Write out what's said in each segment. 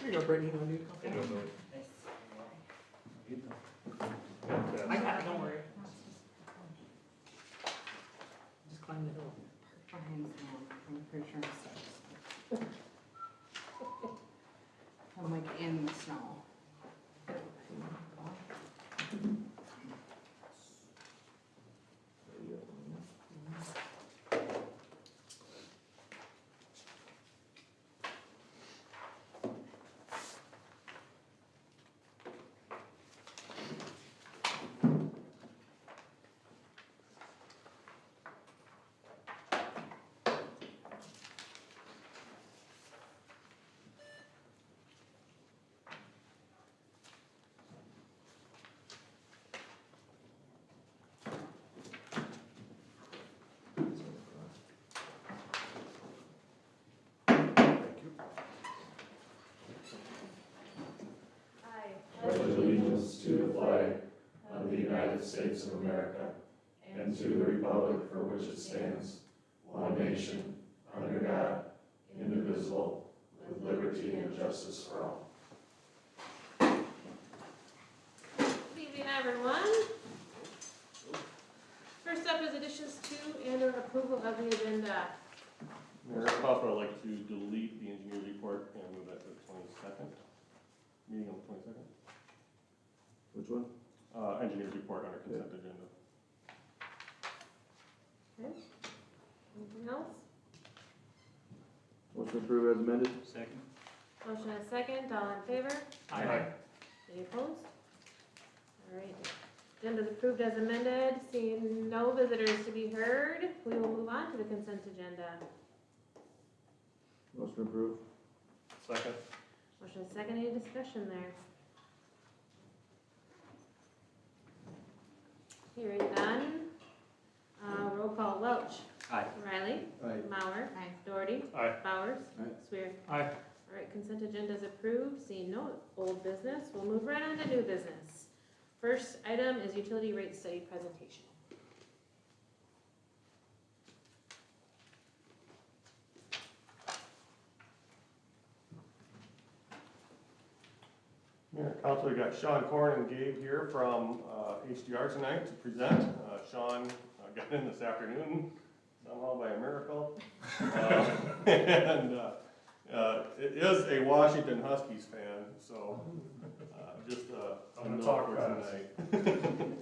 There you go, Brittany, you want to do a couple? I got it, don't worry. Just climb the hill. Behind the snow, I'm pretty sure it starts. I'm like in the snow. pledge allegiance to the flag of the United States of America and to the republic for which it stands, one nation, under God, indivisible, with liberty and justice for all. Good evening, everyone. First up is additions to and/or approval of the agenda. Mayor, if possible, I'd like to delete the engineer's report and move that to the 22nd. Meeting on the 22nd. Which one? Engineer's report under consent agenda. Okay. Anything else? Motion approved as amended. Second. Motion and a second, all in favor? Aye. Any opposed? All right. Agenda's approved as amended. Seeing no visitors to be heard, we will move on to the consent agenda. Motion approved. Second. Motion and a second, any discussion there? Hearing none. Roll call, Welch. Aye. Riley. Aye. Mauer. Aye. Doherty. Aye. Bowers. Aye. Swear. Aye. All right, consent agenda is approved. Seeing no old business, we'll move right on to new business. First item is utility rate study presentation. Mayor, Council, we got Sean Korn and Gabe here from HDR tonight to present. Sean got in this afternoon somehow by a miracle. And it is a Washington Huskies fan, so just a I'm gonna note talk for fast. tonight.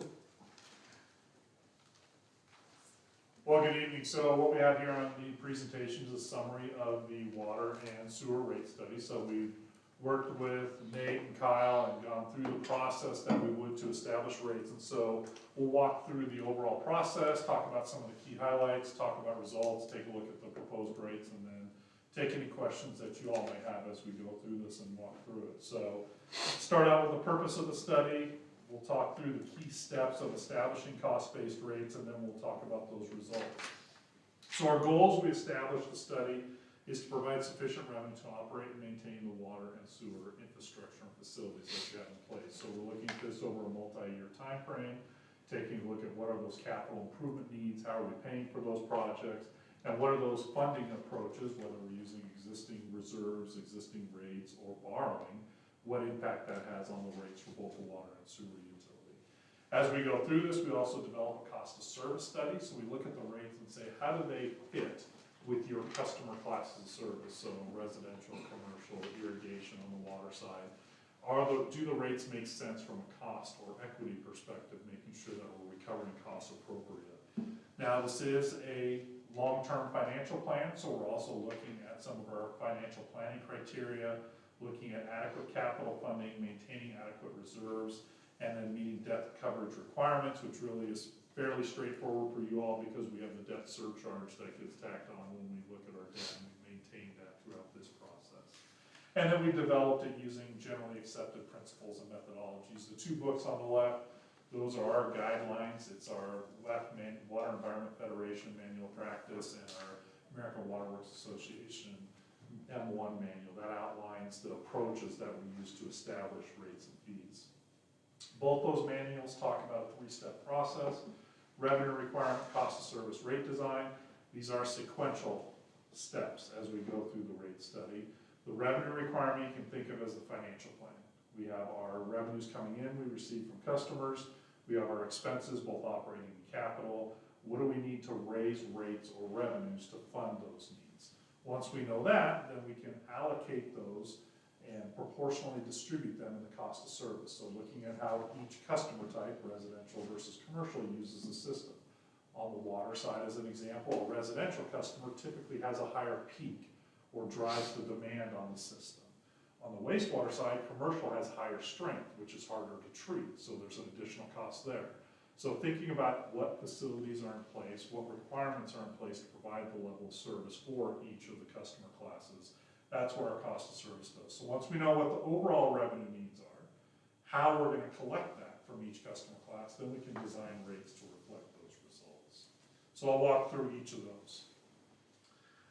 Well, good evening. So what we have here on the presentation is a summary of the water and sewer rate study. So we've worked with Nate and Kyle and gone through the process that we would to establish rates. And so we'll walk through the overall process, talk about some of the key highlights, talk about results, take a look at the proposed rates, and then take any questions that you all may have as we go through this and walk through it. So start out with the purpose of the study. We'll talk through the key steps of establishing cost-based rates, and then we'll talk about those results. So our goals we established the study is to provide sufficient revenue to operate and maintain the water and sewer infrastructure and facilities that you have in place. So we're looking at this over a multi-year time frame, taking a look at what are those capital improvement needs, how are we paying for those projects, and what are those funding approaches, whether we're using existing reserves, existing rates, or borrowing, what impact that has on the rates for both the water and sewer utility. As we go through this, we also develop a cost of service study. So we look at the rates and say, how do they fit with your customer classes of service? So residential, commercial, irrigation on the water side. Do the rates make sense from a cost or equity perspective, making sure that we're recovering costs appropriate? Now, this is a long-term financial plan, so we're also looking at some of our financial planning criteria, looking at adequate capital funding, maintaining adequate reserves, and then meeting debt coverage requirements, which really is fairly straightforward for you all because we have the debt surcharge that gets tacked on when we look at our debt, and we maintain that throughout this process. And then we developed it using generally accepted principles and methodologies. The two books on the left, those are our guidelines. It's our left Water Environment Federation Manual of Practice and our American Water Works Association M1 manual that outlines the approaches that we use to establish rates and fees. Both those manuals talk about a three-step process: revenue requirement, cost of service, rate design. These are sequential steps as we go through the rate study. The revenue requirement you can think of as the financial plan. We have our revenues coming in we receive from customers. We have our expenses, both operating and capital. What do we need to raise rates or revenues to fund those needs? Once we know that, then we can allocate those and proportionally distribute them in the cost of service. So looking at how each customer type, residential versus commercial, uses the system. On the water side, as an example, a residential customer typically has a higher peak or drives the demand on the system. On the wastewater side, commercial has higher strength, which is harder to treat, so there's an additional cost there. So thinking about what facilities are in place, what requirements are in place to provide the level of service for each of the customer classes, that's where our cost of service goes. So once we know what the overall revenue needs are, how we're gonna collect that from each customer class, then we can design rates to reflect those results. So I'll walk through each of those.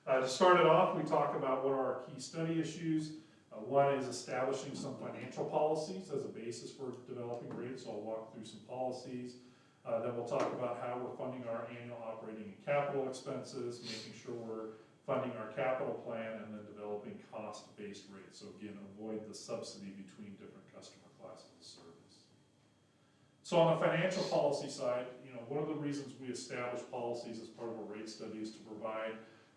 To start it off, we talk about what are our key study issues. One is establishing some financial policies as a basis for developing rates, so I'll walk through some policies. Then we'll talk about how we're funding our annual operating and capital expenses, making sure we're funding our capital plan, and then developing cost-based rates. So again, avoid the subsidy between different customer classes of service. So on the financial policy side, one of the reasons we establish policies as part of a rate study is to provide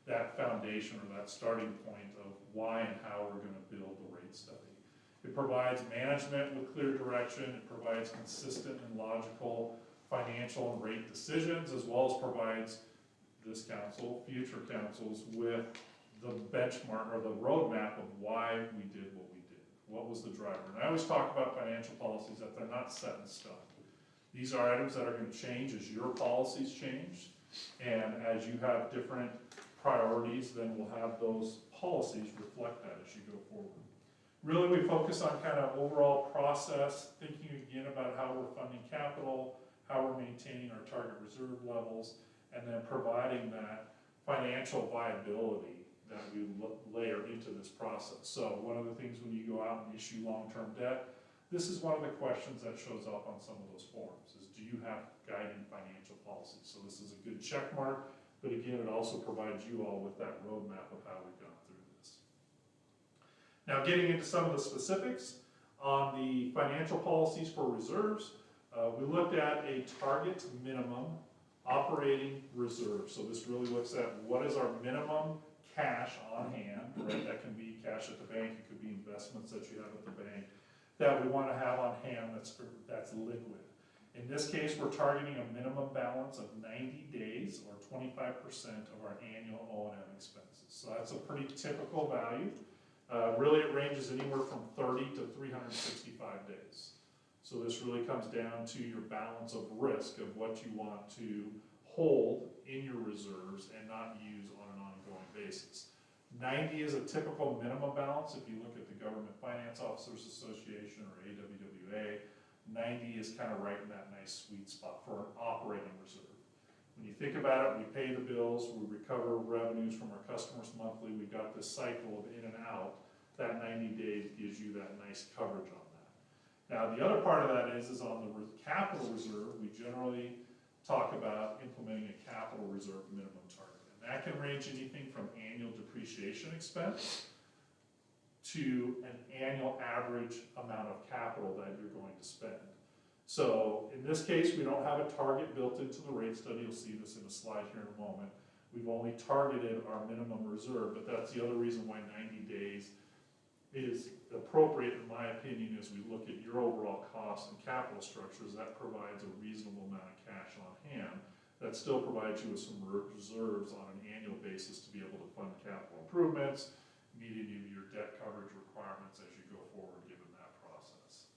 that foundation or that starting point of why and how we're going to build the rate study. It provides management with clear direction, it provides consistent and logical financial and rate decisions, as well as provides this council, future councils, with the benchmark or the roadmap of why we did what we did. What was the driver? And I always talk about financial policies that they're not set in stone. These are items that are going to change as your policies change, and as you have different priorities, then we'll have those policies reflect that as you go forward. Really, we focus on kind of overall process, thinking again about how we're funding capital, how we're maintaining our target reserve levels, and then providing that financial viability that we layer into this process. So one of the things when you go out and issue long-term debt, this is one of the questions that shows up on some of those forms, is do you have guiding financial policies? So this is a good check mark. But again, it also provides you all with that roadmap of how we've gone through this. Now, getting into some of the specifics on the financial policies for reserves, we looked at a target minimum operating reserve. So this really looks at what is our minimum cash on hand, right? That can be cash at the bank, it could be investments that you have at the bank, that we want to have on hand that's liquid. In this case, we're targeting a minimum balance of 90 days or 25% of our annual O&M expenses. So that's a pretty typical value. Really, it ranges anywhere from 30 to 365 days. So this really comes down to your balance of risk of what you want to hold in your reserves and not use on an ongoing basis. 90 is a typical minimum balance. If you look at the Government Finance Officers Association or AWWA, 90 is kind of right in that nice sweet spot for an operating reserve. When you think about it, we pay the bills, we recover revenues from our customers monthly, we've got this cycle of in and out. That 90 days gives you that nice coverage on that. Now, the other part of that is on the capital reserve, we generally talk about implementing a capital reserve minimum target. And that can range anything from annual depreciation expense to an annual average amount of capital that you're going to spend. So in this case, we don't have a target built into the rate study. You'll see this in a slide here in a moment. We've only targeted our minimum reserve, but that's the other reason why 90 days is appropriate, in my opinion, as we look at your overall costs and capital structures. That provides a reasonable amount of cash on hand that still provides you with some reserves on an annual basis to be able to fund capital improvements, meeting your debt coverage requirements as you go forward, given that process.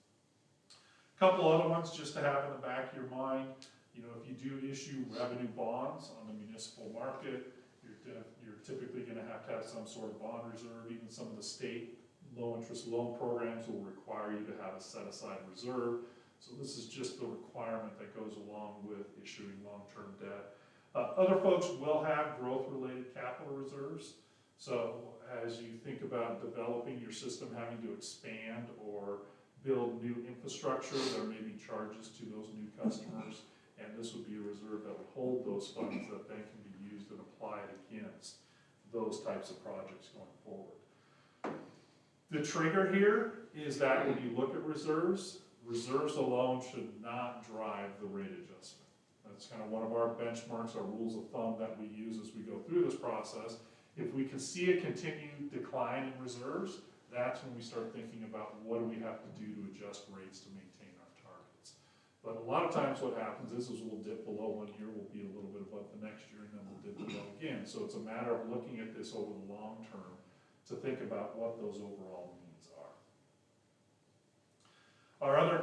A couple other ones just to have in the back of your mind. If you do issue revenue bonds on the municipal market, you're typically going to have some sort of bond reserve. Even some of the state low-interest loan programs will require you to have a set-aside reserve. So this is just the requirement that goes along with issuing long-term debt. Other folks will have growth-related capital reserves. So as you think about developing your system, having to expand or build new infrastructure, there may be charges to those new customers, and this would be a reserve that would hold those funds that then can be used and applied against those types of projects going forward. The trigger here is that when you look at reserves, reserves alone should not drive the rate adjustment. That's kind of one of our benchmarks, our rules of thumb that we use as we go through this process. If we can see a continued decline in reserves, that's when we start thinking about what do we have to do to adjust rates to maintain our targets. But a lot of times what happens is we'll dip below one year, we'll be a little bit above the next year, and then we'll dip below again. So it's a matter of looking at this over the long term to think about what those overall needs are. Our other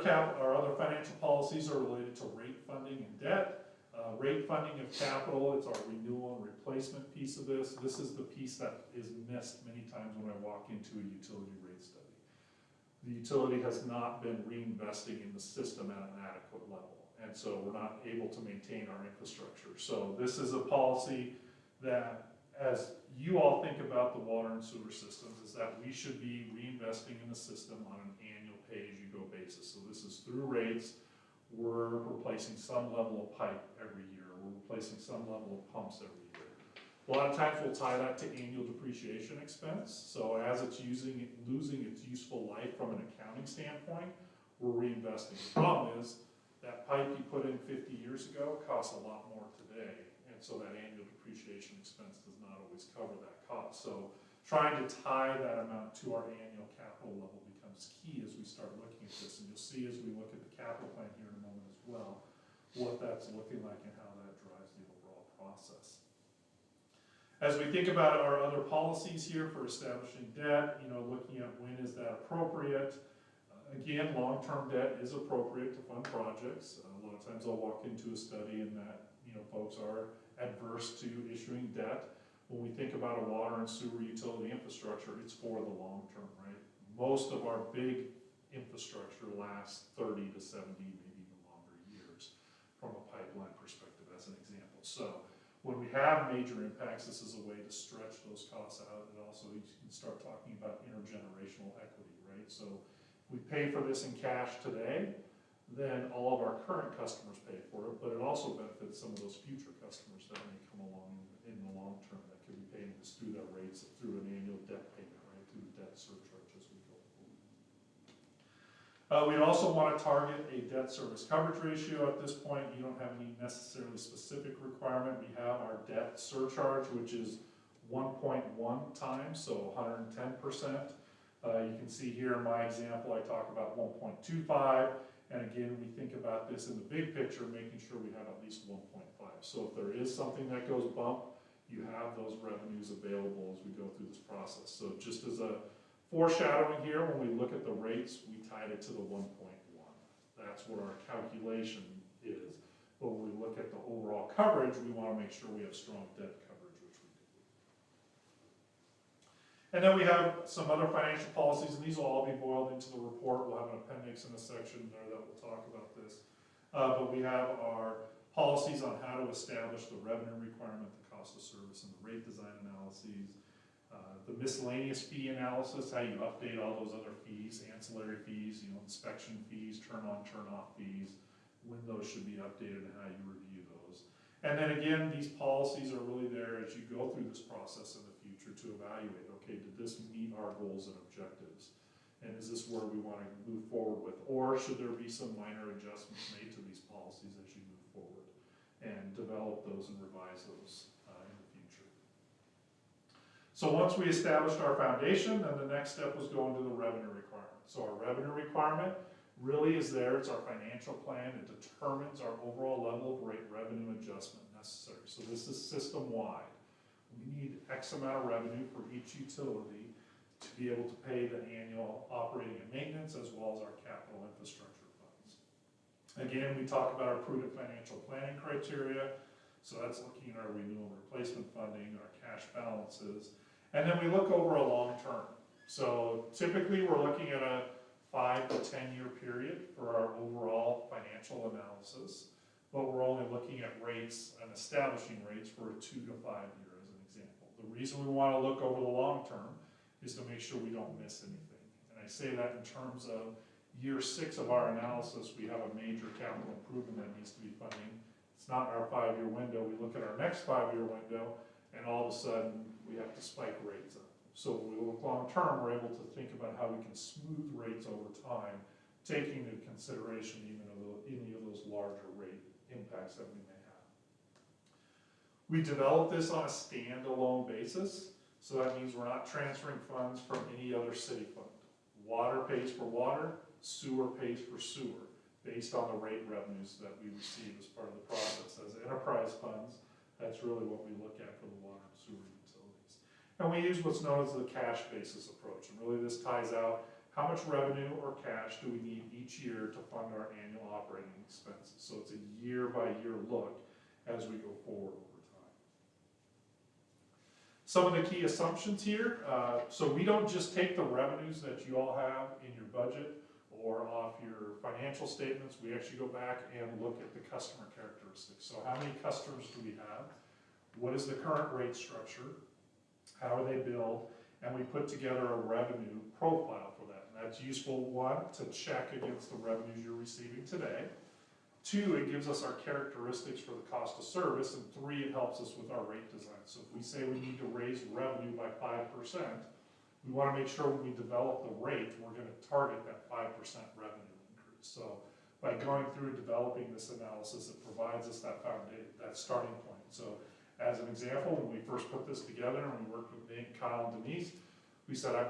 financial policies are related to rate funding and debt. Rate funding of capital, it's our renewal and replacement piece of this. This is the piece that is missed many times when I walk into a utility rate study. The utility has not been reinvesting in the system at an adequate level, and so we're not able to maintain our infrastructure. So this is a policy that, as you all think about the water and sewer systems, is that we should be reinvesting in the system on an annual pay-as-you-go basis. So this is through rates. We're replacing some level of pipe every year. We're replacing some level of pumps every year. A lot of times we'll tie that to annual depreciation expense. So as it's losing its useful life from an accounting standpoint, we're reinvesting. The problem is that pipe you put in 50 years ago costs a lot more today. And so that annual depreciation expense does not always cover that cost. So trying to tie that amount to our annual capital level becomes key as we start looking at this. And you'll see as we look at the capital plan here in a moment as well, what that's looking like and how that drives the overall process. As we think about our other policies here for establishing debt, looking at when is that appropriate. Again, long-term debt is appropriate to fund projects. A lot of times I'll walk into a study and that, folks are adverse to issuing debt. When we think about a water and sewer utility infrastructure, it's for the long term, right? Most of our big infrastructure lasts 30 to 70, maybe even longer years from a pipeline perspective as an example. So when we have major impacts, this is a way to stretch those costs out, and also you can start talking about intergenerational equity, right? So if we pay for this in cash today, then all of our current customers pay for it, but it also benefits some of those future customers that may come along in the long term that could be paying this through their rates, through an annual debt payment, right, through the debt surcharge as we go forward. We'd also want to target a debt service coverage ratio at this point. You don't have any necessarily specific requirement. We have our debt surcharge, which is 1.1 times, so 110%. You can see here in my example, I talk about 1.25. And again, we think about this in the big picture, making sure we have at least 1.5. So if there is something that goes bump, you have those revenues available as we go through this process. So just as a foreshadowing here, when we look at the rates, we tied it to the 1.1. That's what our calculation is. But when we look at the overall coverage, we want to make sure we have strong debt coverage, which we do. And then we have some other financial policies, and these will all be boiled into the report. We'll have an appendix in a section there that will talk about this. But we have our policies on how to establish the revenue requirement, the cost of service, and the rate design analyses. The miscellaneous fee analysis, how you update all those other fees, ancillary fees, inspection fees, turn on, turn off fees, when those should be updated and how you review those. And then again, these policies are really there as you go through this process in the future to evaluate, okay, did this meet our goals and objectives? And is this where we want to move forward with? Or should there be some minor adjustments made to these policies as you move forward and develop those and revise those in the future? So once we established our foundation, then the next step was going to the revenue requirement. So our revenue requirement really is there. It's our financial plan. It determines our overall level of rate revenue adjustment necessary. So this is system-wide. We need X amount of revenue for each utility to be able to pay the annual operating and maintenance as well as our capital infrastructure funds. Again, we talk about our prudent financial planning criteria. So that's looking at our renewal and replacement funding, our cash balances. And then we look over a long term. So typically we're looking at a 5 to 10 year period for our overall financial analysis, but we're only looking at rates and establishing rates for a 2 to 5 year as an example. The reason we want to look over the long term is to make sure we don't miss anything. And I say that in terms of year 6 of our analysis, we have a major capital improvement that needs to be funding. It's not our 5 year window. We look at our next 5 year window and all of a sudden we have to spike rates up. So when we look long-term, we're able to think about how we can smooth rates over time, taking into consideration any of those larger rate impacts that we may have. We developed this on a standalone basis, so that means we're not transferring funds from any other city fund. Water pays for water, sewer pays for sewer, based on the rate revenues that we receive as part of the process. As enterprise funds, that's really what we look at for the water and sewer utilities. And we use what's known as the cash basis approach, and really this ties out how much revenue or cash do we need each year to fund our annual operating expenses. So it's a year-by-year look as we go forward over time. Some of the key assumptions here, so we don't just take the revenues that you all have in your budget or off your financial statements. We actually go back and look at the customer characteristics. So how many customers do we have? What is the current rate structure? How are they billed? And we put together a revenue profile for that. And that's useful, one, to check against the revenues you're receiving today. Two, it gives us our characteristics for the cost of service. And three, it helps us with our rate design. So if we say we need to raise revenue by 5%, we want to make sure when we develop the rate, we're going to target that 5% revenue increase. So by going through and developing this analysis, it provides us that foundation, that starting point. So as an example, when we first put this together and we worked with Nate, Kyle, and Denise, I said, I've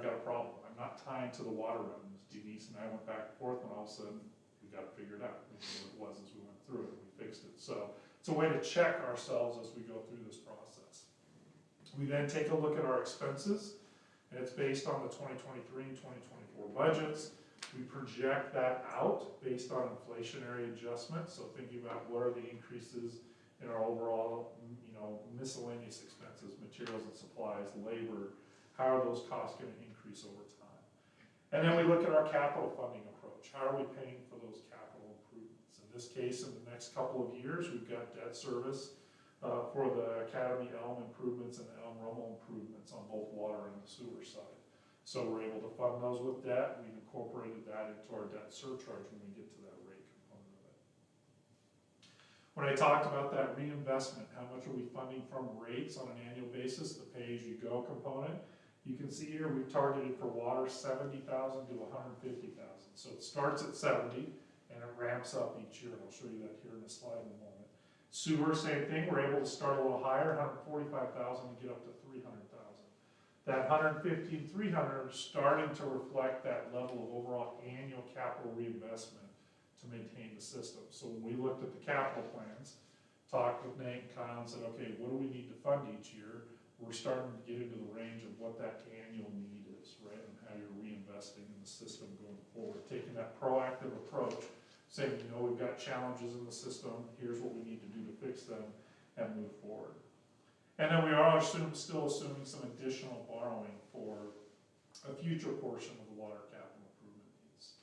got a problem. I'm not tying to the water revenues. Denise and I went back and forth, and all of a sudden, we got it figured out. We knew what it was as we went through it, and we fixed it. So it's a way to check ourselves as we go through this process. We then take a look at our expenses, and it's based on the 2023 and 2024 budgets. We project that out based on inflationary adjustments. So thinking about what are the increases in our overall, miscellaneous expenses, materials and supplies, labor, how are those costs going to increase over time? And then we look at our capital funding approach. How are we paying for those capital improvements? In this case, in the next couple of years, we've got debt service for the Academy Elm improvements and Elm Rummel improvements on both water and the sewer side. So we're able to fund those with debt. We've incorporated that into our debt surcharge when we get to that rate component of it. When I talked about that reinvestment, how much are we funding from rates on an annual basis, the pay-as-you-go component, you can see here we've targeted for water $70,000 to $150,000. So it starts at 70 and it ramps up each year. And I'll show you that here in a slide in a moment. Sewer, same thing. We're able to start a little higher, 145,000 to get up to 300,000. That 150 and 300 are starting to reflect that level of overall annual capital reinvestment to maintain the system. So when we looked at the capital plans, talked with Nate and Kyle and said, okay, what do we need to fund each year? We're starting to get into the range of what that annual need is, right? And how you're reinvesting in the system going forward, taking that proactive approach, saying, we've got challenges in the system, here's what we need to do to fix them and move forward. And then we are still assuming some additional borrowing for a future portion of the water capital improvement needs.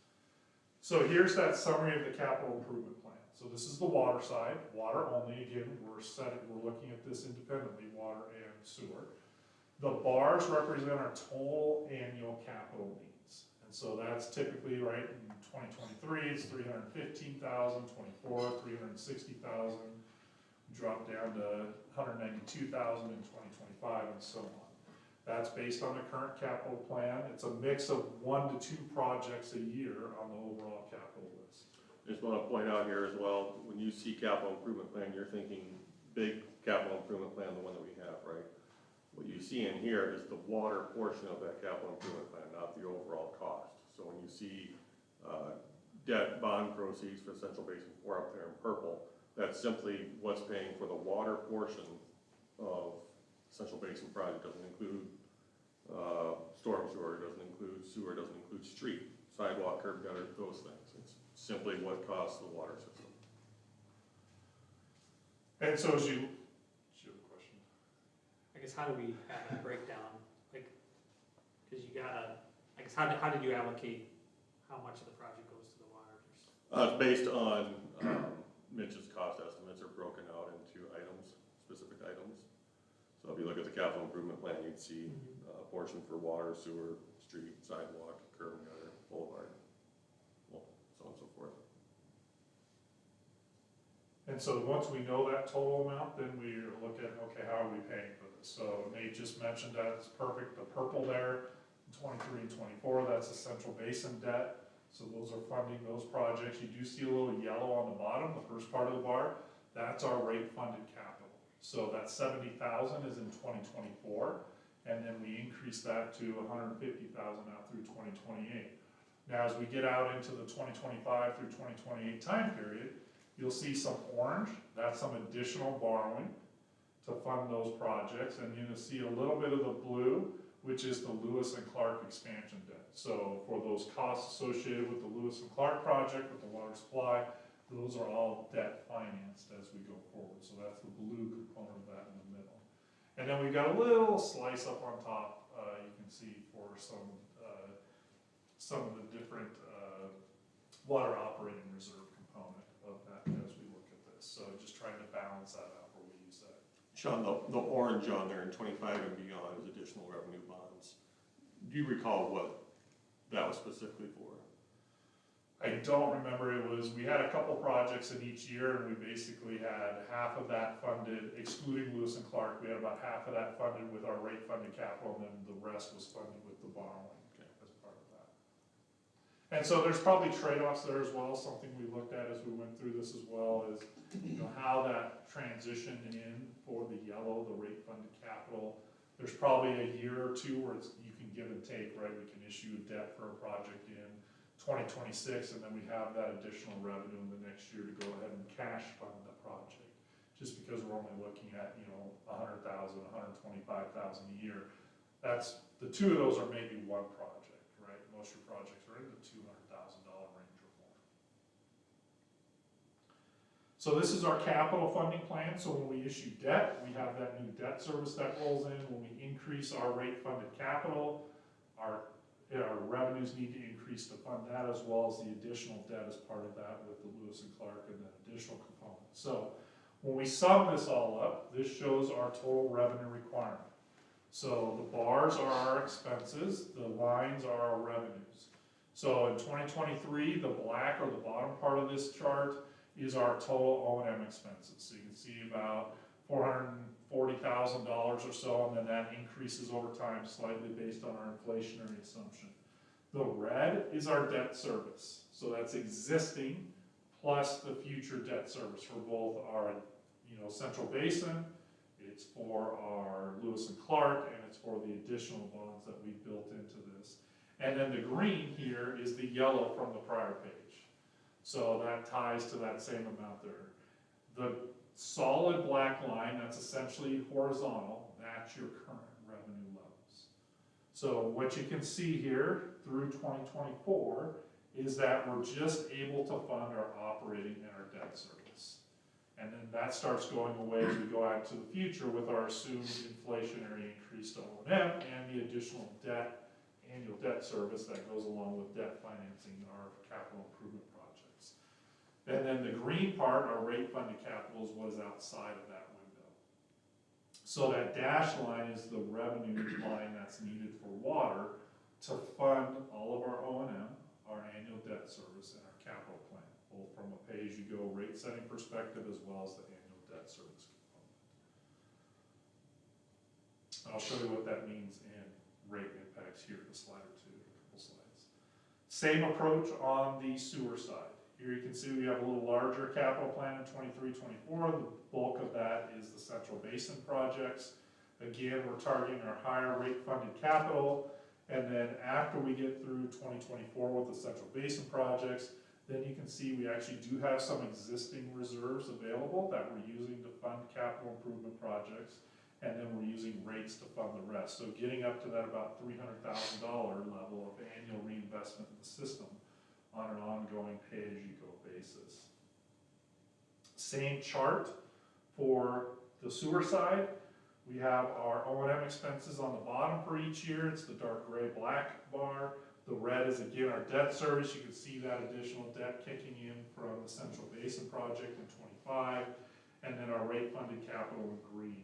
So here's that summary of the capital improvement plan. So this is the water side, water only. Again, we're looking at this independently, water and sewer. The bars represent our total annual capital needs. And so that's typically, right, in 2023, it's 315,000, 24, 360,000, drop down to 192,000 in 2025, and so on. That's based on the current capital plan. It's a mix of 1 to 2 projects a year on the overall capital list. Just want to point out here as well, when you see capital improvement plan, you're thinking big capital improvement plan, the one that we have, right? What you see in here is the water portion of that capital improvement plan, not the overall cost. So when you see debt bond proceeds for Central Basin 4 up there in purple, that's simply what's paying for the water portion of Central Basin project. Doesn't include storm sewer, doesn't include sewer, doesn't include street, sidewalk, curb gutter, those things. It's simply what costs the water system. And so as you have a question? I guess how do we have that breakdown? Like, because you gotta, I guess how did you allocate how much of the project goes to the water? It's based on Mitch's cost estimates are broken out into items, specific items. So if you look at the capital improvement plan, you'd see a portion for water, sewer, street, sidewalk, curb and gutter, boulevard, well, so on and so forth. And so once we know that total amount, then we look at, okay, how are we paying for this? So Nate just mentioned that it's perfect, the purple there, 23 and 24, that's the Central Basin debt. So those are funding those projects. You do see a little yellow on the bottom, the first part of the bar, that's our rate funded capital. So that 70,000 is in 2024, and then we increase that to 150,000 out through 2028. Now, as we get out into the 2025 through 2028 time period, you'll see some orange, that's some additional borrowing to fund those projects, and you're gonna see a little bit of the blue, which is the Lewis and Clark expansion debt. So for those costs associated with the Lewis and Clark project, with the water supply, those are all debt financed as we go forward. So that's the blue component of that in the middle. And then we've got a little slice up on top, you can see for some of the different water operating reserve component of that as we look at this. So just trying to balance that out where we use that. Sean, the orange on there in 25 and beyond is additional revenue bonds. Do you recall what that was specifically for? I don't remember, we had a couple projects in each year, and we basically had half of that funded, excluding Lewis and Clark, we had about half of that funded with our rate funded capital, and then the rest was funded with the borrowing as part of that. And so there's probably trade-offs there as well. Something we looked at as we went through this as well is, how that transitioned in for the yellow, the rate funded capital. There's probably a year or two where you can give and take, right? We can issue debt for a project in 2026, and then we have that additional revenue in the next year to go ahead and cash fund the project. Just because we're only looking at, 100,000, 125,000 a year. That's, the two of those are maybe one project, right? Most of your projects are in the $200,000 range or more. So this is our capital funding plan. So when we issue debt, we have that new debt service that rolls in. When we increase our rate funded capital, our revenues need to increase to fund that, as well as the additional debt as part of that with the Lewis and Clark and the additional component. So when we sum this all up, this shows our total revenue requirement. So the bars are our expenses, the lines are our revenues. So in 2023, the black or the bottom part of this chart is our total O&M expenses. So you can see about $440,000 or so, and then that increases over time slightly based on our inflationary assumption. The red is our debt service. So that's existing plus the future debt service for both our, Central Basin, it's for our Lewis and Clark, and it's for the additional bonds that we built into this. And then the green here is the yellow from the prior page. So that ties to that same amount there. The solid black line, that's essentially horizontal, that's your current revenue levels. So what you can see here through 2024 is that we're just able to fund our operating and our debt service. And then that starts going away as we go out to the future with our assumed inflationary increase to O&M and the additional annual debt service that goes along with debt financing our capital improvement projects. And then the green part, our rate funded capital, is what is outside of that window. So that dashed line is the revenue line that's needed for water to fund all of our O&M, our annual debt service, and our capital plan, both from a pay-as-you-go rate setting perspective as well as the annual debt service component. I'll show you what that means in rate impacts here in a slide or two, a couple slides. Same approach on the sewer side. Here you can see we have a little larger capital plan in 23-24. The bulk of that is the Central Basin projects. Again, we're targeting our higher rate funded capital. And then after we get through 2024 with the Central Basin projects, then you can see we actually do have some existing reserves available that we're using to fund capital improvement projects. And then we're using rates to fund the rest. So getting up to that about $300,000 level of annual reinvestment in the system on an ongoing pay-as-you-go basis. Same chart for the sewer side. We have our O&M expenses on the bottom for each year. It's the dark gray black bar. The red is again our debt service. You can see that additional debt kicking in from the Central Basin project in 25, and then our rate funded capital in green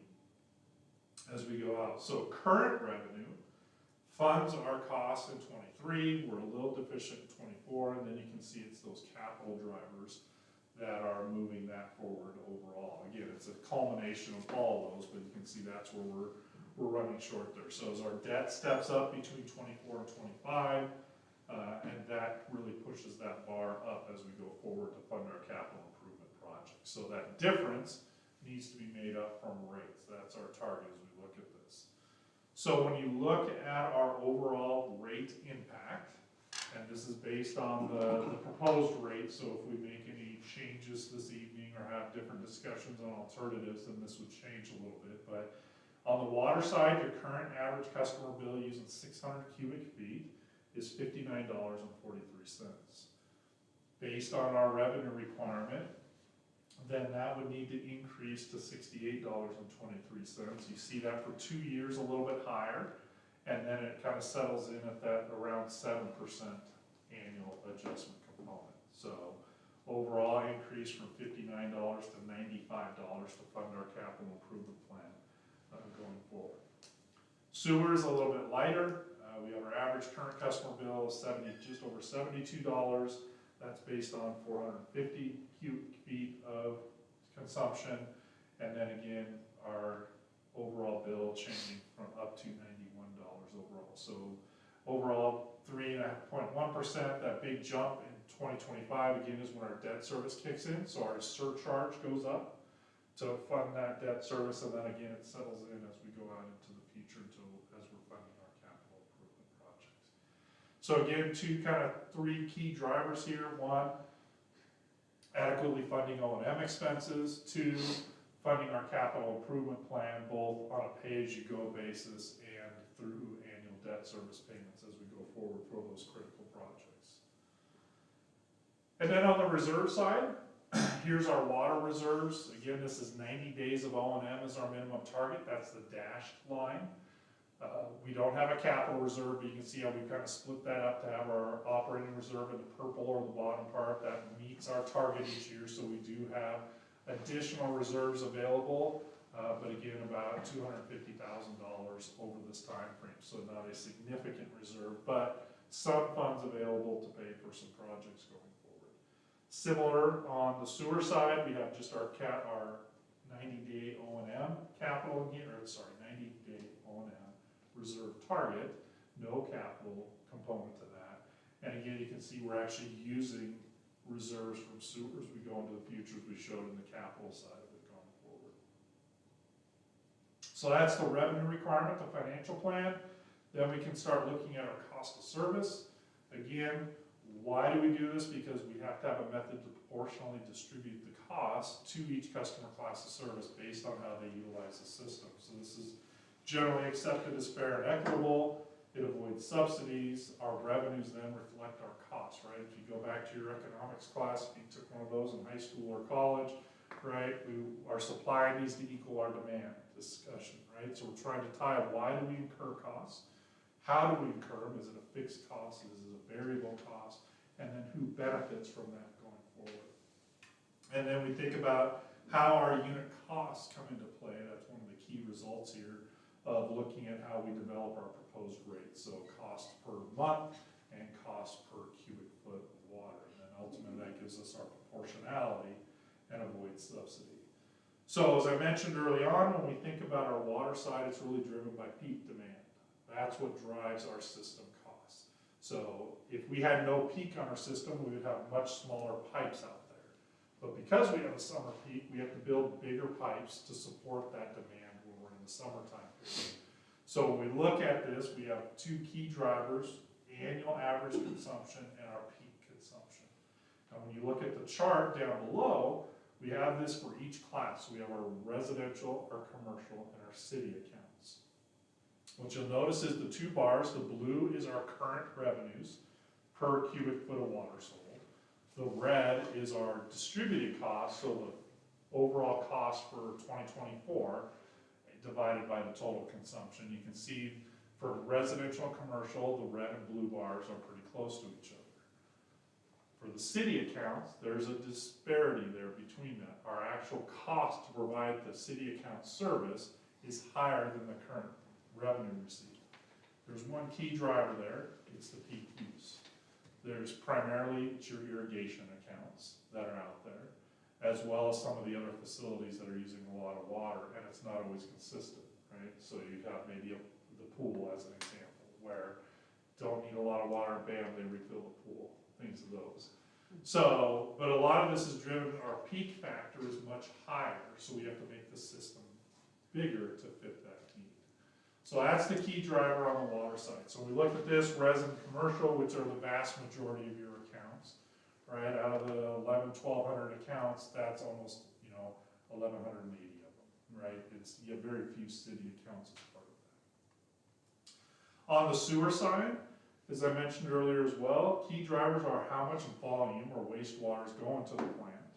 as we go out. So current revenue funds our costs in 23. We're a little deficient in 24, and then you can see it's those capital drivers that are moving that forward overall. Again, it's a culmination of all of those, but you can see that's where we're running short there. So as our debt steps up between 24 and 25, and that really pushes that bar up as we go forward to fund our capital improvement projects. So that difference needs to be made up from rates. That's our target as we look at this. So when you look at our overall rate impact, and this is based on the proposed rate, so if we make any changes this evening or have different discussions on alternatives, then this would change a little bit. But on the water side, your current average customer bill using 600 cubic feet is $59.43. Based on our revenue requirement, then that would need to increase to $68.23. You see that for 2 years a little bit higher, and then it kind of settles in at that around 7% annual adjustment component. So overall increase from $59 to $95 to fund our capital improvement plan going forward. Sewer is a little bit lighter. We have our average current customer bill of just over $72. That's based on 450 cubic feet of consumption. And then again, our overall bill changing from up to $91 overall. So overall 3.1%, that big jump in 2025 again is when our debt service kicks in. So our surcharge goes up to fund that debt service, and then again it settles in as we go out into the future as we're funding our capital improvement projects. So again, three key drivers here. One, adequately funding O&M expenses. Two, funding our capital improvement plan, both on a pay-as-you-go basis and through annual debt service payments as we go forward for those critical projects. And then on the reserve side, here's our water reserves. Again, this is 90 days of O&M as our minimum target. That's the dashed line. We don't have a capital reserve, but you can see how we kind of split that up to have our operating reserve in the purple or the bottom part. That meets our target each year, so we do have additional reserves available, but again, about $250,000 over this time frame. So not a significant reserve, but some funds available to pay for some projects going forward. Similar on the sewer side, we have just our 90-day O&M capital, 90-day O&M reserve target, no capital component to that. And again, you can see we're actually using reserves from sewers. We go into the future as we showed in the capital side of it going forward. So that's the revenue requirement, the financial plan. Then we can start looking at our cost of service. Again, why do we do this? Because we have to have a method to proportionally distribute the cost to each customer class of service based on how they utilize the system. So this is generally accepted as fair and equitable. It avoids subsidies. Our revenues then reflect our costs, right? If you go back to your economics class, if you took one of those in high school or college, right, our supply needs to equal our demand discussion, right? So we're trying to tie why do we incur costs? How do we incur them? Is it a fixed cost? Is it a variable cost? And then who benefits from that going forward? And then we think about how our unit costs come into play. That's one of the key results here of looking at how we develop our proposed rates. So cost per month and cost per cubic foot of water. And then ultimately that gives us our proportionality and avoids subsidy. So as I mentioned early on, when we think about our water side, it's really driven by peak demand. That's what drives our system costs. So if we had no peak on our system, we would have much smaller pipes out there. But because we have a summer peak, we have to build bigger pipes to support that demand when we're in the summertime period. So when we look at this, we have two key drivers, annual average consumption and our peak consumption. And when you look at the chart down below, we have this for each class. We have our residential, our commercial, and our city accounts. What you'll notice is the two bars, the blue is our current revenues per cubic foot of water sold. The red is our distributed cost, so the overall cost for 2024 divided by the total consumption. You can see for residential and commercial, the red and blue bars are pretty close to each other. For the city accounts, there's a disparity there between that. Our actual cost to provide the city account service is higher than the current revenue received. There's one key driver there, it's the peak use. There's primarily your irrigation accounts that are out there. as well as some of the other facilities that are using a lot of water, and it's not always consistent, right? So you have maybe the pool as an example, where don't need a lot of water, bam, they refill the pool, things of those. So, but a lot of this is driven, our peak factor is much higher, so we have to make the system bigger to fit that need. So that's the key driver on the water side. So we look at this, resident commercial, which are the vast majority of your accounts, right? Out of the 1,100 accounts, that's almost, 1,180 of them, right? You have very few city accounts as part of that. On the sewer side, as I mentioned earlier as well, key drivers are how much volume or wastewater is going to the plant,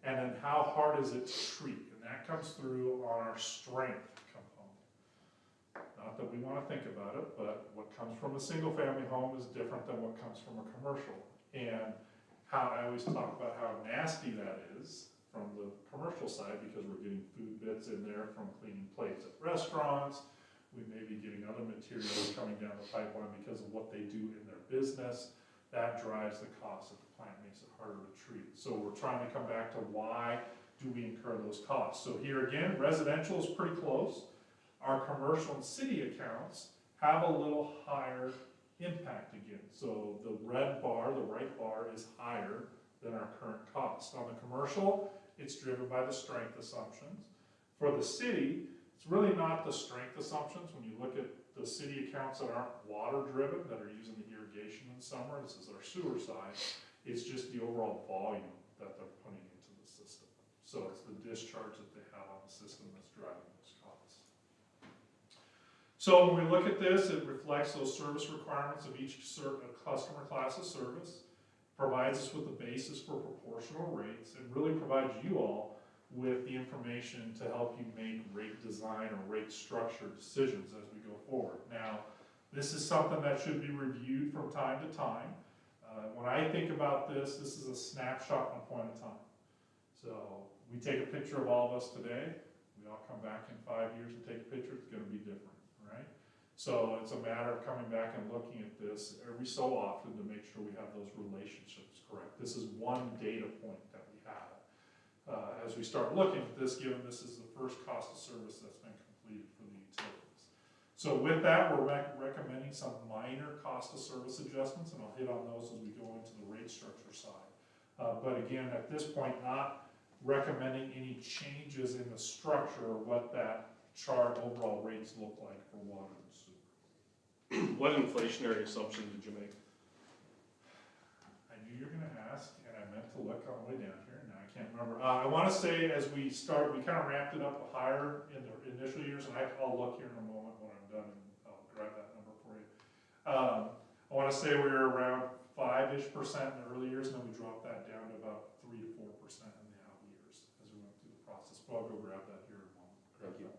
and then how hard is it to treat, and that comes through on our strength component. Not that we want to think about it, but what comes from a single-family home is different than what comes from a commercial, and how I always talk about how nasty that is from the commercial side, because we're getting food bits in there from cleaning plates at restaurants. We may be getting other materials coming down the pipeline because of what they do in their business. That drives the cost of the plant, makes it harder to treat. So we're trying to come back to why do we incur those costs. So here again, residential is pretty close. Our commercial and city accounts have a little higher impact again. So the red bar, the right bar, is higher than our current cost. On the commercial, it's driven by the strength assumptions. For the city, it's really not the strength assumptions. When you look at the city accounts that aren't water driven, that are using the irrigation in summer, this is our sewer side, it's just the overall volume that they're putting into the system. So it's the discharge that they have on the system that's driving those costs. So when we look at this, it reflects those service requirements of each customer class of service, provides us with the basis for proportional rates, and really provides you all with the information to help you make rate design or rate structure decisions as we go forward. Now, this is something that should be reviewed from time to time. When I think about this, this is a snapshot in a point in time. So we take a picture of all of us today, we all come back in 5 years and take a picture, it's gonna be different, right? So it's a matter of coming back and looking at this every so often to make sure we have those relationships correct. This is one data point that we have. As we start looking at this, given this is the first cost of service that's been completed for the utilities. So with that, we're recommending some minor cost of service adjustments, and I'll hit on those as we go into the rate structure side. But again, at this point, not recommending any changes in the structure or what that chart overall rates look like for water and sewer. What inflationary assumption did you make? I knew you were gonna ask, and I meant to look on the way down here, now I can't remember. I wanna say as we start, we kinda ramped it up higher in the initial years, and I'll look here in a moment when I'm done, and I'll grab that number for you. I wanna say we were around 5-ish% in the early years, and then we dropped that down to about 3 to 4% in the out years as we went through the process. But I'll go grab that here in a moment. Thank you.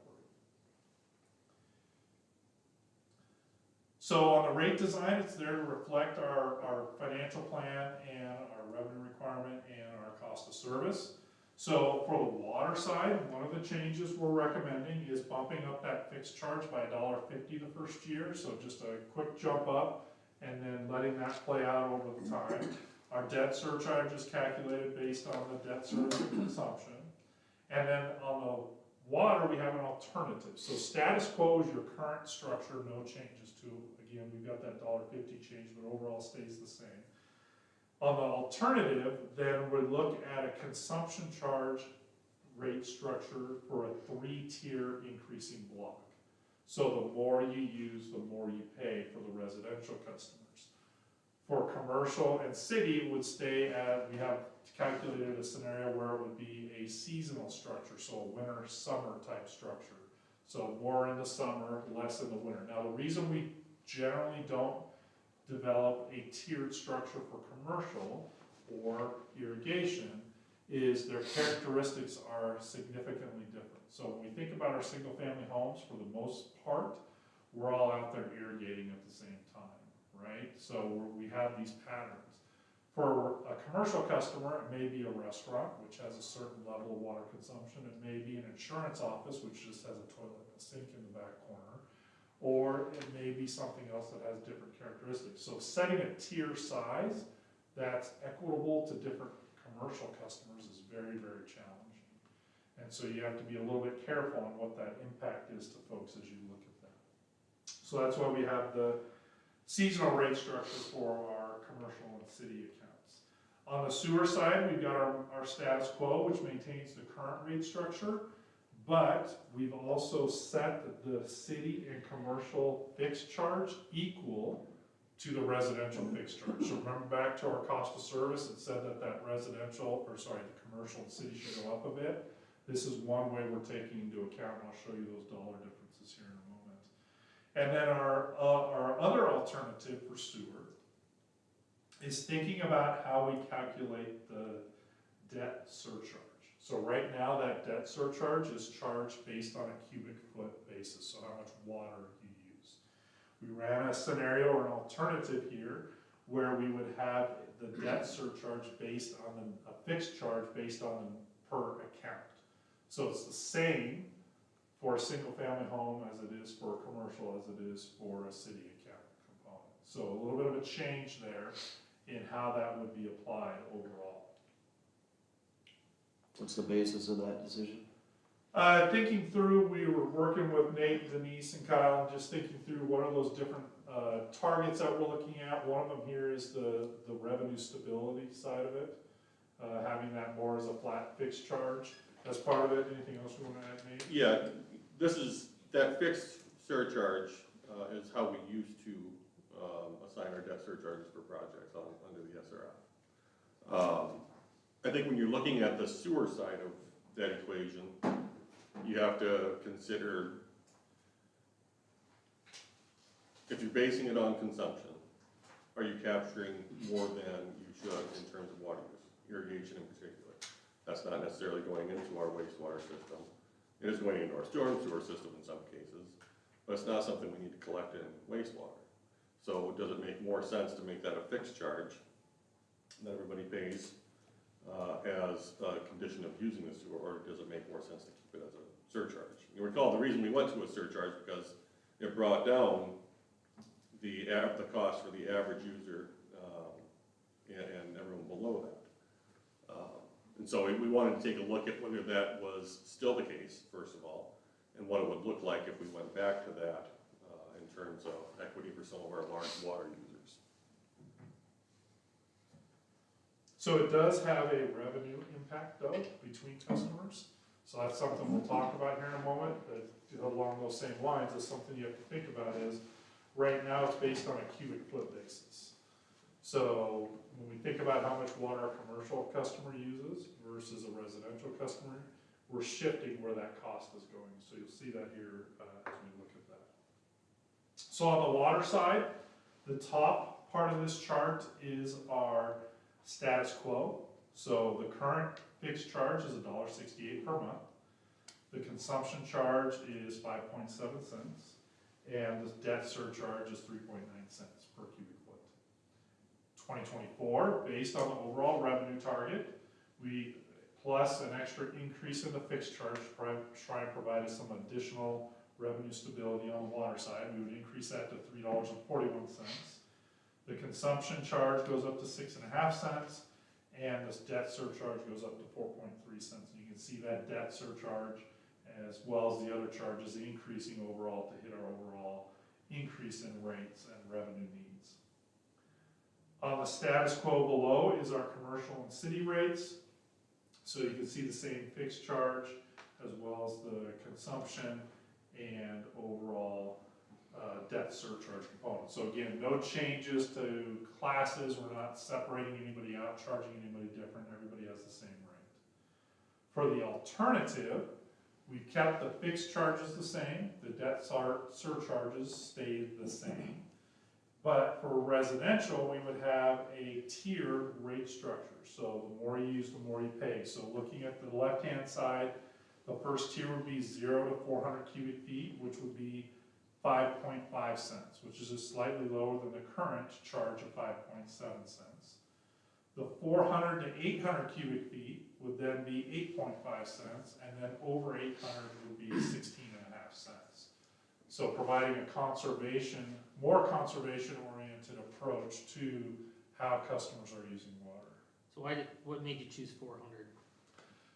So on the rate design, it's there to reflect our financial plan and our revenue requirement and our cost of service. So for the water side, one of the changes we're recommending is bumping up that fixed charge by $1.50 the first year. So just a quick jump up and then letting that play out over the time. Our debt surcharge is calculated based on the debt service and consumption. And then on the water, we have an alternative. So status quo is your current structure, no changes to it. Again, we've got that $1.50 change, but overall stays the same. On the alternative, then we look at a consumption charge rate structure for a 3-tier increasing block. So the more you use, the more you pay for the residential customers. For commercial and city, it would stay at, we have calculated a scenario where it would be a seasonal structure, so a winter-summer type structure. So more in the summer, less in the winter. Now the reason we generally don't develop a tiered structure for commercial or irrigation is their characteristics are significantly different. So when we think about our single-family homes, for the most part, we're all out there irrigating at the same time, right? So we have these patterns. For a commercial customer, it may be a restaurant, which has a certain level of water consumption. It may be an insurance office, which just has a toilet and a sink in the back corner. Or it may be something else that has different characteristics. So setting a tier size that's equitable to different commercial customers is very, very challenging. And so you have to be a little bit careful on what that impact is to folks as you look at that. So that's why we have the seasonal rate structure for our commercial and city accounts. On the sewer side, we've got our status quo, which maintains the current rate structure, but we've also set the city and commercial fixed charge equal to the residential fixed charge. So remember back to our cost of service, it said that the commercial and city should go up a bit. This is one way we're taking into account, and I'll show you those dollar differences here in a moment. And then our other alternative for sewer is thinking about how we calculate the debt surcharge. So right now, that debt surcharge is charged based on a cubic foot basis, so how much water you use. We ran a scenario or an alternative here where we would have the debt surcharge based on a fixed charge based on the per account. So it's the same for a single family home as it is for a commercial, as it is for a city account component. So a little bit of a change there in how that would be applied overall. What's the basis of that decision? Thinking through, we were working with Nate, Denise, and Kyle, and just thinking through what are those different targets that we're looking at. One of them here is the revenue stability side of it, having that more as a flat fixed charge as part of it. Anything else we want to add, Nate? Yeah, that fixed surcharge is how we used to assign our debt surcharges for projects under the SRF. I think when you're looking at the sewer side of that equation, you have to consider, if you're basing it on consumption, are you capturing more than you should in terms of water use, irrigation in particular? That's not necessarily going into our wastewater system. It is going into our storm sewer system in some cases, but it's not something we need to collect in wastewater. So does it make more sense to make that a fixed charge that everybody pays as a condition of using the sewer, or does it make more sense to keep it as a surcharge? You recall the reason we went to a surcharge because it brought down the cost for the average user and everyone below that. And so we wanted to take a look at whether that was still the case, first of all, and what it would look like if we went back to that in terms of equity for some of our large water users. So it does have a revenue impact though between customers. So that's something we'll talk about here in a moment, but along those same lines is something you have to think about is right now it's based on a cubic foot basis. So when we think about how much water a commercial customer uses versus a residential customer, we're shifting where that cost is going. So you'll see that here as we look at that. So on the water side, the top part of this chart is our status quo. So the current fixed charge is $1.68 per month. The consumption charge is 5.7 cents, and the debt surcharge is 3.9 cents per cubic foot. 2024, based on the overall revenue target, we plus an extra increase in the fixed charge to try and provide us some additional revenue stability on the water side. We would increase that to $3.41. The consumption charge goes up to 6.5 cents, and this debt surcharge goes up to 4.3 cents. And you can see that debt surcharge, as well as the other charges, increasing overall to hit our overall increase in rates and revenue needs. On the status quo below is our commercial and city rates. So you can see the same fixed charge, as well as the consumption and overall debt surcharge component. So again, no changes to classes. We're not separating anybody out, charging anybody different. Everybody has the same rate. For the alternative, we kept the fixed charges the same. The debt surcharges stayed the same. But for residential, we would have a tiered rate structure. So the more you use, the more you pay. So looking at the left-hand side, the first tier would be 0 to 400 cubic feet, which would be 5.5 cents, which is just slightly lower than the current charge of 5.7 cents. The 400 to 800 cubic feet would then be 8.5 cents, and then over 800 would be 16.5 cents. So providing a more conservation-oriented approach to how customers are using water. So what made you choose 400?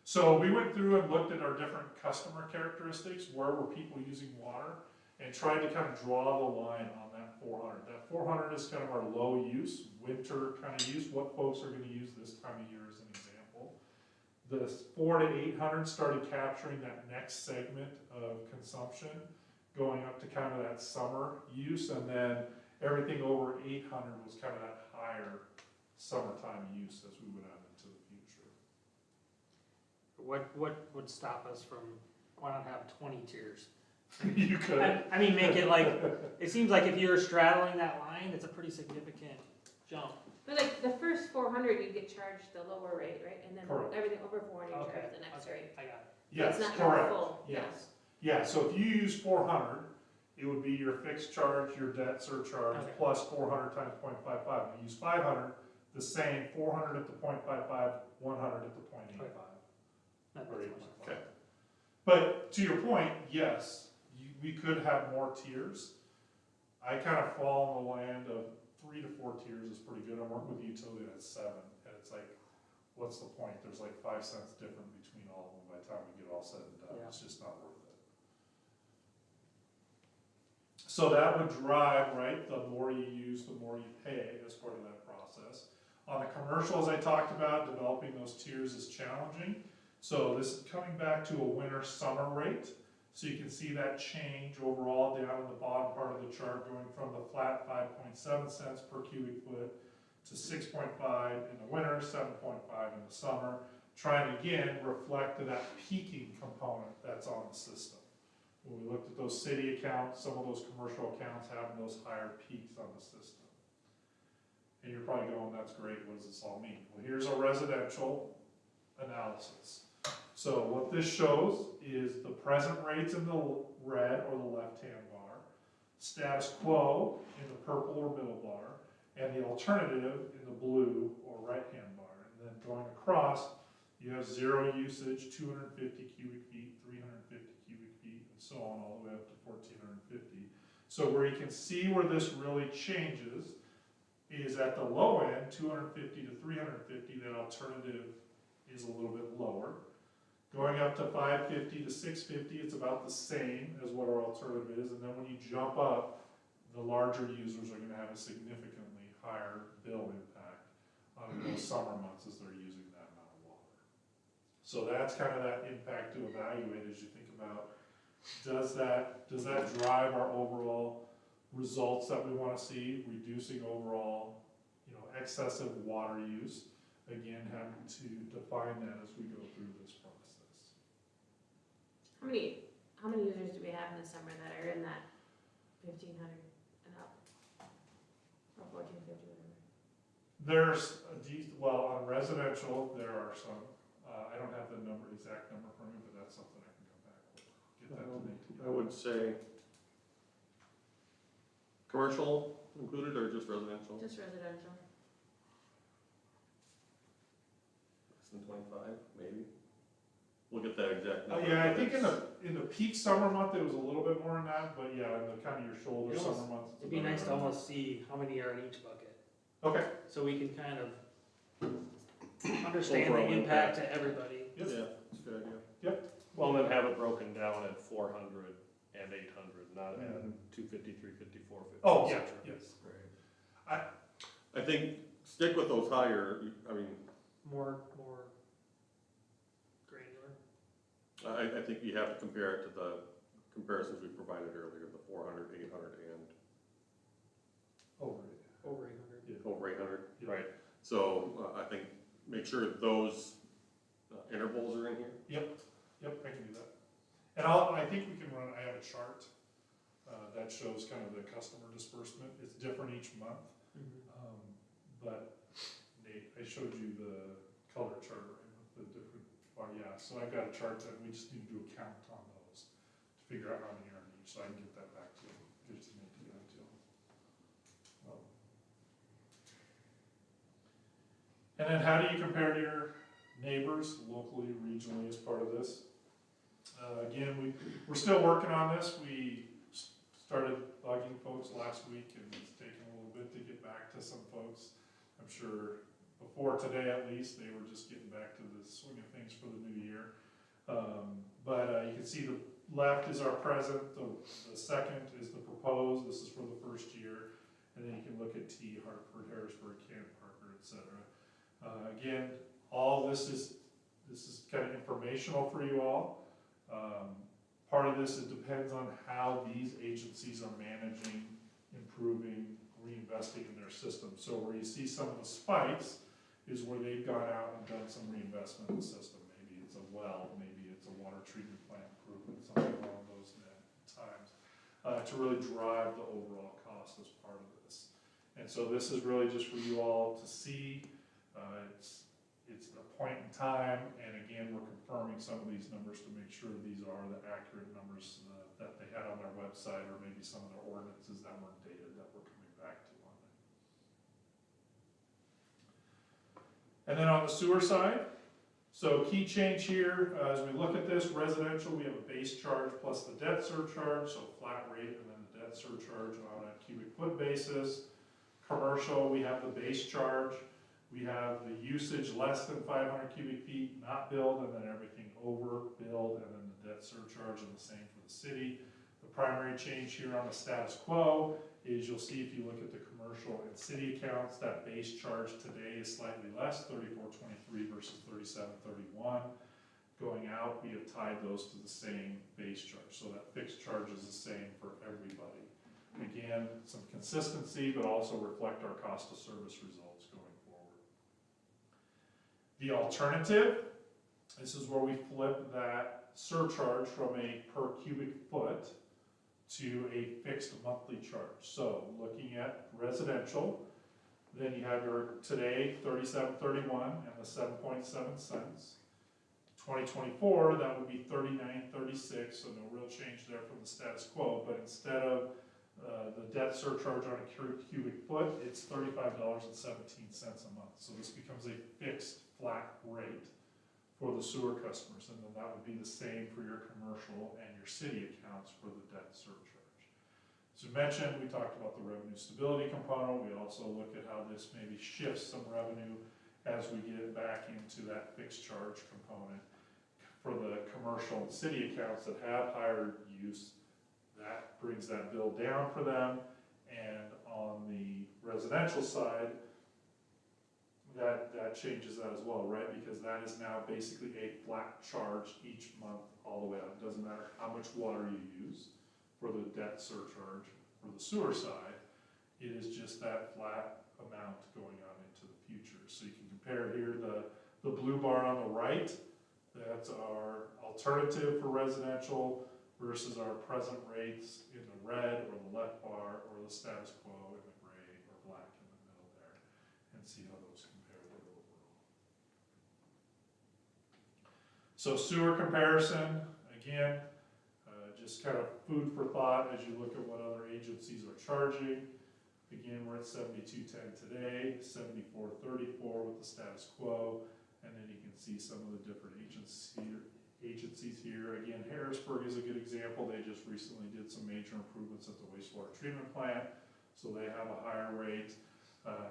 So we went through and looked at our different customer characteristics, where were people using water, and tried to kind of draw the line on that 400. That 400 is kind of our low use, winter kind of use, what folks are gonna use this time of year as an example. The 400 to 800 started capturing that next segment of consumption, going up to kind of that summer use, and then everything over 800 was kind of that higher summertime use as we went out into the future. What would stop us from, why not have 20 tiers? You could. I mean, make it like, it seems like if you're straddling that line, it's a pretty significant jump. But like the first 400, you get charged the lower rate, right? And then Correct. everything over 400, you Okay, charge the next rate. I got Yes, It's not your correct. full, yeah. Yes. Yeah, so if you use 400, it would be your fixed charge, your debt surcharge, Okay. plus 400 times 0.55. If you use 500, the same, 400 at the 0.55, 100 at the 0.85. that. Or That's 8%. much. Okay. But to your point, yes, we could have more tiers. I kind of fall in the land of 3 to 4 tiers is pretty good. I'm working with the utility at 7, and it's like, what's the point? There's like 5 cents different between all of them by the time we get all said and done. Yeah. It's just not worth it. So that would drive, right, the more you use, the more you pay as part of that process. On the commercial, as I talked about, developing those tiers is challenging. So this is coming back to a winter-summer rate. So you can see that change overall down in the bottom part of the chart, going from the flat 5.7 cents per cubic foot to 6.5 in the winter, 7.5 in the summer, trying to again reflect to that peaking component that's on the system. When we looked at those city accounts, some of those commercial accounts having those higher peaks on the system. And you're probably going, that's great, what does this all mean? Well, here's a residential analysis. So what this shows is the present rates in the red or the left-hand bar, status quo in the purple or middle bar, and the alternative in the blue or right-hand bar. And then going across, you have zero usage, 250 cubic feet, 350 cubic feet, and so on, all the way up to 1,450. So where you can see where this really changes is at the low end, 250 to 350, that alternative is a little bit lower. Going up to 550 to 650, it's about the same as what our alternative is, and then when you jump up, the larger users are going to have a significantly higher bill impact on those summer months as they're using that amount of water. So that's kind of that impact to evaluate as you think about, does that drive our overall results that we want to see, reducing overall, excessive water use. Again, having to define that as we go through this process. How many users do we have in the summer that are in that 1,500 and up? Or 1,450, whatever? There's on residential, there are some. I don't have the exact number from you, but that's something I can come back with. Get that to Nate. I would say commercial included or just residential? Just residential. Less than 25, maybe. We'll get that exact number. Yeah, I think in the peak summer month, it was a little bit more than that, but yeah, in the kind of your shoulder It almost- summer months. it's It'd be about nice to right. almost see how many are in each bucket, Okay, so we can kind of understand the Overall impact to everybody. Yep. Yeah, that's a good idea. Well, then have it broken down at 400 and 800, not at Mhm. 250, 350, 450. oh, et yeah, cetera. yes. I think stick with those higher, I mean, More granular. I think you have to compare it to the comparisons we provided earlier, the 400, 800, and Over Over 800. over 800. Yeah. Right. So I think make sure those intervals are in here. Yep, I can do that. And I think we can run, I have a chart that shows kind of the customer disbursement. It's different each month. But Nate, I showed you the color chart, right, with the different, so I've got a chart that we just need to do a count on those to figure out how many are in each, so I can get that back to you, give it to Nate to get it to you. And then how do you compare to your neighbors locally, regionally as part of this? Again, we're still working on this. We started bugging folks last week, and it's taken a little bit to get back to some folks. I'm sure for today at least. They were just getting back to the swing of things for the new year. But you can see the left is our present, the second is the proposed, this is for the first year. And then you can look at T, Hartford, Harrisburg, Camp Parker, etc. Again, all this is kind of informational for you all. Part of this, it depends on how these agencies are managing, improving, reinvesting in their system. So where you see some of the spikes is where they've gone out and done some reinvestment in the system. Maybe it's a well, maybe it's a water treatment plant improvement, something along those times, to really drive the overall cost as part of this. And so this is really just for you all to see. It's a point in time, and again, we're confirming some of these numbers to make sure these are the accurate numbers that they had on their website, or maybe some of their ordinances that weren't dated that we're coming back to on that. And then on the sewer side, so key change here, as we look at this, residential, we have a base charge plus the debt surcharge, so flat rate, and then the debt surcharge on a cubic foot basis. Commercial, we have the base charge. We have the usage less than 500 cubic feet not billed, and then everything over billed, and then the debt surcharge, and the same for the city. The primary change here on the status quo is you'll see if you look at the commercial and city accounts, that base charge today is slightly less, $34.23 versus $37.31. Going out, we have tied those to the same base charge, so that fixed charge is the same for everybody. Again, some consistency, but also reflect our cost of service results going forward. The alternative, this is where we flip that surcharge from a per cubic foot to a fixed monthly charge. So looking at residential, then you have your today $37.31 and the 7.7 cents. 2024, that would be $39.36, so no real change there from the status quo, but instead of the debt surcharge on a cubic foot, it's $35.17 a month. So this becomes a fixed flat rate for the sewer customers, and then that would be the same for your commercial and your city accounts for the debt surcharge. As we mentioned, we talked about the revenue stability component. We also look at how this maybe shifts some revenue as we get back into that fixed charge component. For the commercial and city accounts that have higher use, that brings that bill down for them. And on the residential side, that changes that as well, right? Because that is now basically a flat charge each month all the way up. It doesn't matter how much water you use for the debt surcharge. For the sewer side, it is just that flat amount going on into the future. So you can compare here the blue bar on the right, that's our alternative for residential versus our present rates in the red or the left bar, or the status quo in the gray or black in the middle there, and see how those compare to the overall. So sewer comparison, again, just kind of food for thought as you look at what other agencies are charging. Again, we're at $72.10 today, $74.34 with the status quo, and then you can see some of the different agencies here. Again, Harrisburg is a good example. They just recently did some major improvements at the wastewater treatment plant, so they have a higher rate.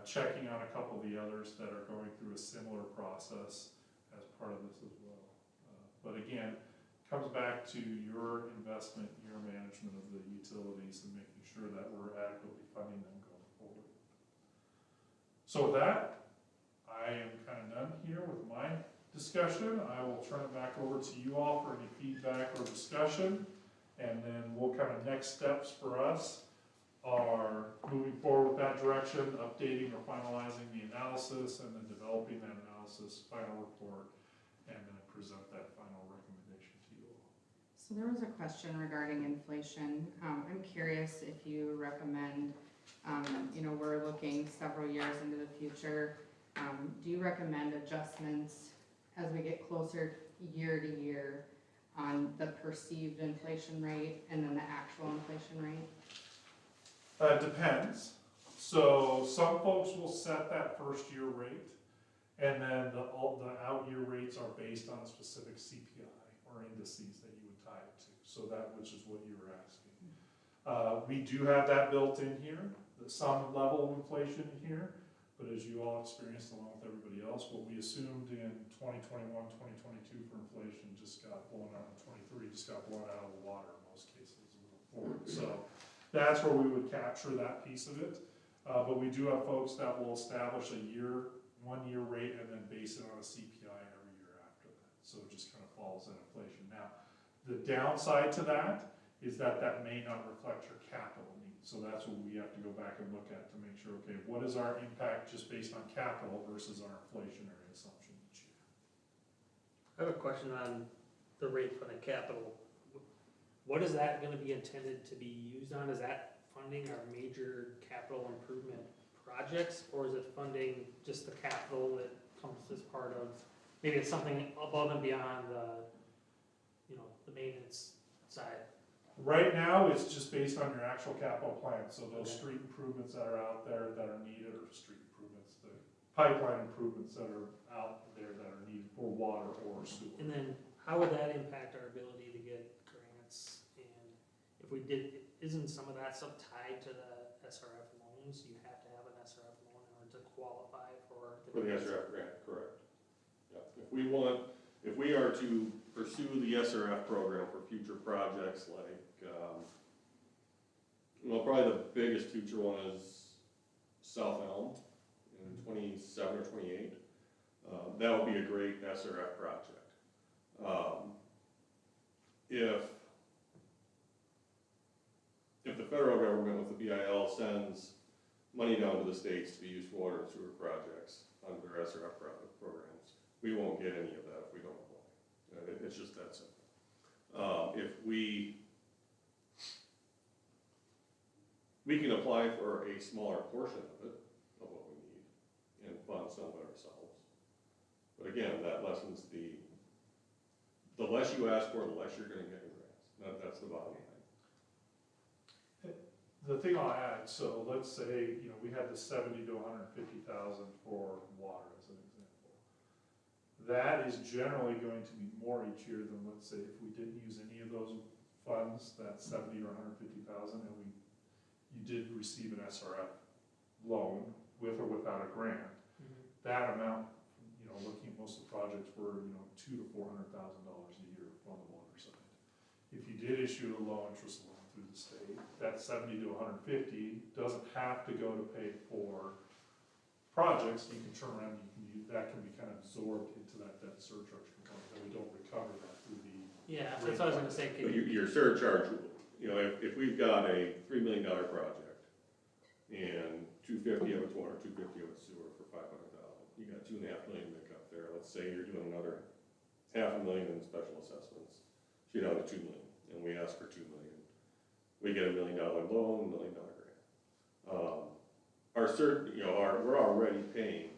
Checking on a couple of the others that are going through a similar process as part of this as well. But again, comes back to your investment, your management of the utilities, and making sure that we're adequately funding them going forward. So with that, I am kind of done here with my discussion. I will turn it back over to you all for any feedback or discussion, and then we'll kind of next steps for us are moving forward with that direction, updating or finalizing the analysis, and then developing that analysis, final report, and then present that final recommendation to you all. So there was a question regarding inflation. I'm curious if you recommend, we're looking several years into the future. Do you recommend adjustments as we get closer year to year on the perceived inflation rate and then the actual inflation rate? Depends. So some folks will set that first year rate, and then the out year rates are based on a specific CPI or indices that you would tie it to. So that, which is what you were asking. We do have that built in here, some level of inflation here. But as you all experienced along with everybody else, what we assumed in 2021, 2022 for inflation just got blown out in 23, just got blown out of the water in most cases moving forward. So that's where we would capture that piece of it. But we do have folks that will establish a 1-year rate and then base it on a CPI every year after that. So it just kind of follows that inflation. Now, the downside to that is that that may not reflect your capital needs. So that's what we have to go back and look at to make sure, okay, what is our impact just based on capital versus our inflationary assumption each year? I have a question on the rate for the capital. What is that gonna be intended to be used on? Is that funding our major capital improvement projects? Or is it funding just the capital that comes as part of, maybe it's something above and beyond the, the maintenance side? Right now, it's just based on your actual capital plan, so those Okay. street improvements that are out there that are needed, or street improvements, the pipeline improvements that are out there that are needed for water or sewer. And then how would that impact our ability to get grants? And if we did, isn't some of that stuff tied to the SRF loans? You have to have an SRF loan in order to qualify for the For the grants. SRF grant, correct. Yeah. If we are to pursue the SRF program for future projects like, probably the biggest future one is South Elm in 27 or 28. That would be a great SRF project. If the federal government with the BIL sends money down to the states to be used for water and sewer projects under SRF programs, we won't get any of that if we don't apply. It's just that simple. If we can apply for a smaller portion of it, of what we need, and fund some of it ourselves. But again, that lessens the less you ask for, the less you're gonna get in grants. That's the bottom line. The thing I'll add, so let's say, we had the 70 to 150,000 for water as an example. That is generally going to be more each year than, let's say, if we didn't use any of those funds, that 70 or 150,000, and you did receive an SRF loan with or without a grant. That amount, looking at most of the projects were, $200,000 to $400,000 a year on the water side. If you did issue a low interest loan through the state, that 70 to 150 doesn't have to go to pay for projects. You can turn around, that can be kind of absorbed into that debt surcharge component, that we don't recover that through the. Yeah, that's what I was gonna say. But your surcharge, if we've got a $3 million project and 250 of it's water, 250 of it's sewer for $500,000, you got $2.5 million to make up there. Let's say you're doing another $500,000 in special assessments, so you're down to $2 million, and we ask for $2 million. We get $1 million loan, $1 million grant. We're already paying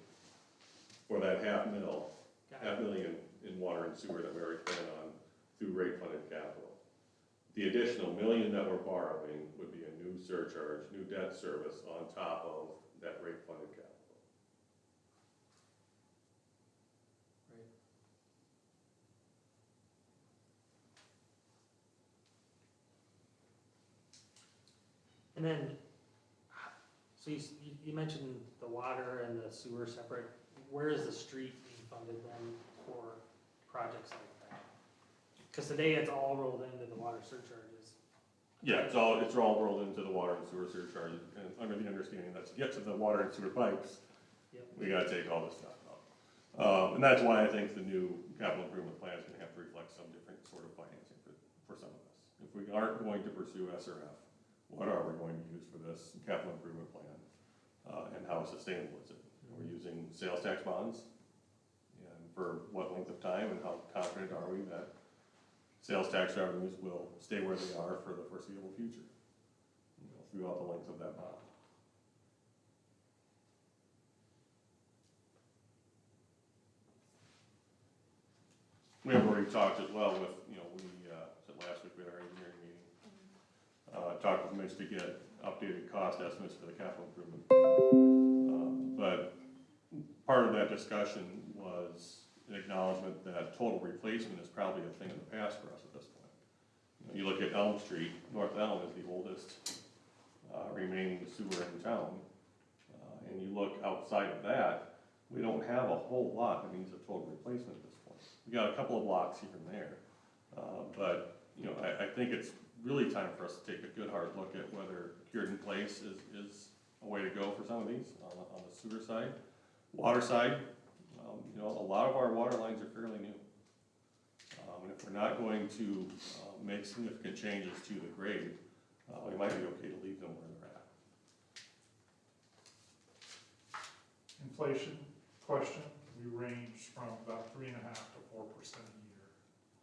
for that $500,000 in water and sewer that we already plan on through rate funded capital. The additional $1 million that we're borrowing would be a new surcharge, new debt service on top of that rate funded capital. And then, so you mentioned the water and the sewer separate. Where is the street being funded then for projects like that? Because today it's all rolled into the water surcharges. Yeah, it's all rolled into the water and sewer surcharge, and under the understanding that to get to the water and sewer pipes, Yep. we gotta take all this stuff out. And that's why I think the new capital improvement plan is gonna have to reflect some different sort of financing for some of this. If we aren't going to pursue SRF, what are we going to use for this capital improvement plan? And how sustainable is it? We're using sales tax bonds, and for what length of time, and how confident are we that sales tax revenues will stay where they are for the foreseeable future, throughout the length of that bond. We have already talked as well with, said last week we had our engineering meeting, talked with Mitch to get updated cost estimates for the capital improvement. But part of that discussion was an acknowledgement that total replacement is probably a thing of the past for us at this point. You look at Elm Street, North Elm is the oldest remaining sewer in town, and you look outside of that, we don't have a whole lot that means a total replacement at this point. We got a couple of blocks here and there, but, you know, I think it's really time for us to take a good hard look at whether cured in place is a way to go for some of these on the sewer side. Water side, you know, a lot of our water lines are fairly new. And if we're not going to make significant changes to the grade, we might be okay to leave them where they're at. Inflation question, we range from about 3.5% to 4% a year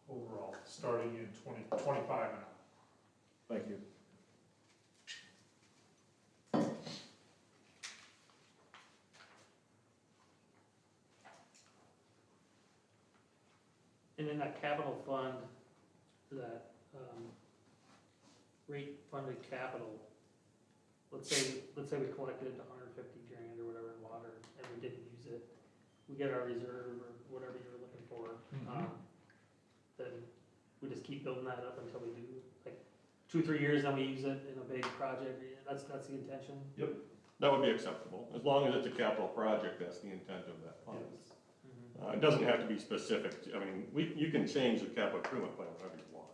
overall, starting in 2025 and up. Thank you. And in that capital fund, that, rate funded capital, let's say we collected 150 grand or whatever in water and we didn't use it, we get our reserve or whatever you were looking for, then we just keep building that up until we do, like, 2-3 years, then we use it in a big project, that's the intention? That would be acceptable, as long as it's a capital project, that's the intent of that fund. Yes. It doesn't have to be specific, I mean, you can change the capital improvement plan whenever you want.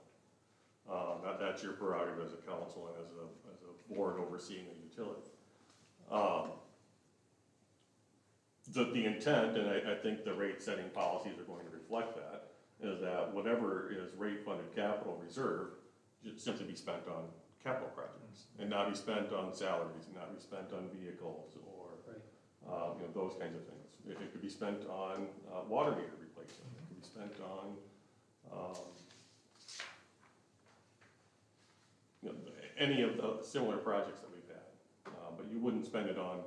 That's your prerogative as a council and as a board overseeing a utility. The intent, and I think the rate setting policies are going to reflect that, is that whatever is rate funded capital reserve should simply be spent on capital projects and not be spent on salaries, and not be spent on vehicles or, you know, those kinds of things. It could be spent on water meter replacement, it could be spent on, you know, any of the similar projects that we've had. But you wouldn't spend it on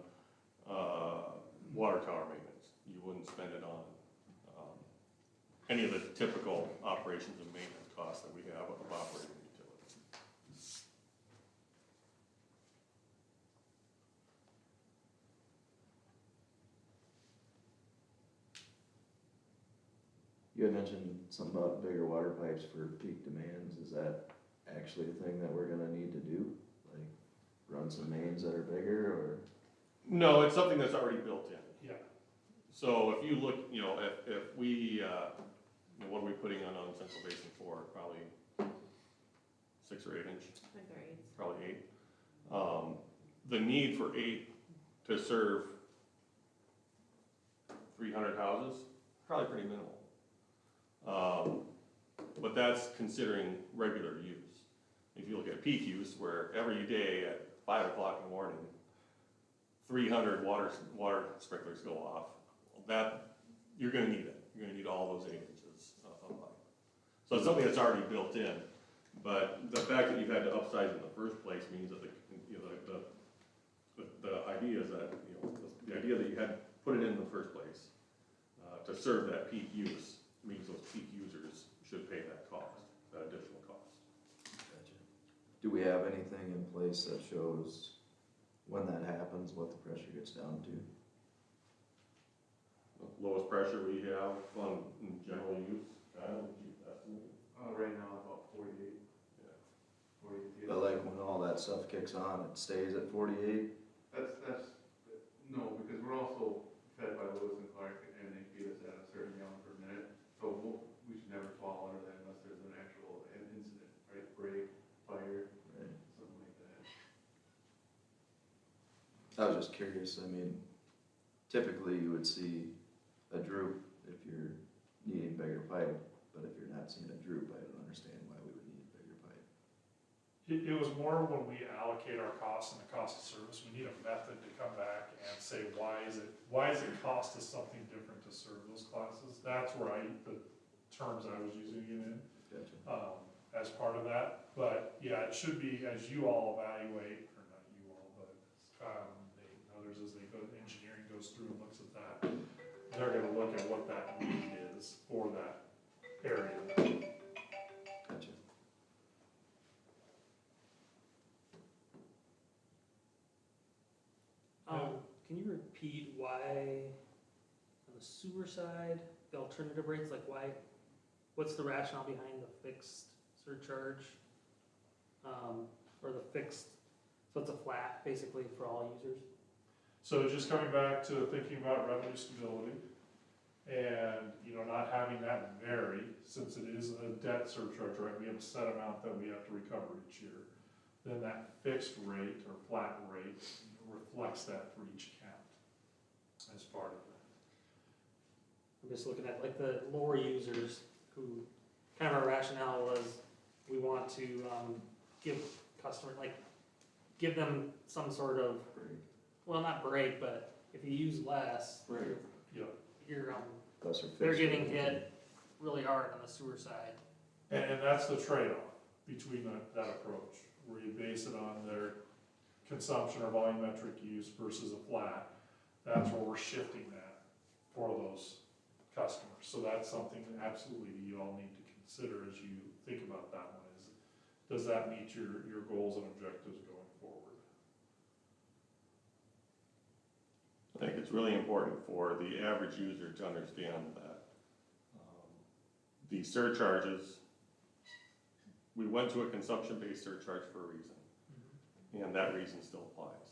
water tower maintenance, you wouldn't spend it on any of the typical operations and maintenance costs that we have of operating utilities. You had mentioned something about bigger water pipes for peak demands. Is that actually a thing that we're gonna need to do? Like, run some mains that are bigger, or? No, it's something that's already built in. Yeah. So if you look, you know, if we, you know, what are we putting on Central Basin for? Probably 6 or 8 inch, I think they're 8. probably 8. The need for 8 to serve 300 houses, probably pretty minimal. But that's considering regular use. If you look at peak use, where every day at 5 o'clock in the morning, 300 water sprinklers go off, that, you're gonna need it. You're gonna need all those 8 inches of pipe. So it's something that's already built in, but the fact that you had to upsize in the first place means that the idea is that, you know, the idea that you had to put it in the first place to serve that peak use means those peak users should pay that cost, that additional cost. Gotcha. Do we have anything in place that shows when that happens, what the pressure gets down to? The lowest pressure we have on general use, Kyle, would you estimate? Right now, about 48. Yeah. 48. But like when all that stuff kicks on, it stays at 48? No, because we're also fed by Lewis and Clark, and they feed us at a certain gallon per minute. So we should never fall under that unless there's an actual incident, right? Break, fire, Right. something like that. I was just curious, I mean, typically you would see a droop if you're needing bigger pipe, but if you're not seeing a droop, I don't understand why we would need bigger pipe. It was more when we allocate our costs and the cost of service, we need a method to come back and say, why is it cost us something different to serve those classes? That's where the terms I was using it in, Gotcha. as part of that. But yeah, it should be, as you all evaluate, or not you all, but, they, and others, as they go, engineering goes through and looks at that, they're gonna look at what that need is for that area. Gotcha. Can you repeat why, on the sewer side, the alternative rates, like why, what's the rationale behind the fixed surcharge? Or the fixed, so it's a flat basically for all users? So just coming back to thinking about revenue stability and, not having that vary, since it is a debt surcharge, right? We have a set amount that we have to recover each year. Then that fixed rate or flat rate reflects that for each account as part of that. I'm just looking at like the lower users who, kind of our rationale was, we want to, give give them some sort of, well, not break, but if you use less, Right. you're, Lesser they're fixed getting rate. hit really hard on the sewer side. And that's the trade-off between that approach, where you base it on their consumption or volumetric use versus a flat. That's where we're shifting that for those customers. So that's something that absolutely you all need to consider as you think about that one, is does that meet your goals and objectives going forward? I think it's really important for the average user to understand that the surcharges, we went to a consumption-based surcharge for a reason, and that reason still applies.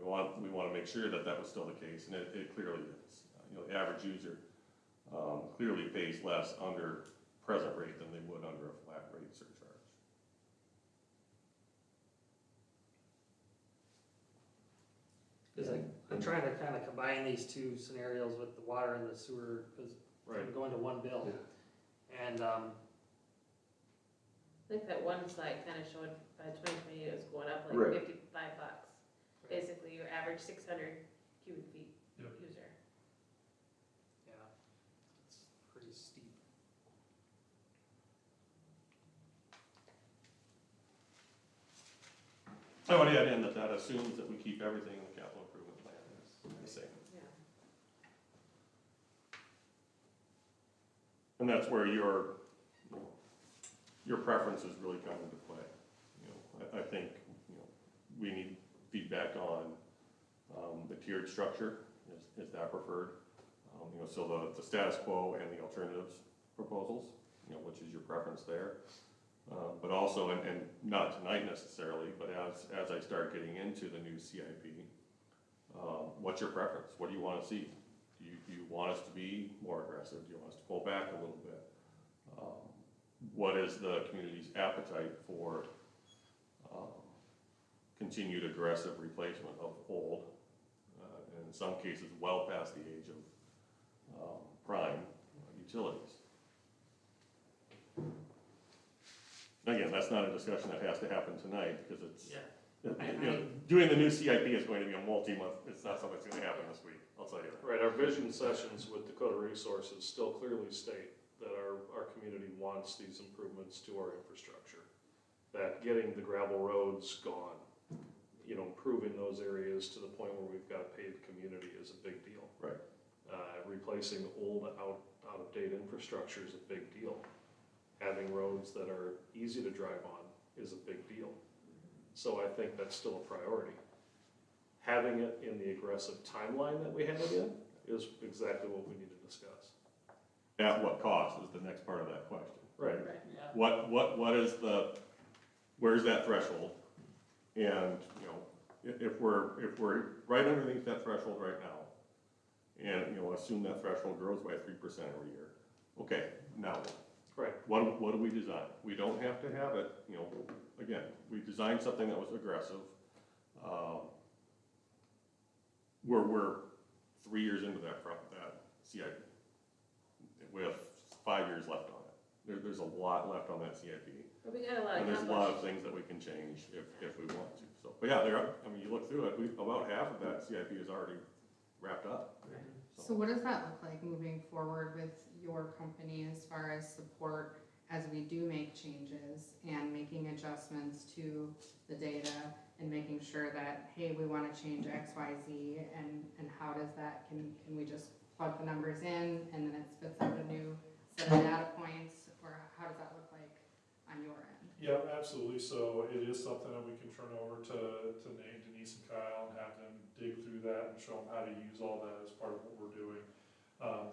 We want to make sure that that was still the case, and it clearly is. The average user clearly pays less under present rate than they would under a flat rate surcharge. Cause I'm trying to kind of combine these two scenarios with the water and the sewer, cause I'm going to one bill. And, I think that one slide kind of showed by 2020 it was going up like Right. $55. Basically, your average 600 cubic feet Yep. user. yeah, it's pretty steep. I want to add in that assumes that we keep everything in the capital improvement plan the same. Yeah. And that's where your preferences really come into play. I think, we need feedback on, the tiered structure, is that preferred? So the status quo and the alternatives proposals, which is your preference there. But also, and not tonight necessarily, but as I start getting into the new CIP, what's your preference? What do you want to see? Do you want us to be more aggressive? Do you want us to pull back a little bit? What is the community's appetite for continued aggressive replacement of old, and in some cases well past the age of prime utilities? Again, that's not a discussion that has to happen tonight, because it's, doing the new CIP is going to be a multi-month, it's not something that's gonna happen this week, I'll tell you that. Right, our vision sessions with Dakota Resources still clearly state that our community wants these improvements to our infrastructure. That getting the gravel roads gone, improving those areas to the point where we've got a paved community is a big deal. Right. Replacing old, out-of-date infrastructure is a big deal. Having roads that are easy to drive on is a big deal. So I think that's still a priority. Having it in the aggressive timeline that we have it in is exactly what we need to discuss. At what cost is the next part of that question. Right. Yeah. What is where's that threshold? And, if we're right underneath that threshold right now, and, assume that threshold grows by 3% every year, okay, now what? Right. What do we design? We don't have to have it, again, we designed something that was aggressive. We're 3 years into that CIP with 5 years left on it. There's a lot left on that CIP. But we got a lot And of there's a lot of things that we can change if we want to. So, but yeah, you look through it, about half of that CIP is already wrapped up. So what does that look like moving forward with your company as far as support as we do make changes and making adjustments to the data and making sure that, hey, we want to change X, Y, Z, and how does that, can we just plug the numbers in and then it spits out a new set of data points, or how does that look like on your end? Yeah, absolutely. So it is something that we can turn over to Nate, Denise, and Kyle and have them dig through that and show them how to use all that as part of what we're doing.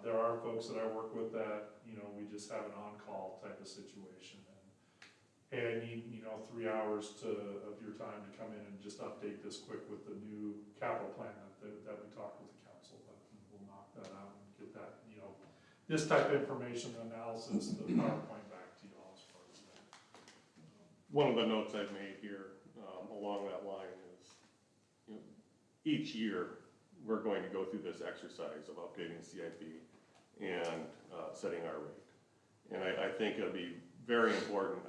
There are folks that I work with that, we just have an on-call type of situation. hey, I need, 3 hours of your time to come in and just update this quick with the new capital plan that we talked with the council, but we'll knock that out and get that, this type of information analysis, the PowerPoint back to you all as part of that. One of the notes I've made here, along that line is, each year, we're going to go through this exercise of updating the CIP and, setting our rate. And I think it'll be very important,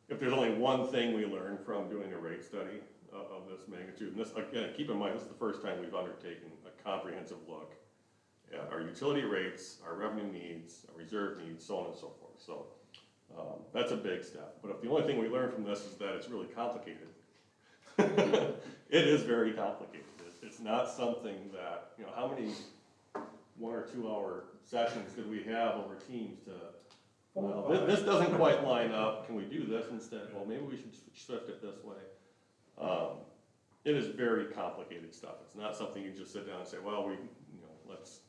if there's only one thing we learn from doing a rate study of this magnitude, and this, again, keep in mind, this is the first time we've undertaken a comprehensive look at our utility rates, our revenue needs, our reserve needs, so on and so forth. So that's a big step. But if the only thing we learn from this is that it's really complicated, it is very complicated. It's not something that, how many 1 or 2 hour sessions did we have over Teams to, well, this doesn't quite line up, can we do this instead? Well, maybe we should shift it this way. It is very complicated stuff. It's not something you just sit down and say, well, let's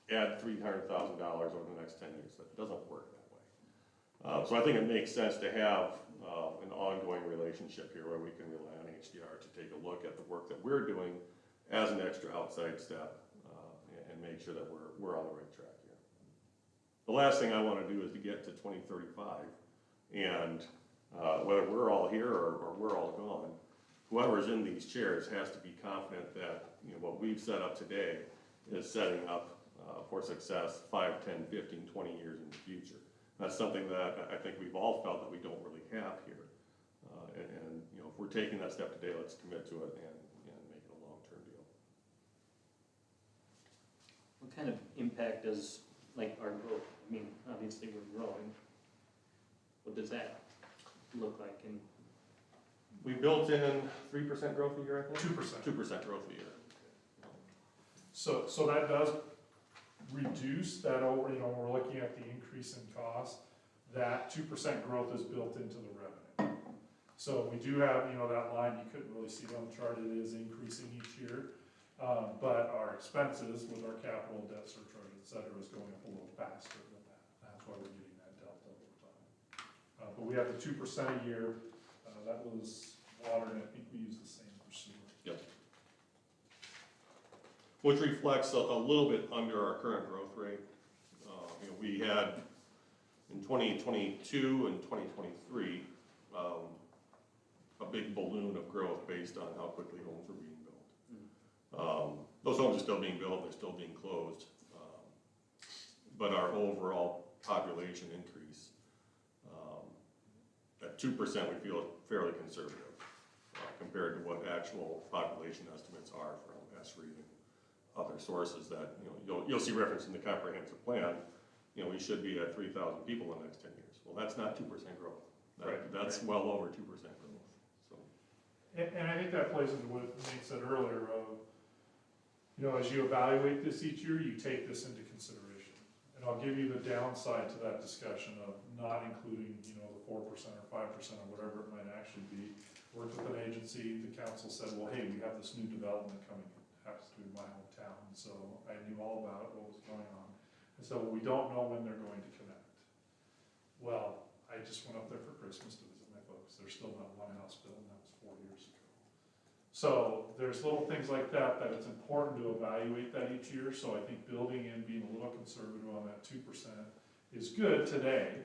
add $300,000 over the next 10 years. That doesn't work that way. So I think it makes sense to have an ongoing relationship here where we can rely on HDR to take a look at the work that we're doing as an extra outside step and make sure that we're on the right track here. The last thing I want to do is to get to 2035 and whether we're all here or we're all gone, whoever's in these chairs has to be confident that what we've set up today is setting up for success 5, 10, 15, 20 years in the future. That's something that I think we've all felt that we don't really have here. And if we're taking that step today, let's commit to it and make it a long-term deal. What kind of impact does, our growth, obviously we're growing. What does that look like? And We built in 3% growth a year, I think? 2%. 2% growth a year. So that does reduce that over, we're looking at the increase in cost, that 2% growth is built into the revenue. So we do have, that line, you couldn't really see it on the chart, it is increasing each year. But our expenses with our capital, debt surcharge, et cetera, is going up a little faster than that. That's why we're getting that delta over time. But we have the 2% a year, that was water, and I think we use the same for sewer. Yep. Which reflects a little bit under our current growth rate. We had in 2022 and 2023 a big balloon of growth based on how quickly homes were being built. Those homes are still being built, they're still being closed, but our overall population increase at 2% we feel fairly conservative compared to what actual population estimates are from ESRI and other sources that you'll see reference in the comprehensive plan. We should be at 3,000 people in the next 10 years. Well, that's not 2% growth. That's well over 2% growth. So, and I think that plays into what Nate said earlier of, as you evaluate this each year, you take this into consideration. And I'll give you the downside to that discussion of not including, the 4% or 5% or whatever it might actually be. Worked with an agency, the council said, well, hey, we have this new development coming in, happens to be my hometown, and so I knew all about it, what was going on. And so we don't know when they're going to connect. Well, I just went up there for Christmas to visit my folks. There's still not one house built, and that was 4 years ago. So there's little things like that it's important to evaluate that each year. So I think building in, being a little conservative on that 2% is good today.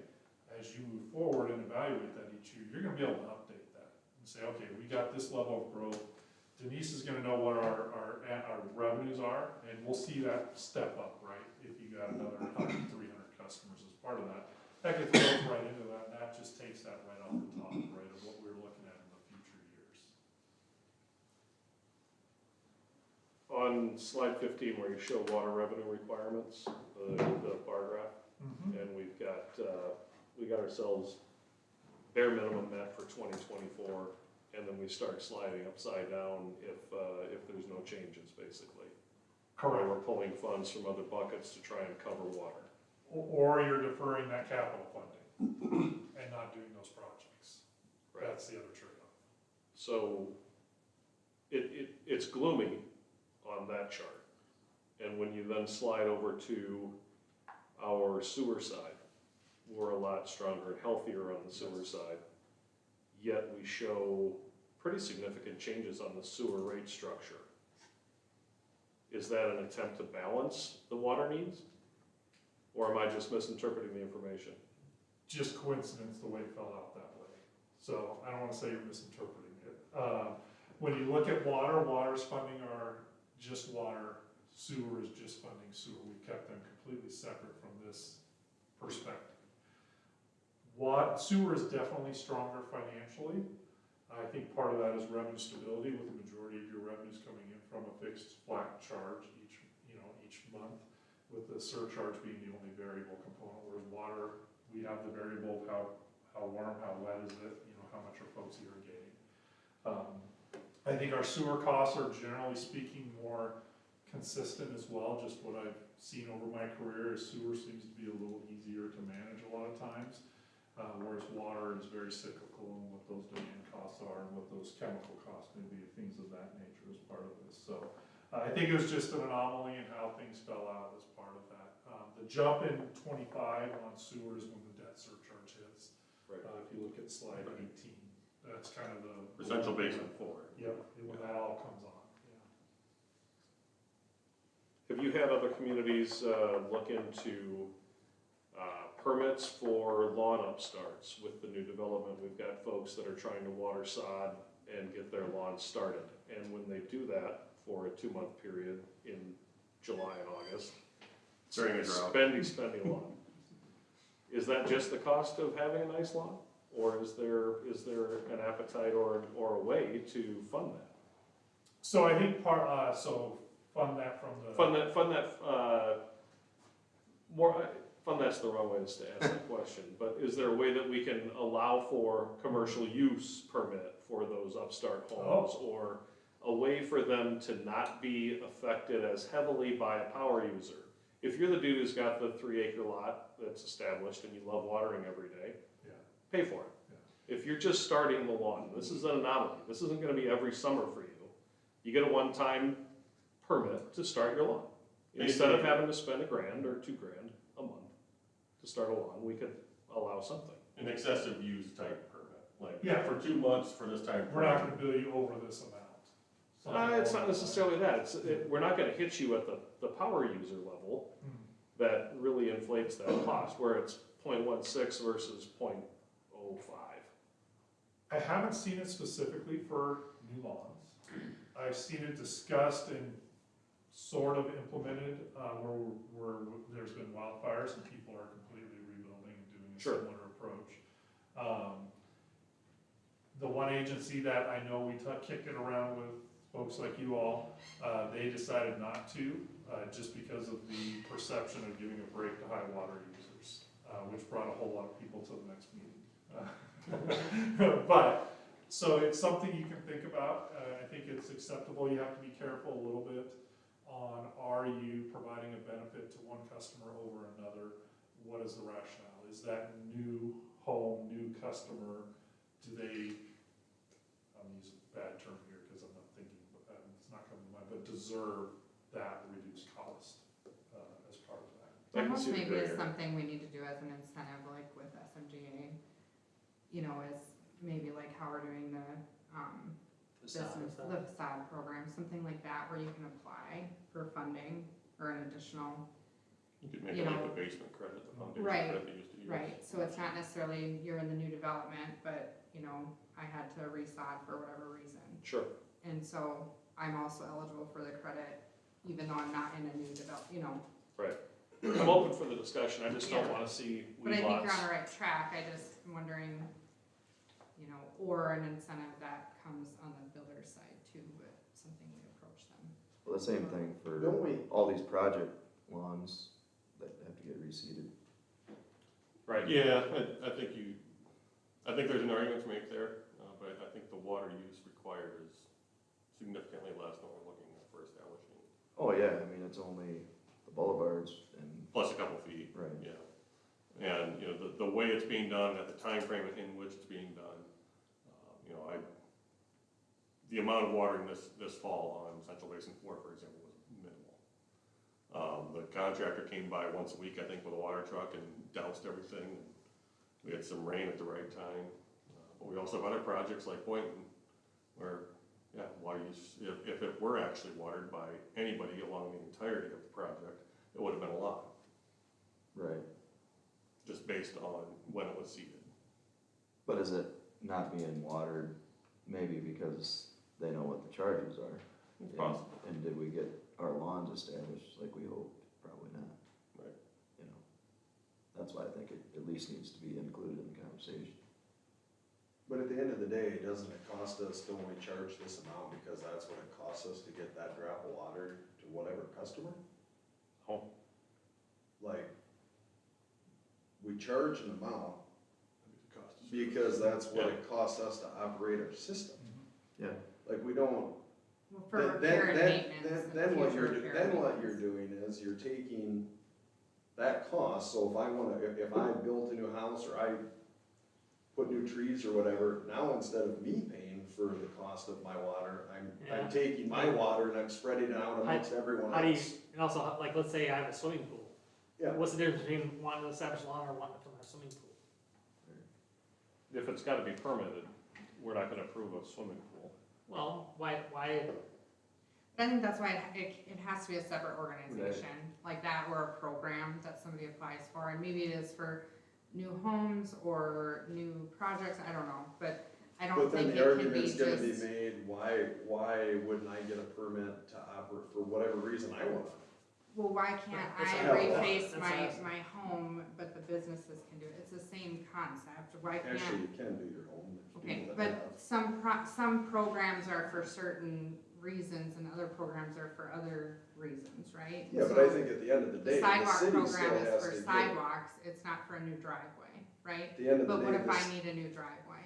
As you move forward and evaluate that each year, you're gonna be able to update that and say, okay, we got this level of growth. Denise is gonna know what our revenues are, and we'll see that step up, right? If you got another 100, 300 customers as part of that, that gets built right into that, and that just takes that right off the top, right, of what we're looking at in the future years. On slide 15 where you show water revenue requirements, the bar graph, and we got ourselves bare minimum met for 2024, and then we start sliding upside down if there's no changes, basically. Correct. Or we're pulling funds from other buckets to try and cover water. Or you're deferring that capital funding and not doing those projects. Right. That's the other trade-off. So it's gloomy on that chart. And when you then slide over to our sewer side, we're a lot stronger and healthier on the sewer side. yet we show pretty significant changes on the sewer rate structure. Is that an attempt to balance the water needs? Or am I just misinterpreting the information? Just coincidence the way it fell out that way. So I don't wanna say you're misinterpreting it. When you look at water, water's funding are just water, sewer is just funding sewer. We kept them completely separate from this perspective. Sewer is definitely stronger financially. I think part of that is revenue stability, with the majority of your revenues coming in from a fixed flat charge each month, with the surcharge being the only variable component, whereas water, we have the variable of how warm, how wet is it, how much are folks irrigating. I think our sewer costs are, generally speaking, more consistent as well. Just what I've seen over my career is sewer seems to be a little easier to manage a lot of times, whereas water is very cyclical in what those demand costs are and what those chemical costs may be, things of that nature as part of this. So I think it was just an anomaly in how things fell out as part of that. The jump in 25 on sewer is when the debt surcharge hits. Right. If you look at slide 18, that's kind of the Essential basin forward. Yep, when that all comes on, yeah. Have you had other communities look into permits for lawn upstarts with the new development? We've got folks that are trying to water sod and get their lawns started. And when they do that for a 2-month period in July and August, During a drought. spending a lot. Is that just the cost of having a nice lawn? Or is there an appetite or a way to fund that? So I think fund that from the. Fund that's the wrong way to ask that question, but is there a way that we can allow for commercial use permit for those upstart homes? Or a way for them to not be affected as heavily by a power user? If you're the dude who's got the 3-acre lot that's established and you love watering every day, Yeah. pay for it. Yeah. If you're just starting the lawn, this is an anomaly, this isn't gonna be every summer for you. You get a one-time permit to start your lawn. Instead of having to spend $1,000 or $2,000 a month to start a lawn, we could allow something. An excessive use type permit, like, Yeah. for 2 months for this time. We're not gonna bill you over this amount. It's not necessarily that, we're not gonna hit you at the power user level that really inflates that cost, where it's 0.16 versus 0.05. I haven't seen it specifically for new lawns. I've seen it discussed and sort of implemented, where there's been wildfires and people are completely rebuilding and doing a Sure. similar approach. The one agency that I know we kicked it around with folks like you all, they decided not to, just because of the perception of giving a break to high water users, which brought a whole lot of people to the next meeting. But, so it's something you can think about. I think it's acceptable. You have to be careful a little bit on, are you providing a benefit to one customer over another? What is the rationale? Is that new home, new customer, do they, I'm using a bad term here because I'm not thinking, it's not coming to mind, but deserve that reduced cost as part of that? I can Almost see the maybe gray it's area. something we need to do as an incentive, like with SMGA, is maybe like how we're doing the, the facade program, something like that, where you can apply for funding or an additional, You could make you it like know, the basement credit, the foundation right, credit they used to use. right, so it's not necessarily you're in the new development, but, I had to resod for whatever reason. Sure. And so I'm also eligible for the credit, even though I'm not in a new I'm open for the discussion, I just don't Yeah. wanna see But I weed think you're on lots. the right track, I just am wondering, or an incentive that comes on the builder's side too, but something we approach them. Well, the same thing for Don't we- all these project lawns that have to get reseeded. Right. Yeah, I think there's an argument to make there, but I think the water use required is significantly less than we're looking at for establishing. Oh, yeah, I mean, it's only the boulevards and, Plus a couple feet. right. Yeah. And, the way it's being done, at the time frame within which it's being done, the amount of watering this fall on Central Basin 4, for example, was minimal. The contractor came by once a week, I think, with a water truck and doused everything. We had some rain at the right time, But we also have other projects like Boynton, where, yeah, water use, if it were actually watered by anybody along the entirety of the project, it would have been a lot, Right, just based on when it was seeded. but is it not being watered maybe because they know what the charges are? It's And- possible. And did we get our lawns established like we hoped? Probably not. Right. You know, that's why I think it at least needs to be included in the conversation. But at the end of the day, doesn't it cost us to only charge this amount because that's what it costs us to get that drop of water to whatever customer? Oh. Like, we charge an amount The cost is- because that's what Yeah. it costs us to operate our system. Yeah. Like, we don't, Well, for then, repair and then, maintenance. then and what future you're, repair then and what you're maintenance. doing is you're taking that cost, so if I wanna, if I built a new house or I put new trees or whatever, now instead of me paying for the cost of my water, I'm Yeah. taking my water and I'm spreading it out amongst everyone How do you, else. and also, like, let's say I have a swimming pool. Yeah. What's the difference between wanting to establish a lawn or wanting it from a swimming pool? If it's gotta be permitted, we're not gonna approve a swimming pool. Well, why, I think that's why it has to be a separate organization, like that, or a program that somebody applies for, and maybe it is for new homes or new projects, I don't know, but I don't But then think the it can be argument's gonna be just, made, why wouldn't I get a permit to operate for whatever reason I want? well, why can't That's I how it works. reface That's my, how it's- my home, but the businesses can do it, it's the same concept, why can't? Actually, you can do your own. There's Okay, people but that have. some programs are for certain reasons and other programs are for other reasons, right? Yeah, but So I think at the end of the the day, the sidewalk city program still is has for to get, sidewalks, it's not for a new driveway, right? at the end of the But day, what if I this, need a new driveway?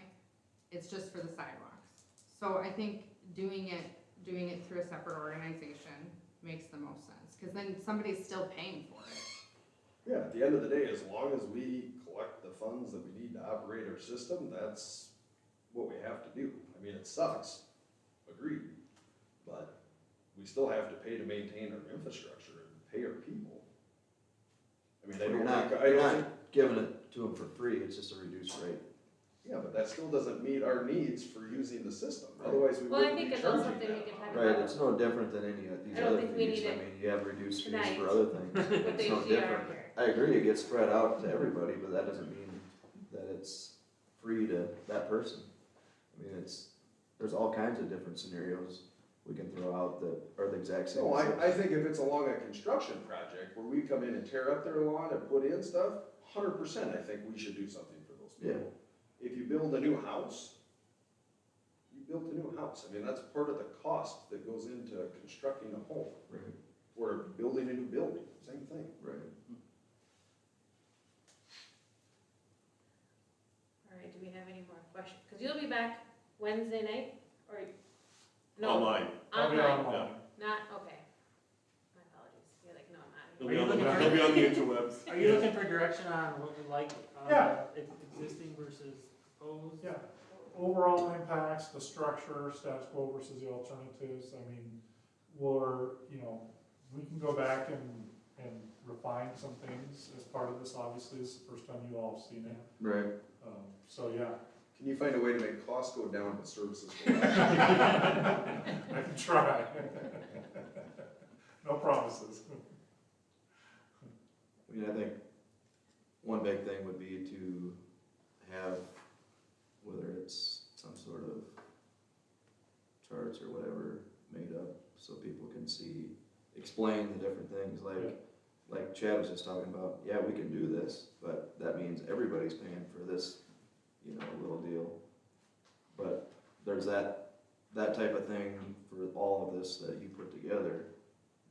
It's just for the sidewalks. So I think doing it through a separate organization makes the most sense, cause then somebody's still paying for it. yeah, at the end of the day, as long as we collect the funds that we need to operate our system, that's what we have to do. I mean, it sucks, agreed, but we still have to pay to maintain our infrastructure and pay our people. I mean, I You're don't not, think, I you're don't not think, giving it to them for free, it's just a reduced rate. yeah, but that still doesn't meet our needs for using the system, otherwise we Well, I wouldn't think be it's also charging something we that can amount. talk Right, it's no different than any of these I don't other think we fees, need I it mean, you have reduced fees tonight. for other things. with It's no HDR different. here. I agree, it gets spread out to everybody, but that doesn't mean that it's free to that person. I mean, there's all kinds of different scenarios we can throw out that are the exact same. No, as I this. think if it's along a construction project where we come in and tear up their lawn and put in stuff, 100% I think we should do something for those people. If you build a new house, you built a new house. I mean, that's part of the cost that goes into constructing a home. Right, Or building a new building, same thing. right. All right, do we have any more questions? Cause you'll be back Wednesday night, or, no, Online. I'll be online, online. not, okay. My apologies, you're like, no, I'm not. He'll Are be you on the, looking for- he'll be on the interwebs. Are you looking for direction on what you like, Yeah. existing versus proposed? Yeah, overall impacts, the structure, status quo versus the alternatives, I mean, we can go back and refine some things as part of this, obviously, this is the first time you all have seen it. Right. So, yeah, Can you find a way to make costs go down but services go up? I can try. No promises. I mean, I think one big thing would be to have, whether it's some sort of charts or whatever made up, so people can see, explain the different things, like Chad was just talking about, yeah, we can do this, but that means everybody's paying for this, little deal. But there's that type of thing for all of this that you put together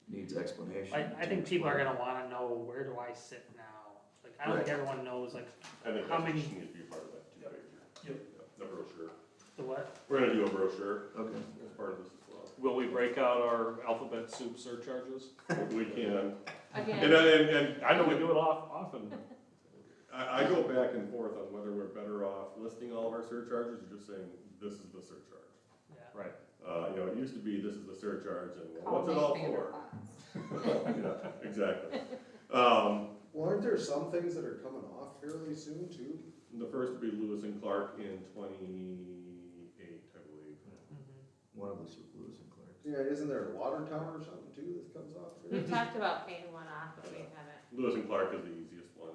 needs explanation. I think people are gonna wanna know, where do I sit now? Like, I don't think everyone knows, like, I think How that many- just needs to be part of that too. Yep. The brochure. the what? We're gonna do a brochure Okay. as part of this as well. Will we break out our alphabet soup surcharges? We can, Again, and I know we do it often. I go back and forth on whether we're better off listing all of our surcharges or just saying, this is the surcharge. Yeah. It used to be, this is the surcharge, and Call what's it me all favorite for? thoughts. Yeah, exactly. Well, Well, aren't there some things that are coming off fairly soon too? The first would be Lewis and Clark in 28, I believe. One of us was Lewis and Clark. Yeah, isn't there a water tower or something too that comes off? We've talked about paying one off, but we haven't. Lewis and Clark is the easiest one.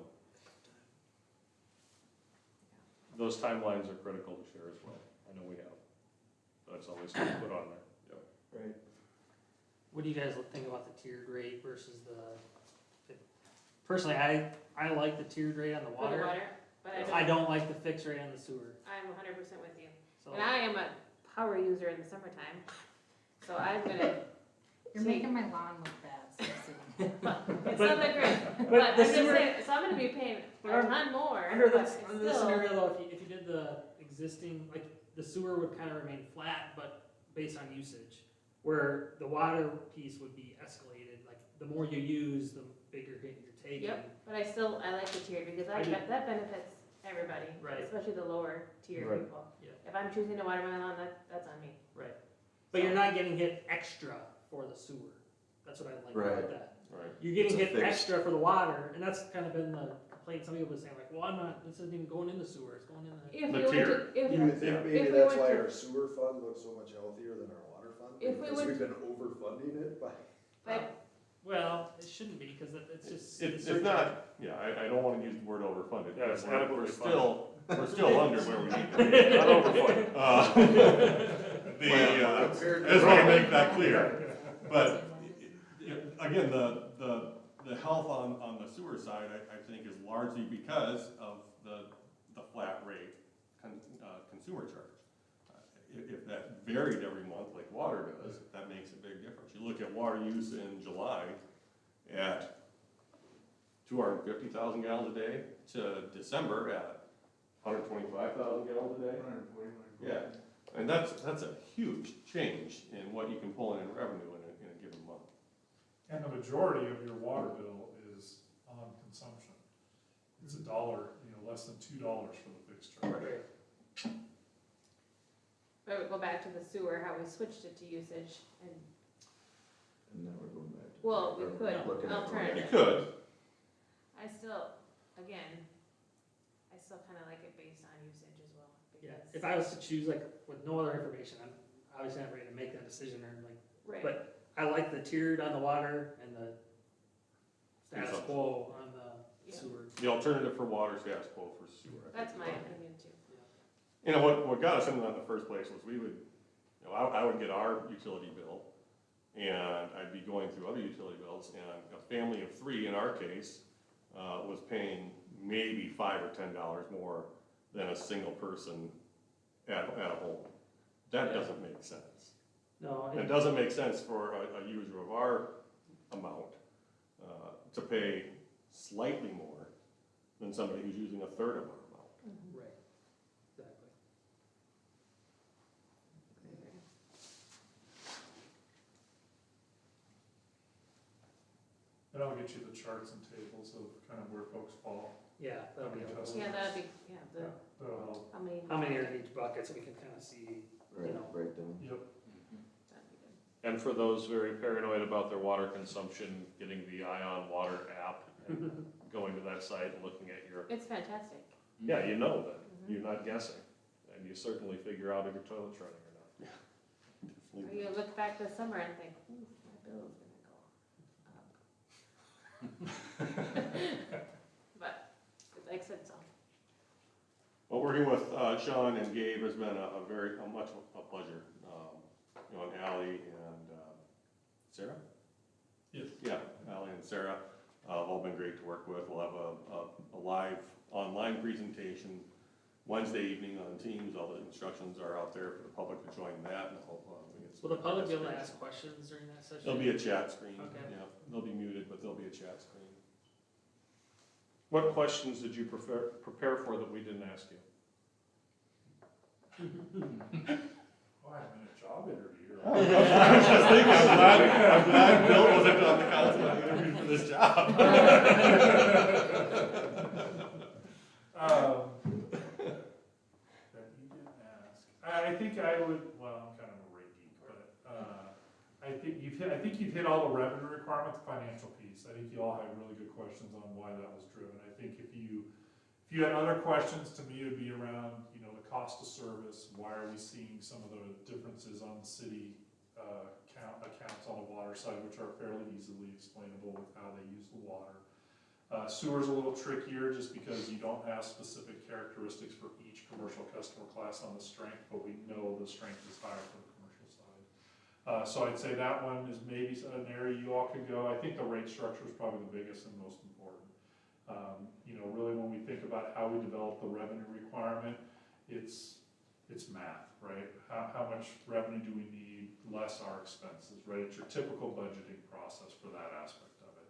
Those timelines are critical to share as well. I know we have. That's always good to put on there. Right. What do you guys think about the tiered rate versus personally, I like the tiered rate on the For the water. water, but I don't like the fixed rate on the sewer, I'm 100% with you. so. And I am a power user in the summertime, so I'm gonna, You're making my lawn look bad, Stacy. it's not But- that great. but But the I'm just sewer- saying, so I'm gonna be paying a ton more, Under but this, it's under this still, scenario though, if you did the existing, like, the sewer would kind of remain flat, but based on usage. Where the water piece would be escalated, like, the more you use, the bigger hit you're taking. Yep. but I like the tiered because I do. that benefits everybody, Right. especially the lower tier Right. people. Yeah. If I'm choosing to water my lawn, that's on me. Right, but you're not getting hit extra for the sewer, that's what I like Right. about that. Right. You're getting It's a hit fixed- extra for the water, and that's kind of been the complaint, some people have been saying like, well, this isn't even going in the sewer, it's going in the. If The we went tier. to, if, Do you think If maybe we that's went why to- our sewer fund looks so much healthier than our water fund? If we Because went we've been overfunding it by. but Well, it shouldn't be, because it's just. It's not, yeah, I don't wanna use the word overfunded. Yeah, it's We're- adequately We're still under where we need to be. Not overfunded. I just wanna make that clear. But, again, the health on the sewer side, I think, is largely because of the flat rate consumer charge. If that varied every month like water does, that makes a big difference. You look at water use in July at 250,000 gallons a day to December at 125,000 gallons a day. 140, Yeah, and that's a huge change in what you can pull in revenue in a given month. And the majority of your water bill is on consumption. It's $1, less than $2 for the fixed charge. Right. But we go back to the sewer, how we switched it to usage, and, And now we're going back to. well, we or could, looking at alternative. You could, I still, again, I still kinda like it based on usage as well, Yeah, because. if I was to choose, like, with no other information, I'm obviously not ready to make that decision, or like, Right, but I like the tiered on the water and the status Consumption. quo on the Yeah. sewer. the alternative for water, status quo for sewer. I think that's is my fine. opinion too. What got us into that in the first place was we would, I would get our utility bill, and I'd be going through other utility bills, and a family of three, in our case, was paying maybe $5 or $10 more than a single person at a home. That Yeah. doesn't make sense. No, It doesn't make sense for a user of our amount, to pay slightly more than somebody who's using a third of our amount. right, exactly. And I'll get you the charts and tables of kind of where folks fall. Yeah, that'll be helpful. Yeah, that'd be, yeah, the, That'll help. How many are in each bucket, so we can kind of see, Right, you know. breakdown. Yep. that'd be good. And for those very paranoid about their water consumption, getting the Ion Water app and going to that site and looking at your, It's fantastic. yeah, you know that, Mhm. you're not guessing. And you certainly figure out if your toilet's running or not. Or you look back this summer and think, ooh, my bill's gonna go up. But, like I said, so, Well, working with Sean and Gabe has been much a pleasure. And Ally and Sarah? Yes. Yeah, Ally and Sarah have all been great to work with. We'll have a live online presentation Wednesday evening on Teams. All the instructions are out there for the public to join that. And will the public be able to ask questions during that session? There'll be a chat screen. Okay. Yeah, they'll be muted, but there'll be a chat screen. What questions did you prepare for that we didn't ask you? Oh, I'm in a job interview. I was just thinking, I'm glad Bill wasn't on the council when he interviewed for this job. That you didn't ask. I think I would, well, I'm kind of a rate geek, but, I think you've hit all the revenue requirement, the financial piece. I think you all had really good questions on why that was driven. I think if you had other questions, to me, it would be around, you know, the cost of service. Why are we seeing some of the differences on the city accounts on the water side, which are fairly easily explainable with how they use the water. Sewer's a little trickier just because you don't have specific characteristics for each commercial customer class on the strength, but we know the strength is higher for the commercial side. So I'd say that one is maybe an area you all could go. I think the rate structure is probably the biggest and most important. You know, really when we think about how we develop the revenue requirement, it's math, right? How much revenue do we need, less our expenses, right? It's your typical budgeting process for that aspect of it.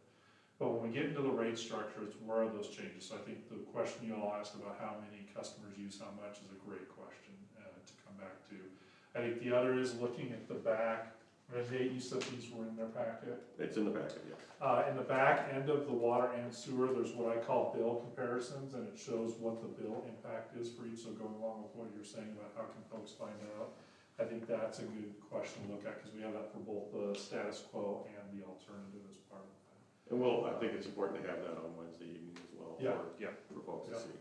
But when we get into the rate structure, it's where are those changes? So I think the question you all asked about how many customers use how much is a great question to come back to. I think the other is looking at the back. Nate, you said these were in their packet. It's in the packet, yeah. In the back end of the water and sewer, there's what I call bill comparisons, and it shows what the bill impact is for each. So going along with what you're saying about how can folks find out, I think that's a good question to look at, because we have that for both the status quo and the alternative as part of that. And I think it's important to have that on Wednesday evening as well. For folks to see.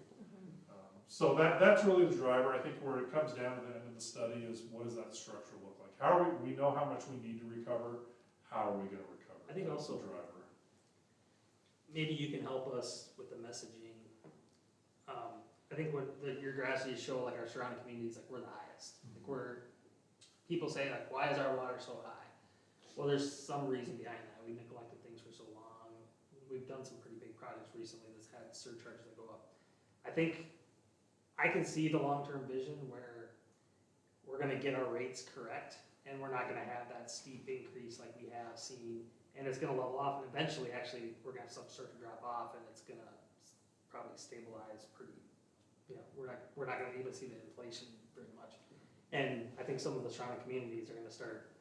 So that's really the driver. I think where it comes down to the end of the study is what does that structure look like? How are we know how much we need to recover. How are we gonna recover? I think That's also the driver. maybe you can help us with the messaging. I think what your graphs show, like our surrounding communities, like we're the highest. Like people say like, why is our water so high? Well, there's some reason behind that. We neglected things for so long. We've done some pretty big projects recently that's had surcharges that go up. I think I can see the long-term vision where we're gonna get our rates correct and we're not gonna have that steep increase like we have seen, and it's gonna level off, and eventually, actually, we're gonna have some start to drop off, and it's gonna probably stabilize pretty, you know, we're not gonna even see the inflation very much. And I think some of the surrounding communities are gonna start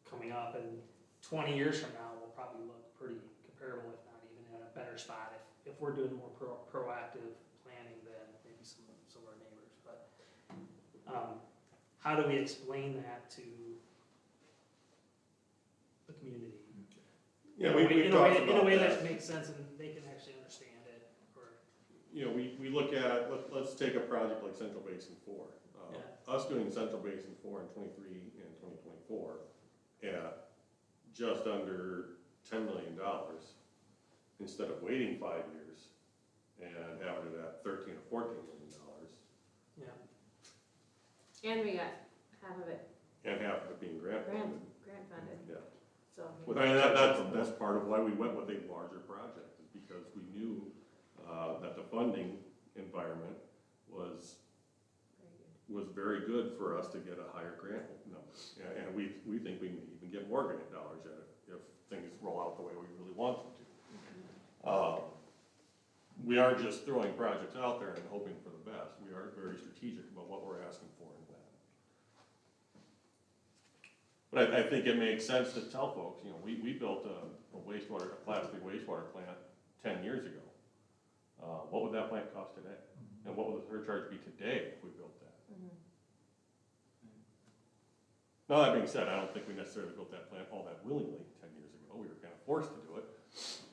coming up, and 20 years from now, will probably look pretty comparable, if not even at a better spot, if we're doing more proactive planning than maybe some of our neighbors. But how do we explain that to the community? Yeah, in a way that makes sense and they can actually understand it, or. You know, we look at it, let's take a project like Central Basin 4. Us doing Central Basin 4 in 23 and 2024 at just under $10 million, instead of waiting 5 years and having it at $13 or $14 million. Yeah. And we got half of it And half of it being grant funded. grant funded, Yeah. so. Well, that's part of why we went with a larger project, is because we knew that the funding environment was very good for us to get a higher grant number. And we think we may even get more grant dollars at it if things roll out the way we really want them to. We aren't just throwing projects out there and hoping for the best. We are very strategic about what we're asking for and when. But I think it makes sense to tell folks, you know, we built a plastic wastewater plant 10 years ago. What would that plant cost today? And what would the surcharge be today if we built that? Now, that being said, I don't think we necessarily built that plant all that willingly 10 years ago. We were kind of forced to do it.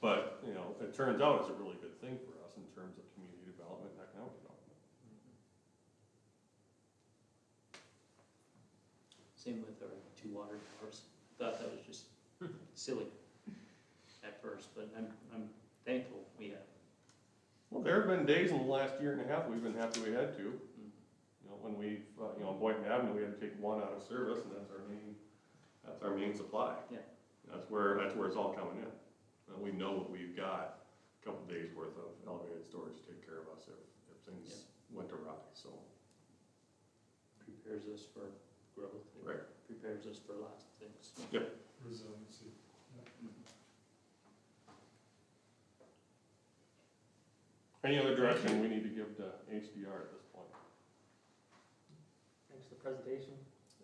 But, you know, it turns out it's a really good thing for us in terms of community development and economic development. Same with our 2 water towers. Thought that was just silly at first, but I'm thankful we have. Well, there have been days in the last year and a half we've been happy we had to. You know, when we, on Boynton Avenue, we had to take 1 out of service, and that's our main supply. Yeah. That's where it's all coming in. And we know that we've got a couple days worth of elevated storage to take care of us if things went awry, so. Prepares us for growth. It Right. Prepares us for lots of things. Yep. Resiliency. Any other direction we need to give to HDR at this point? Thanks for the presentation.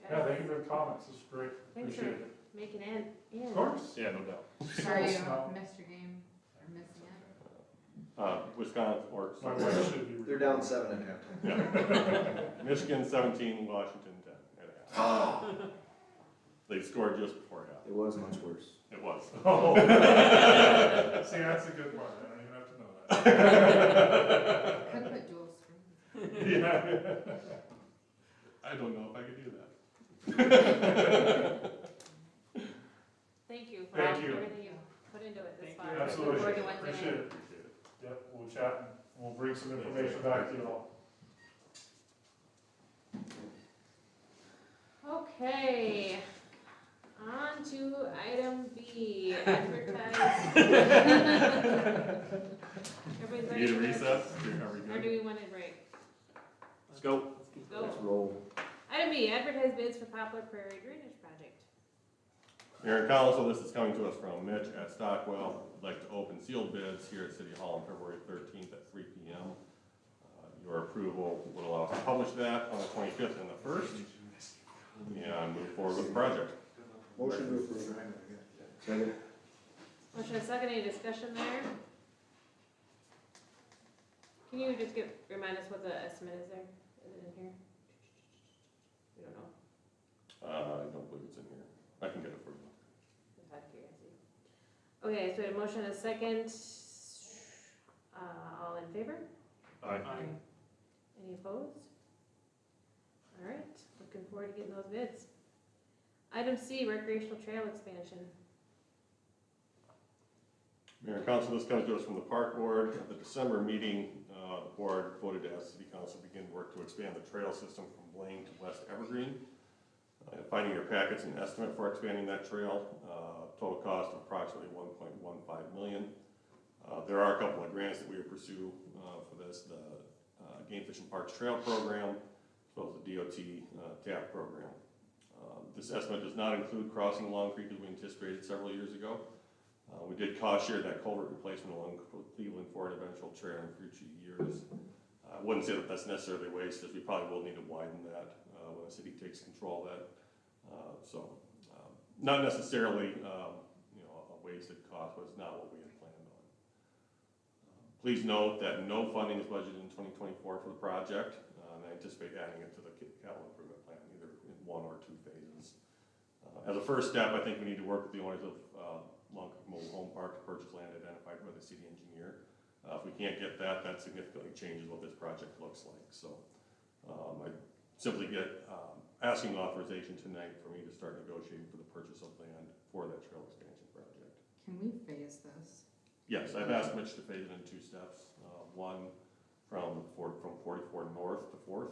Yeah, thank you for the comments. This is great. Thanks for Appreciate it. making it in. Of course. Yeah, no doubt. Sorry you No. missed your game, or missing it. Wisconsin, or, My wife should be. They're down 7 at halftime. Michigan 17, Washington 10 at half. They scored just before half. It was much worse. It was. Oh. See, that's a good part, I don't even have to know that. Could put dual screens. Yeah. I don't know if I could do that. Thank you for Thank you. everything you put into it this Thank far. you. Looking Absolutely, forward to Wednesday appreciate night. it. Yep, we'll chat and we'll bring some information back to you all. Okay, on to item B, advertise. Everybody's ready Need a for this? recess? Are we Or do good? we want to break? Let's go. Go. Let's roll. Item B, advertise bids for Poplar Prairie Drainage Project. Mayor and Council, this is coming to us from Mitch at Stockwell. I'd like to open sealed bids here at City Hall on February 13th at 3 p.m. Your approval would allow us to publish that on the 25th and the 1st and move forward with the project. Motion to approve. Second. Motion and second, any discussion there? Can you just remind us what the estimate is there? Is it in here? We don't know, I don't believe it's in here. I can get it for you. just out of curiosity. Okay, so we have a motion and a second, all in favor? Aye. Any opposed? All right, looking forward to getting those bids. Item C, recreational trail expansion. Mayor and Council, this comes to us from the Park Board. At the December meeting, the board voted to ask City Council to begin work to expand the trail system from Blaine to West Evergreen. Finding your packets an estimate for expanding that trail, total cost of approximately $1.15 million. There are a couple of grants that we would pursue for this, the Game Fish and Parks Trail Program, as well as the DOT TAP program. This estimate does not include crossing Long Creek as we anticipated several years ago. We did cost share that culvert replacement along Cleveland Ford eventual trail in future years. I wouldn't say that that's necessarily wasted. We probably will need to widen that when the city takes control of that. Not necessarily a wasted cost, but it's not what we had planned on. Please note that no funding is budgeted in 2024 for the project, and I anticipate adding it to the capital improvement plan, either in 1 or 2 phases. As a first step, I think we need to work with the owners of Long Creek Mobile Home Park to purchase land identified by the city engineer. If we can't get that, that significantly changes what this project looks like. So I simply get asking authorization tonight for me to start negotiating for the purchase of land for that trail expansion project. Can we phase this? Yes, I've asked Mitch to phase it in 2 steps. One from 44 North to 4th,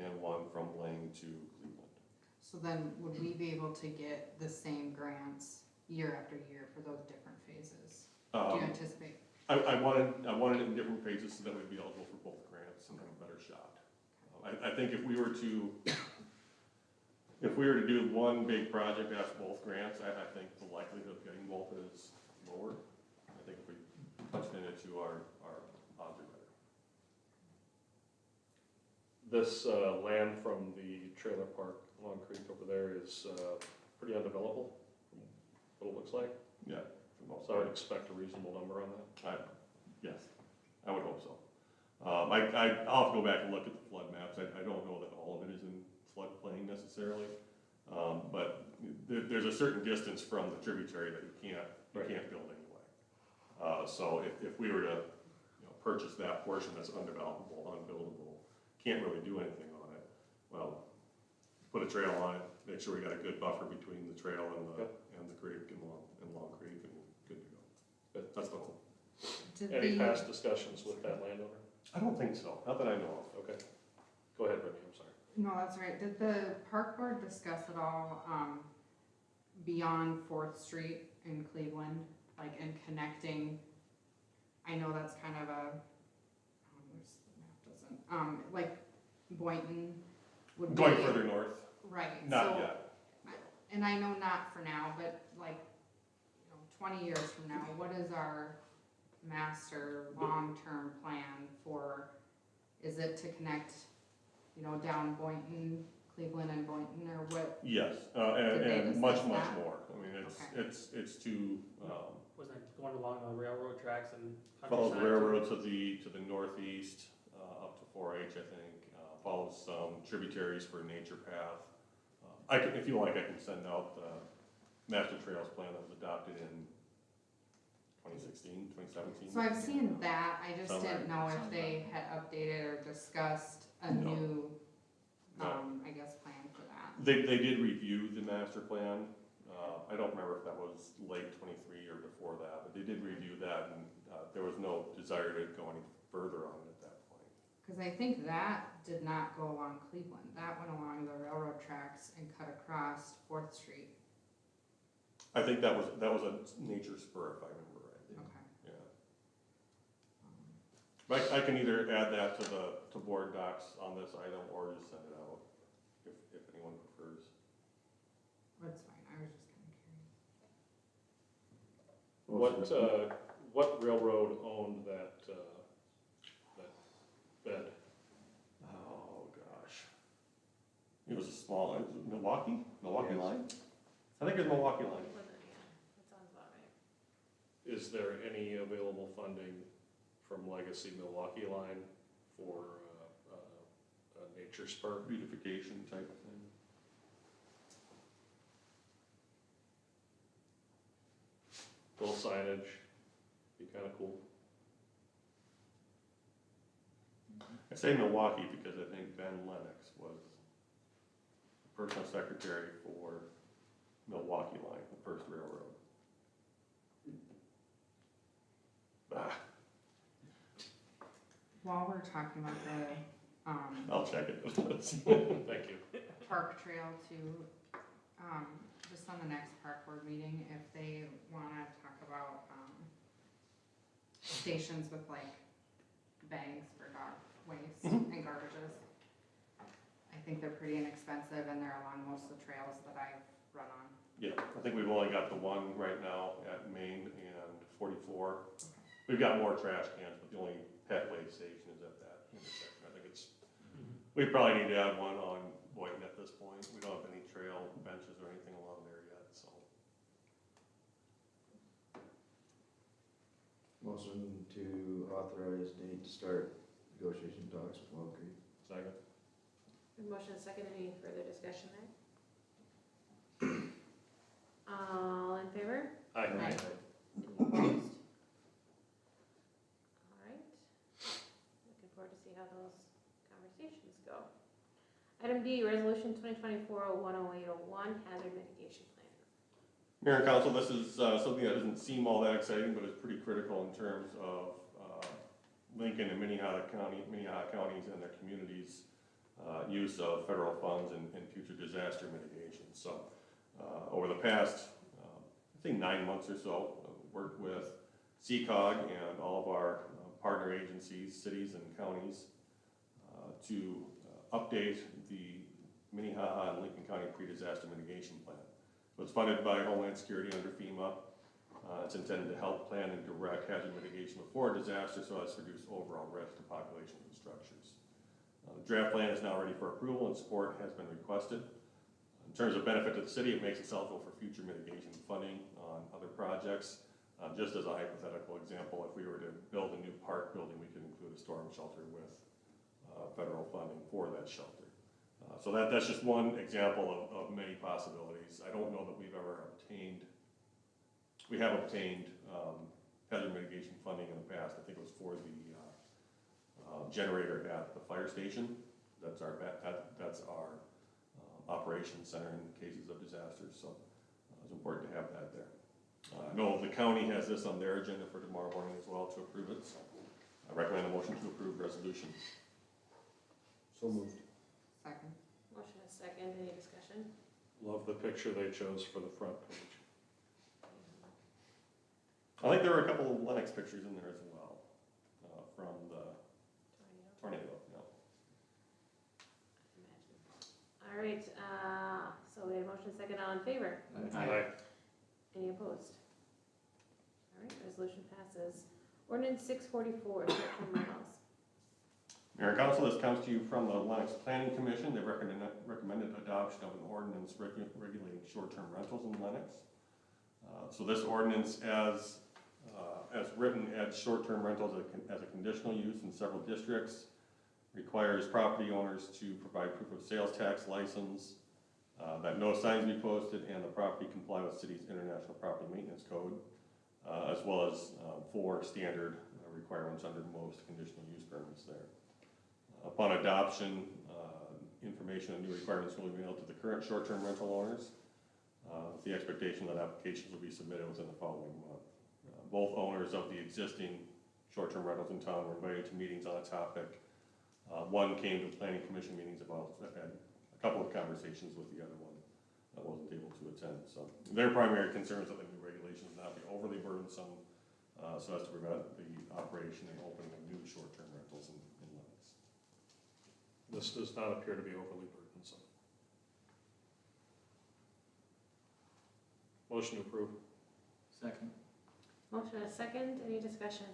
and one from Lang to Cleveland. So then, would we be able to get the same grants year after year for those different phases? Do you anticipate? I wanted it in different phases so that we'd be eligible for both grants and have a better shot. I think if we were to do one big project after both grants, I think the likelihood of getting both is lower. I think if we punch it into our odds are better. This land from the trailer park Long Creek over there is pretty undevelopable, from what it looks like. Yeah. for most So I would part. expect a reasonable number on that. Yes, I would hope so. I'll have to go back and look at the flood maps. I don't know that all of it is in floodplain necessarily. But there's a certain distance from the tributary that you can't build anyway. So if we were to purchase that portion that's undevelopable, unbuildable, can't really do anything on it, well, put a trail on it, make sure we got a good buffer between the trail and the creek and Long Creek, and good to go. But that's the hope. Any past discussions with that landowner? I don't think so, not that I know of. Okay. Go ahead, Brittany, I'm sorry. No, that's right. Did the park board discuss at all, beyond 4th Street in Cleveland, like in connecting? I know that's kind of a, where's the map doesn't, like Boynton would be. Going further north? Right. Not so- yet. And I know not for now, but like, 20 years from now, what is our master long-term plan for, is it to connect, down Boynton, Cleveland and Boynton, or what? Yes, Did they and much discuss that? more. I mean, Okay. it's to, Wasn't it going along the railroad tracks and follows the countryside? railroad to the northeast, up to 4H, I think, follows some tributaries for nature path, if you like, I can send out the master trails plan that was adopted in 2016, 2017. So I've seen that, I just Somewhere. didn't know if they had updated or discussed a No. new, No. I guess, plan for that. They did review the master plan. I don't remember if that was late '23 or before that, but they did review that, and there was no desire to go any further on it at that point. Cause I think that did not go along Cleveland, that went along the railroad tracks and cut across 4th Street. I think that was a nature spur, if I remember right. Okay. Yeah. But I can either add that to board docs on this item, or just send it out, if anyone prefers. That's fine, I was just kinda curious. What railroad owned that bed? Oh, gosh. It was a small, Milwaukee Yes. line? I think it was Milwaukee line. Wasn't, yeah, that sounds about right. Is there any available funding from Legacy Milwaukee line for a nature spur? Beautification type of thing. Little signage, be kind of cool. I say Milwaukee because I think Ben Lennox was the personal secretary for Milwaukee line, the first railroad. Ah, While we're talking about the, I'll check it. Thank you. park trail too, just on the next park board meeting, if they wanna talk about, stations with like bags for dog waste and garbages. I think they're pretty inexpensive and they're along most of the trails that I've run on. Yeah, I think we've only got the one right now at Main and 44. We've got more trash cans, but the only pet waste station is at that intersection. I think we probably need to add one on Boynton at this point. We don't have any trail benches or anything along there yet, so. Motion to authorize Nate to start negotiation talks with Wild Creek. Second. Motion is second, any further discussion there? All in favor? Aye. Aye. Any opposed? All right. Looking forward to see how those conversations go. Item D, resolution 2024-010801, hazard mitigation plan. Mayor and Council, this is something that doesn't seem all that exciting, but it's pretty critical in terms of Lincoln and Minnehaha counties and their communities' use of federal funds and future disaster mitigation. So over the past, I think 9 months or so, worked with CCOG and all of our partner agencies, cities and counties to update the Minnehaha and Lincoln County pre-disaster mitigation plan. So it's funded by Homeland Security under FEMA. It's intended to help plan and direct hazard mitigation before a disaster so as to reduce overall risk to populations and structures. The draft plan is now ready for approval and support has been requested. In terms of benefit to the city, it makes us eligible for future mitigation funding on other projects. Just as a hypothetical example, if we were to build a new park building, we could include a storm shelter with federal funding for that shelter. So that's just one example of many possibilities. I don't know that we've ever obtained, we have obtained hazard mitigation funding in the past. I think it was for the generator at the fire station. That's our operations center in cases of disasters, so it's important to have that there. I know the county has this on their agenda for tomorrow morning as well to approve it, so I recommend a motion to approve resolution. So moved. Second. Motion is second, any discussion? Love the picture they chose for the front page. I think there were a couple of Lennox pictures in there as well, from the tornado, yeah. All right, so we have motion second, all in favor? Aye. Any opposed? All right, resolution passes. Ordinance 644, short-term rentals. Mayor and Council, this comes to you from the Lennox Planning Commission. They recommended adoption of an ordinance regulating short-term rentals in Lennox. So this ordinance, as written, adds short-term rentals as a conditional use in several districts, requires property owners to provide proof of sales tax license, that no signs be posted and the property comply with city's international property maintenance code, as well as 4 standard requirements under most conditional use permits there. Upon adoption, information on new requirements will be mailed to the current short-term rental owners, with the expectation that applications will be submitted within the following month. Both owners of the existing short-term rentals in town were invited to meetings on the topic. One came to planning commission meetings about, I've had a couple of conversations with the other one that wasn't able to attend. So their primary concern is that the new regulations not be overly burdensome, so as to prevent the operation and opening of new short-term rentals in Lennox. This does not appear to be overly burdensome. Motion to approve. Second. Motion and a second, any discussion?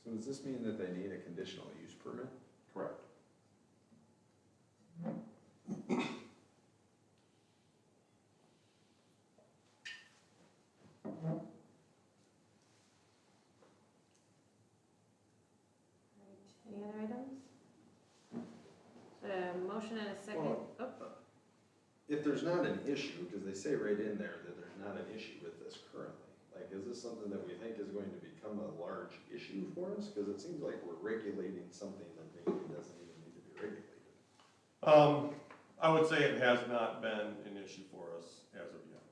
So does this mean that they need a conditional use permit? Correct. Right, any other items? So motion and a second, Well- oh, If there's not an issue, because they say right in there that there's not an issue with this currently, like, is this something that we think is going to become a large issue for us? Because it seems like we're regulating something that maybe doesn't even need to be regulated. I would say it has not been an issue for us as of yet.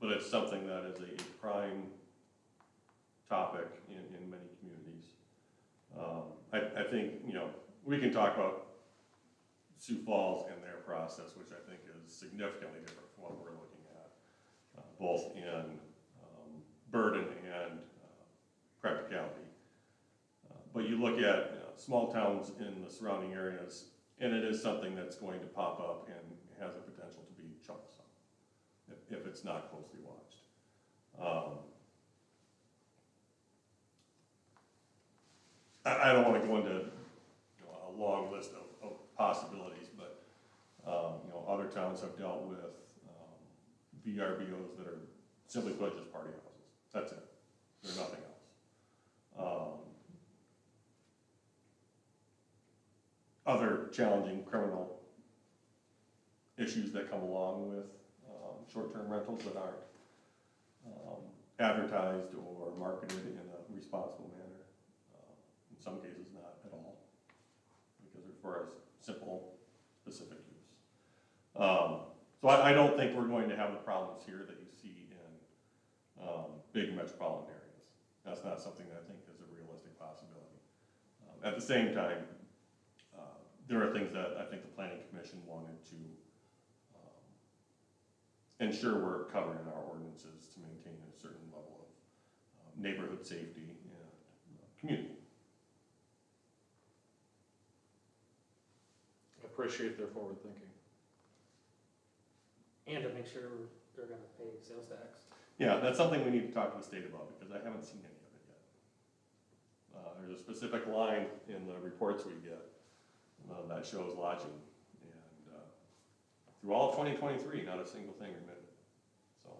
But it's something that is a prime topic in many communities. I think, we can talk about Sioux Falls and their process, which I think is significantly different from what we're looking at, both in burden and practicality. But you look at small towns in the surrounding areas, and it is something that's going to pop up and has the potential to be troublesome if it's not closely watched. I don't want to go into a long list of possibilities, but other towns have dealt with VRBOs that are simply put just party houses. That's it. They're nothing else. Other challenging criminal issues that come along with short-term rentals that aren't advertised or marketed in a responsible manner. In some cases, not at all, because they're for a simple, specific use. So I don't think we're going to have the problems here that you see in big metropolitan areas. That's not something that I think is a realistic possibility. At the same time, there are things that I think the Planning Commission wanted to ensure we're covering in our ordinances to maintain a certain level of neighborhood safety and community. I appreciate their forward thinking. And to make sure they're gonna pay sales tax. Yeah, that's something we need to talk to the state about, because I haven't seen any of it yet. There's a specific line in the reports we get that shows lodging, and through all of 2023, not a single thing remitted. So,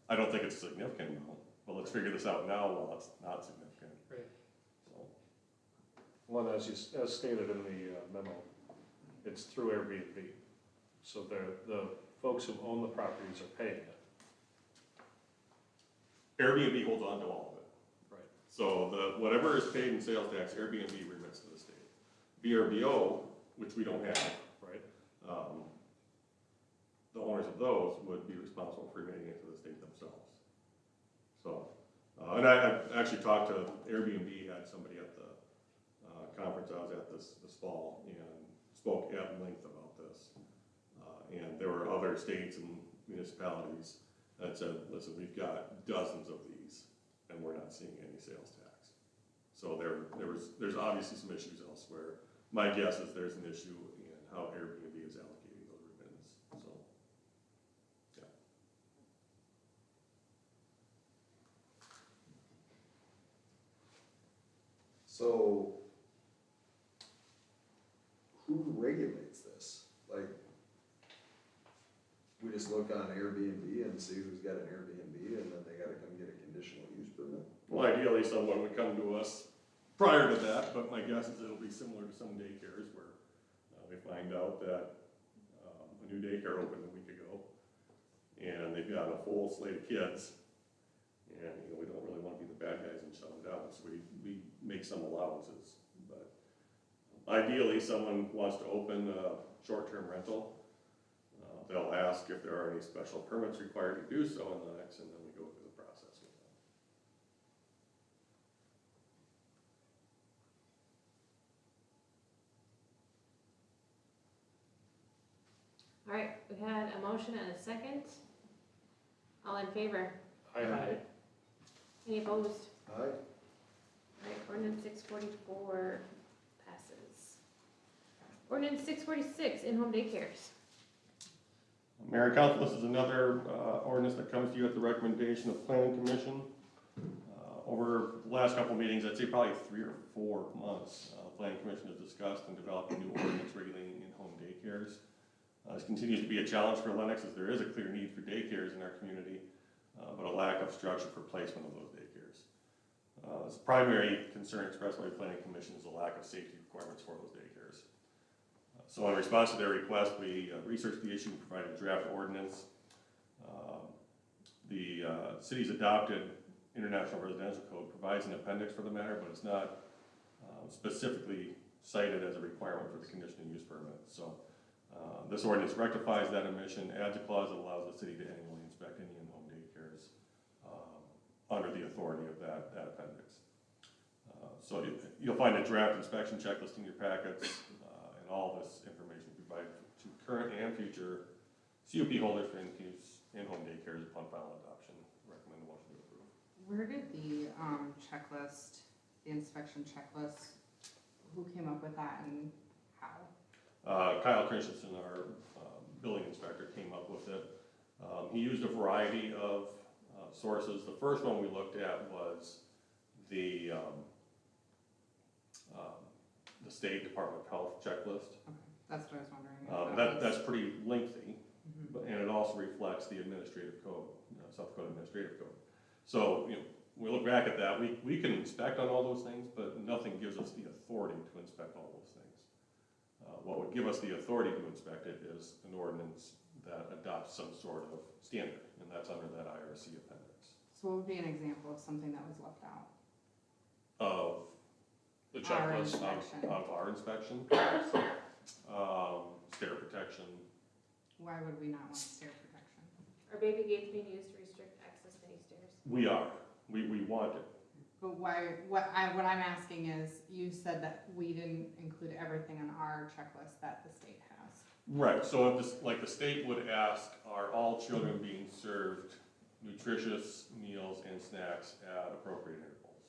I don't think it's a significant amount, but let's figure this out now while it's not significant. Right. So, Well, as stated in the memo, it's through Airbnb. So the folks who own the properties are paying it. Airbnb holds on to all of it. Right. So whatever is paid in sales tax, Airbnb remits to the state. VRBO, which we don't have, Right. the owners of those would be responsible for remitting it to the state themselves. So, and I actually talked to Airbnb, had somebody at the conference I was at this fall, and spoke at length about this. And there were other states and municipalities that said, listen, we've got dozens of these, and we're not seeing any sales tax. So there's obviously some issues elsewhere. My guess is there's an issue in how Airbnb is allocating those remittances, so, yeah. So, who regulates this? Like, we just look on Airbnb and see who's got an Airbnb, and then they gotta come get a conditional use permit? Well, ideally, someone would come to us prior to that, but my guess is it'll be similar to some daycares where they find out that a new daycare opened a week ago, and they've got a full slate of kids, and, you know, we don't really want to be the bad guys and shut them down, so we make some allowances. But ideally, someone wants to open a short-term rental, they'll ask if there are any special permits required to do so in Lennox, and then we go through the process with them. All right, we had a motion and a second. All in favor? Aye. Any opposed? Aye. All right, ordinance 644 passes. Ordinance 646, in-home daycares. Mayor and Council, this is another ordinance that comes to you at the recommendation of Planning Commission. Over the last couple of meetings, I'd say probably 3 or 4 months, the Planning Commission has discussed and developed a new ordinance regulating in-home daycares. This continues to be a challenge for Lennox, as there is a clear need for daycares in our community, but a lack of structure for placement of those daycares. The primary concern expressed by the Planning Commission is the lack of safety requirements for those daycares. So in response to their request, we researched the issue and provided a draft ordinance. The city's adopted International Residential Code provides an appendix for the matter, but it's not specifically cited as a requirement for the conditional use permit. So this ordinance rectifies that omission, adds a clause that allows the city to annually inspect any in-home daycares under the authority of that appendix. So you'll find a draft inspection checklist in your packets, and all this information provided to current and future CUP holders for in-home daycares upon final adoption. Recommend a motion to approve. Where did the checklist, the inspection checklist, who came up with that and how? Kyle Christensen, our building inspector, came up with it. He used a variety of sources. The first one we looked at was the State Department of Health checklist. Okay, that's what I was wondering. That's pretty lengthy, Mhm. and it also reflects the administrative code, South Dakota Administrative Code. So, you know, we look back at that, we can inspect on all those things, but nothing gives us the authority to inspect all those things. What would give us the authority to inspect it is an ordinance that adopts some sort of standard, and that's under that IRC appendix. So what would be an example of something that was left out? Of the Our checklist inspection. of our inspection, stair protection. Why would we not want stair protection? Are baby gates being used to restrict access to any stairs? We want it. But why, what I'm asking is, you said that we didn't include everything on our checklist that the state has. Right, so if this, like the state would ask, are all children being served nutritious meals and snacks at appropriate intervals?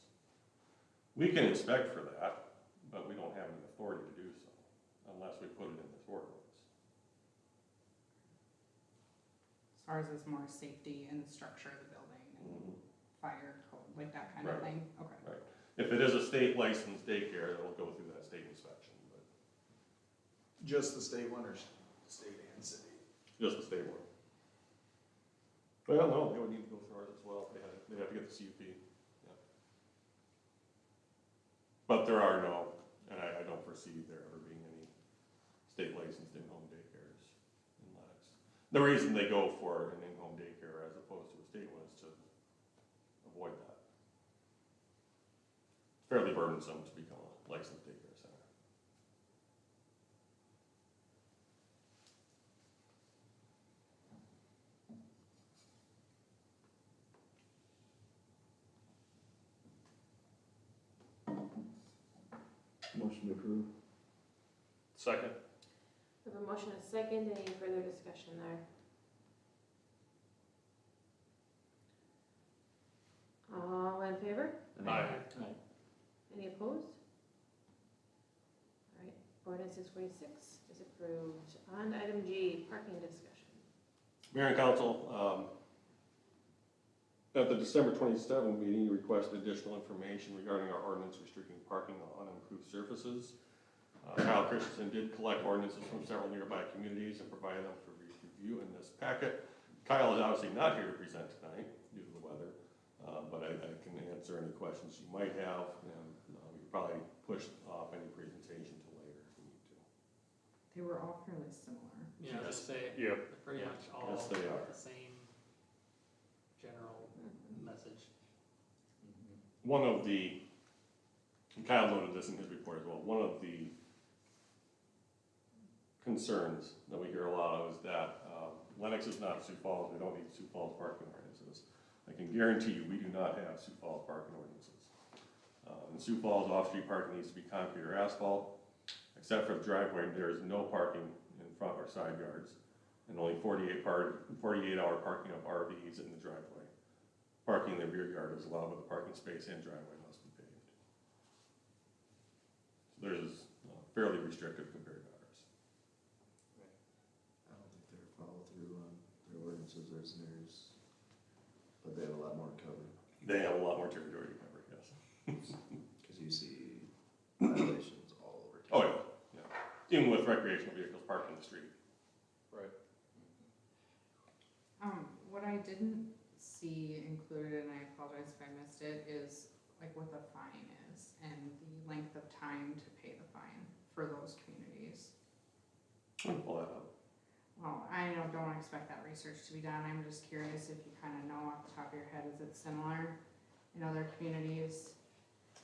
We can inspect for that, but we don't have any authority to do so, unless we put it in this ordinance. As far as this more safety in the structure of the building and fire code, like that kind of Right. thing? Okay. If it is a state licensed daycare, it'll go through that state inspection, but Just the state one or state and city? just the state one. Well, no, they would need to go through ours as well, they have to get the CUP, yeah. But there are no, and I don't foresee there ever being any state licensed in-home daycares in Lennox. The reason they go for an in-home daycare as opposed to a state one is to avoid that. It's fairly burdensome to become a licensed daycare center. Motion to approve. Second. We have a motion and a second. Any further discussion there? All in favor? Aye. Any opposed? All right, ordinance 646 is approved. On to item G, parking discussion. Mayor and Council, at the December 27 meeting, you requested additional information regarding our ordinance restricting parking on unimproved surfaces. Kyle Christensen did collect ordinances from several nearby communities and provided them for review in this packet. Kyle is obviously not here to present tonight due to the weather, but I can answer any questions you might have, and we could probably push off any presentation to later if we need to. They were all fairly similar. Yeah, I was gonna say, Yep. they're pretty Yeah. much all Yes, they are. the same general message. One of the, and Kyle noted this in his report as well, one of the concerns that we hear a lot of is that Lennox is not Sioux Falls, we don't need Sioux Falls parking ordinances. I can guarantee you, we do not have Sioux Falls parking ordinances. In Sioux Falls, off-street parking needs to be concrete or asphalt, except for the driveway, there is no parking in front or side yards, and only 48-hour parking of RVs in the driveway. Parking in the rear yard is allowed, but the parking space and driveway must be paved. So theirs is fairly restrictive compared to ours. I don't think they're follow through on their ordinances, theirs, but they have a lot more cover, They have a lot more territory to cover, yes. cause you see violations all over town. Oh, yeah, yeah. Even with recreational vehicles parked in the street. Right. What I didn't see included, and I apologize if I missed it, is like what the fine is and the length of time to pay the fine for those communities. I'll pull that up. Well, I don't expect that research to be done, I'm just curious if you kind of know off the top of your head, is it similar in other communities?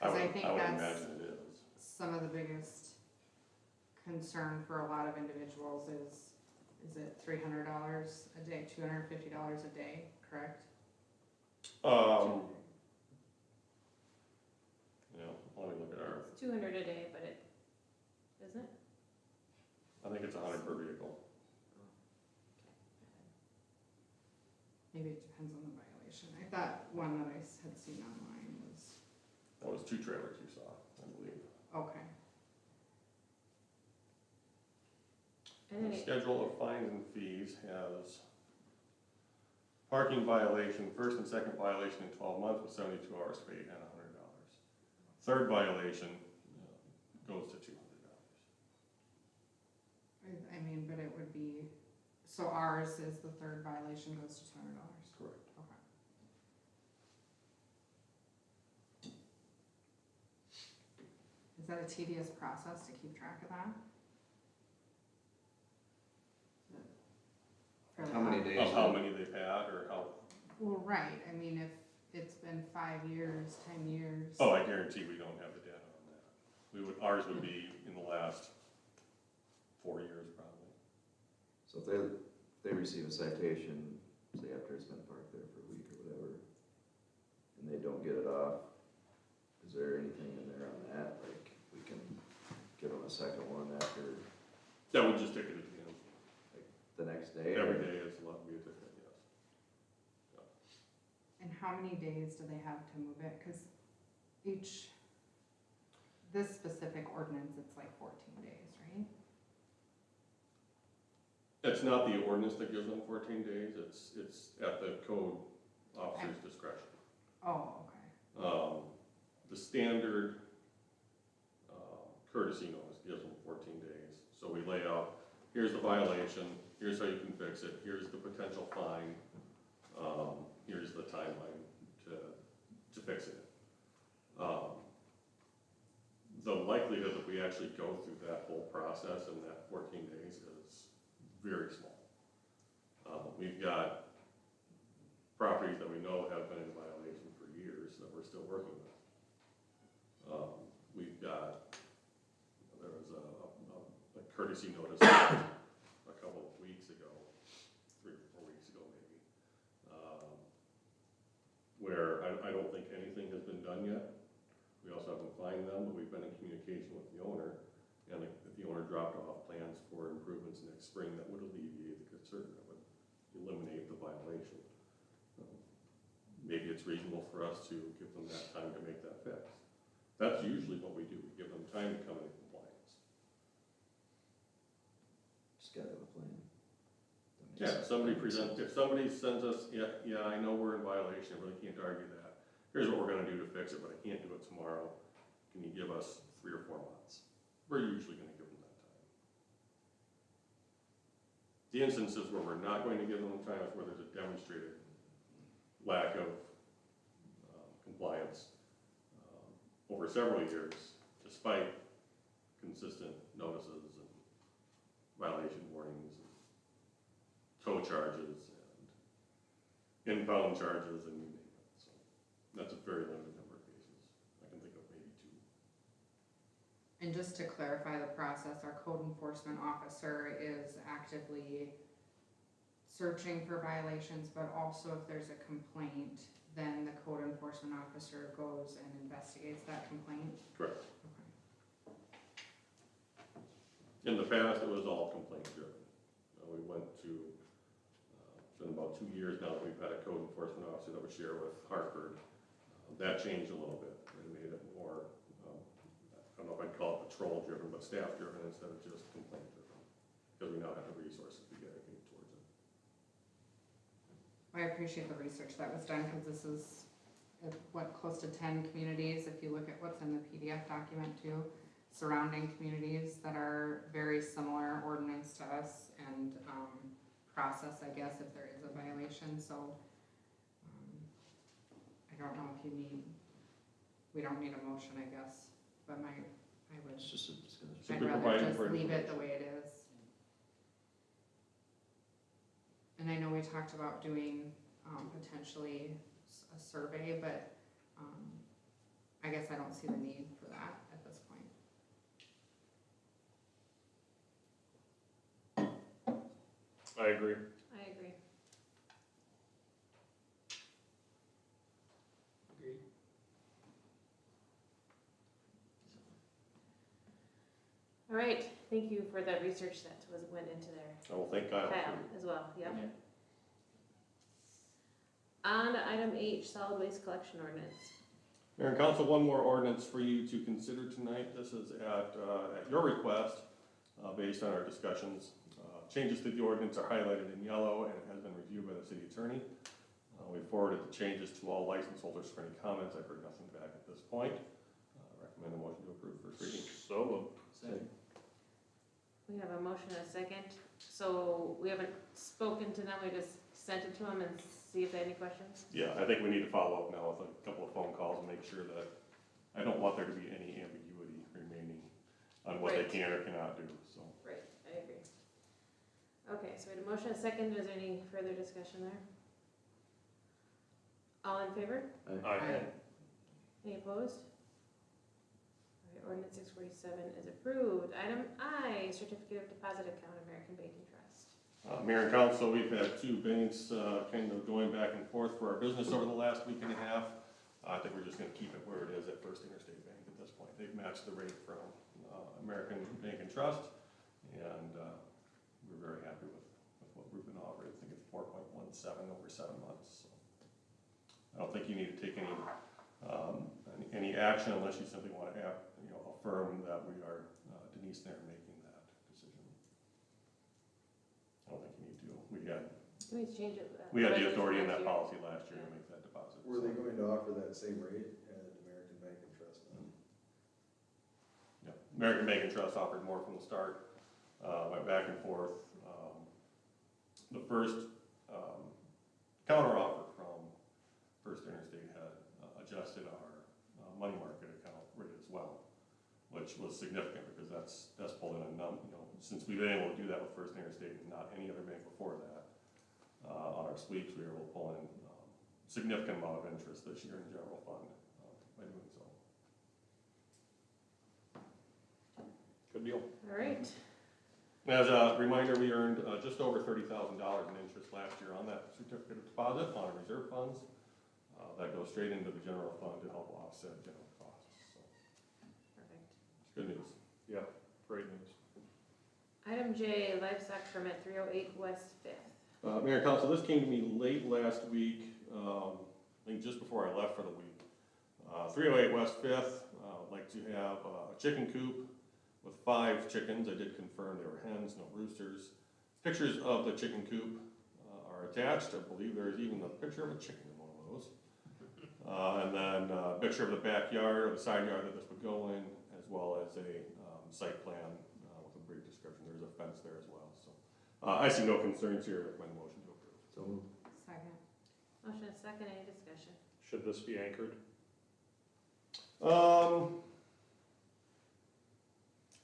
Cause I think I would that's imagine it is. some of the biggest concern for a lot of individuals is it $300 a day, $250 a day, correct? Yeah, let me look at our, It's 200 a day, but it, isn't it? I think it's 100 per vehicle. Maybe it depends on the violation. I thought one that I had seen online was, That was 2 trailers you saw, I believe. okay. And then The it, schedule of fines and fees has parking violation, first and second violation in 12 months with 72 hours paid and $100. Third violation goes to $200. I mean, but it would be, so ours is the third violation goes to $200. Correct. Okay. Is that a tedious process to keep track of that? Fairly How many odd. days? Of how many they've had or how, Well, right, I mean, if it's been 5 years, 10 years. oh, I guarantee we don't have the data on that. Ours would be in the last 4 years probably. So if they receive a citation, say after it's been parked there for a week or whatever, and they don't get it off, is there anything in there on that, like, we can give them a second one after That would just ticket it again. the next day? Every day is allowed to be a ticket, yes. And how many days do they have to move it? Cause this specific ordinance, it's like 14 days, right? It's not the ordinance that gives them 14 days, it's at the code officer's discretion. Oh, okay. The standard courtesy notice gives them 14 days. So we lay out, here's the violation, here's how you can fix it, here's the potential fine, here's the timeline to fix it. The likelihood that we actually go through that whole process in that 14 days is very small. We've got properties that we know have been in violation for years that we're still working with. We've got, there was a courtesy notice a couple of weeks ago, 3 or 4 weeks ago maybe, where I don't think anything has been done yet. We also haven't fined them, but we've been in communication with the owner, and if the owner dropped off plans for improvements next spring, that would alleviate the concern, that would eliminate the violation. Maybe it's reasonable for us to give them that time to make that fix. That's usually what we do, we give them time to come into compliance. Just gotta have a plan. That makes Yeah, sense. if somebody sends us, yeah, I know we're in violation, I really can't argue that. Here's what we're gonna do to fix it, but I can't do it tomorrow. Can you give us 3 or 4 months? We're usually gonna give them that time. The instances where we're not going to give them time is where there's a demonstrated lack of compliance over several years, despite consistent notices violation warnings, and tow charges, and impound charges, and you name it. So that's a very limited number of cases. I can think of maybe 2. And just to clarify the process, our code enforcement officer is actively searching for violations, but also if there's a complaint, then the code enforcement officer goes and investigates that complaint? Correct. Okay. In the past, it was all complaint driven. We went to, it's been about 2 years now that we've had a code enforcement officer that we share with Hartford. That changed a little bit. It made it more, I don't know if I'd call it patrol driven, but staff driven instead of just complaint driven. Because we now have the resources to dedicate towards it. I appreciate the research that was done, because this is, close to 10 communities, if you look at what's in the PDF document too, surrounding communities that are very similar ordinance to us and process, I guess, if there is a violation, so I don't know if you need, we don't need a motion, I guess, but I would, It's just a discussion. I'd Simply rather providing just for leave it information. the way it is. And I know we talked about doing potentially a survey, but I guess I don't see the need for that at this point. I agree. I agree. Agreed. All right, thank you for that research that went into there. I will thank Kyle. Kyle as well, yep. On to item H, solid waste collection ordinance. Mayor and Council, one more ordinance for you to consider tonight. This is at your request, based on our discussions. Changes to the ordinance are highlighted in yellow and it has been reviewed by the city attorney. We forwarded the changes to all license holders for any comments. I've heard nothing back at this point. Recommend a motion to approve first reading. So moved. Second. We have a motion and a second, so we haven't spoken to them, we just sent it to them and see if they have any questions? Yeah, I think we need to follow up now with a couple of phone calls and make sure that, I don't want there to be any ambiguity remaining on what they Right. can or cannot do, so. Right, I agree. Okay, so we had a motion and a second, is there any further discussion there? All in favor? Aye. Any opposed? All right, ordinance 647 is approved. Item I, certificate of deposit account, American Bank and Trust. Mayor and Council, we've had 2 banks kind of going back and forth for our business over the last week and a half. I think we're just gonna keep it where it is at First Interstate Bank at this point. They've matched the rate from American Bank and Trust, and we're very happy with what we've been offering. I think it's 4.17 over 7 months. So I don't think you need to take any action unless you simply want to affirm that we are Denise and I are making that decision. I don't think you need to. Can we change it? We had the authority in that policy last year to make that deposit. Were they going to offer that same rate at American Bank and Trust then? Yeah, American Bank and Trust offered more from the start, went back and forth. The first counteroffer from First Interstate had adjusted our money market account rate as well, which was significant because that's pulled in since we've been able to do that with First Interstate and not any other bank before that, on our sweeps, we were able to pull in significant amount of interest this year in the general fund by doing so. Good deal. All right, As a reminder, we earned just over $30,000 in interest last year on that certificate of deposit on our reserve funds. That goes straight into the general fund to help offset general costs. So perfect. it's good news. Yeah, great news. Item J, livestock permit 308 West 5th. Mayor and Council, this came to me late last week, I think just before I left for the week. 308 West 5th, I'd like to have a chicken coop with 5 chickens. I did confirm they were hens, no roosters. Pictures of the chicken coop are attached. I believe there's even a picture of a chicken in one of those. And then a picture of the backyard or the side yard that this would go in, as well as a site plan with a brief description. There's a fence there as well. So I see no concerns here. Recommend a motion to approve. So moved. Second. Motion and a second, any discussion? Should this be anchored?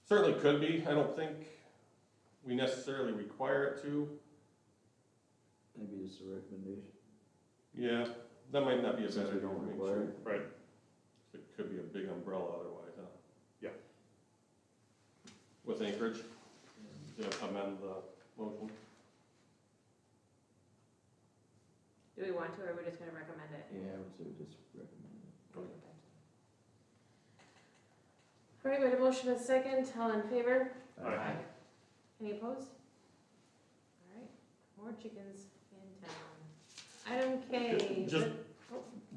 Certainly could be. I don't think we necessarily require it to. Maybe just a recommendation. Yeah, that might not be a Since bad we idea. don't to make require sure. it. Right. It could be a big umbrella otherwise, huh? Yeah. With Anchorage, to amend the motion. Do we want to, or are we just gonna recommend it? Yeah, I would say just recommend it. Okay. All right, we have a motion and a second, all in favor? Aye. Any opposed? All right, more chickens in town. Item K. Just-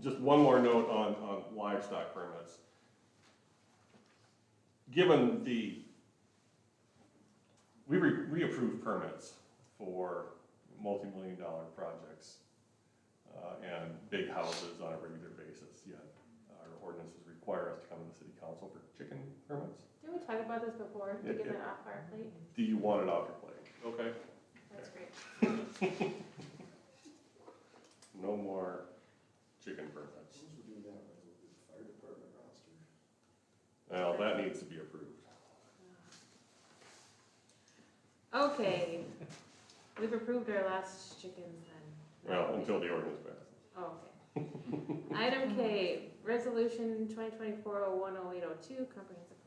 Just one more note on livestock permits. Given we approve permits for multi-million-dollar projects and big houses on a regular basis, yet our ordinances require us to come to the city council for chicken permits. Didn't we talk about this before, to get that off our plate? Do you want it off your plate? Okay. That's great. No more chicken permits. Well, that needs to be approved. Okay, we've approved our last chickens then. Well, until the ordinance passes. Oh, okay. Item K, resolution 2024-01-0802, comprehensive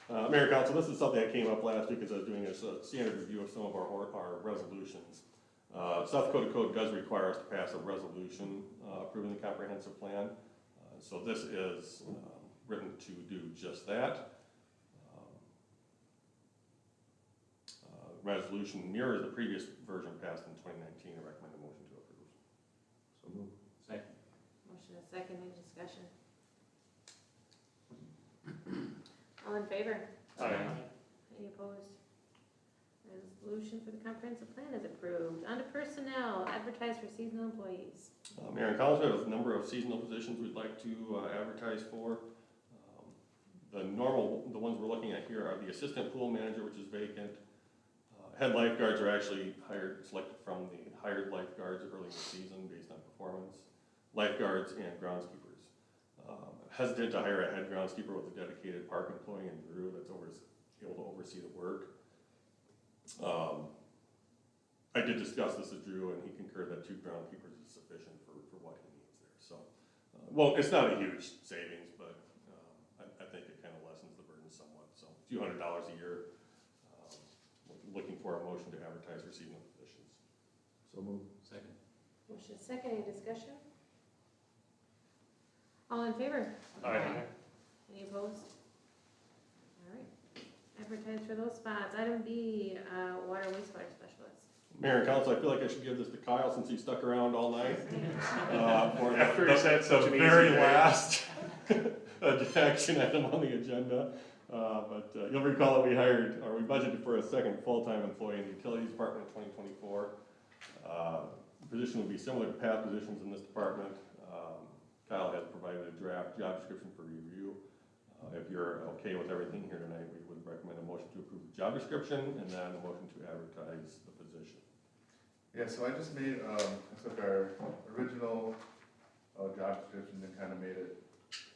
plan. Mayor and Council, this is something that came up last week as I was doing a standard review of some of our resolutions. South Dakota Code does require us to pass a resolution approving the comprehensive plan. So this is written to do just that. Resolution mirrors the previous version passed in 2019. I recommend a motion to approve. So move. Second. Motion and second, any discussion? All in favor? Any opposed? Resolution for the comprehensive plan is approved. On to personnel, advertise for seasonal employees. Mayor and Council, we have a number of seasonal positions we'd like to advertise for. The ones we're looking at here are the assistant pool manager, which is vacant. Head lifeguards are actually selected from the hired lifeguards early in the season based on performance. Lifeguards and groundskeepers. Hesitant to hire a head groundskeeper with a dedicated park employee in Drew that's able to oversee the work. I did discuss this with Drew, and he concurred that 2 groundskeepers is sufficient for what he needs there. So, well, it's not a huge savings, but I think it kind of lessens the burden somewhat. So, a few $100s a year. Looking for a motion to advertise for seasonal positions. So move. Second. Motion and second, any discussion? All in favor? Aye. Any opposed? All right, advertise for those spots. Item B, water wastewater specialist. Mayor and Council, I feel like I should give this to Kyle since he stuck around all night. After he said such an easy very day. last action item on the agenda. But you'll recall that we budgeted for a second full-time employee in the utilities department in 2024. The position will be similar to past positions in this department. Kyle has provided a draft job description for review. If you're okay with everything here tonight, we would recommend a motion to approve the job description and then a motion to advertise the position. Yeah, so I just made, I took our original job description and kind of made it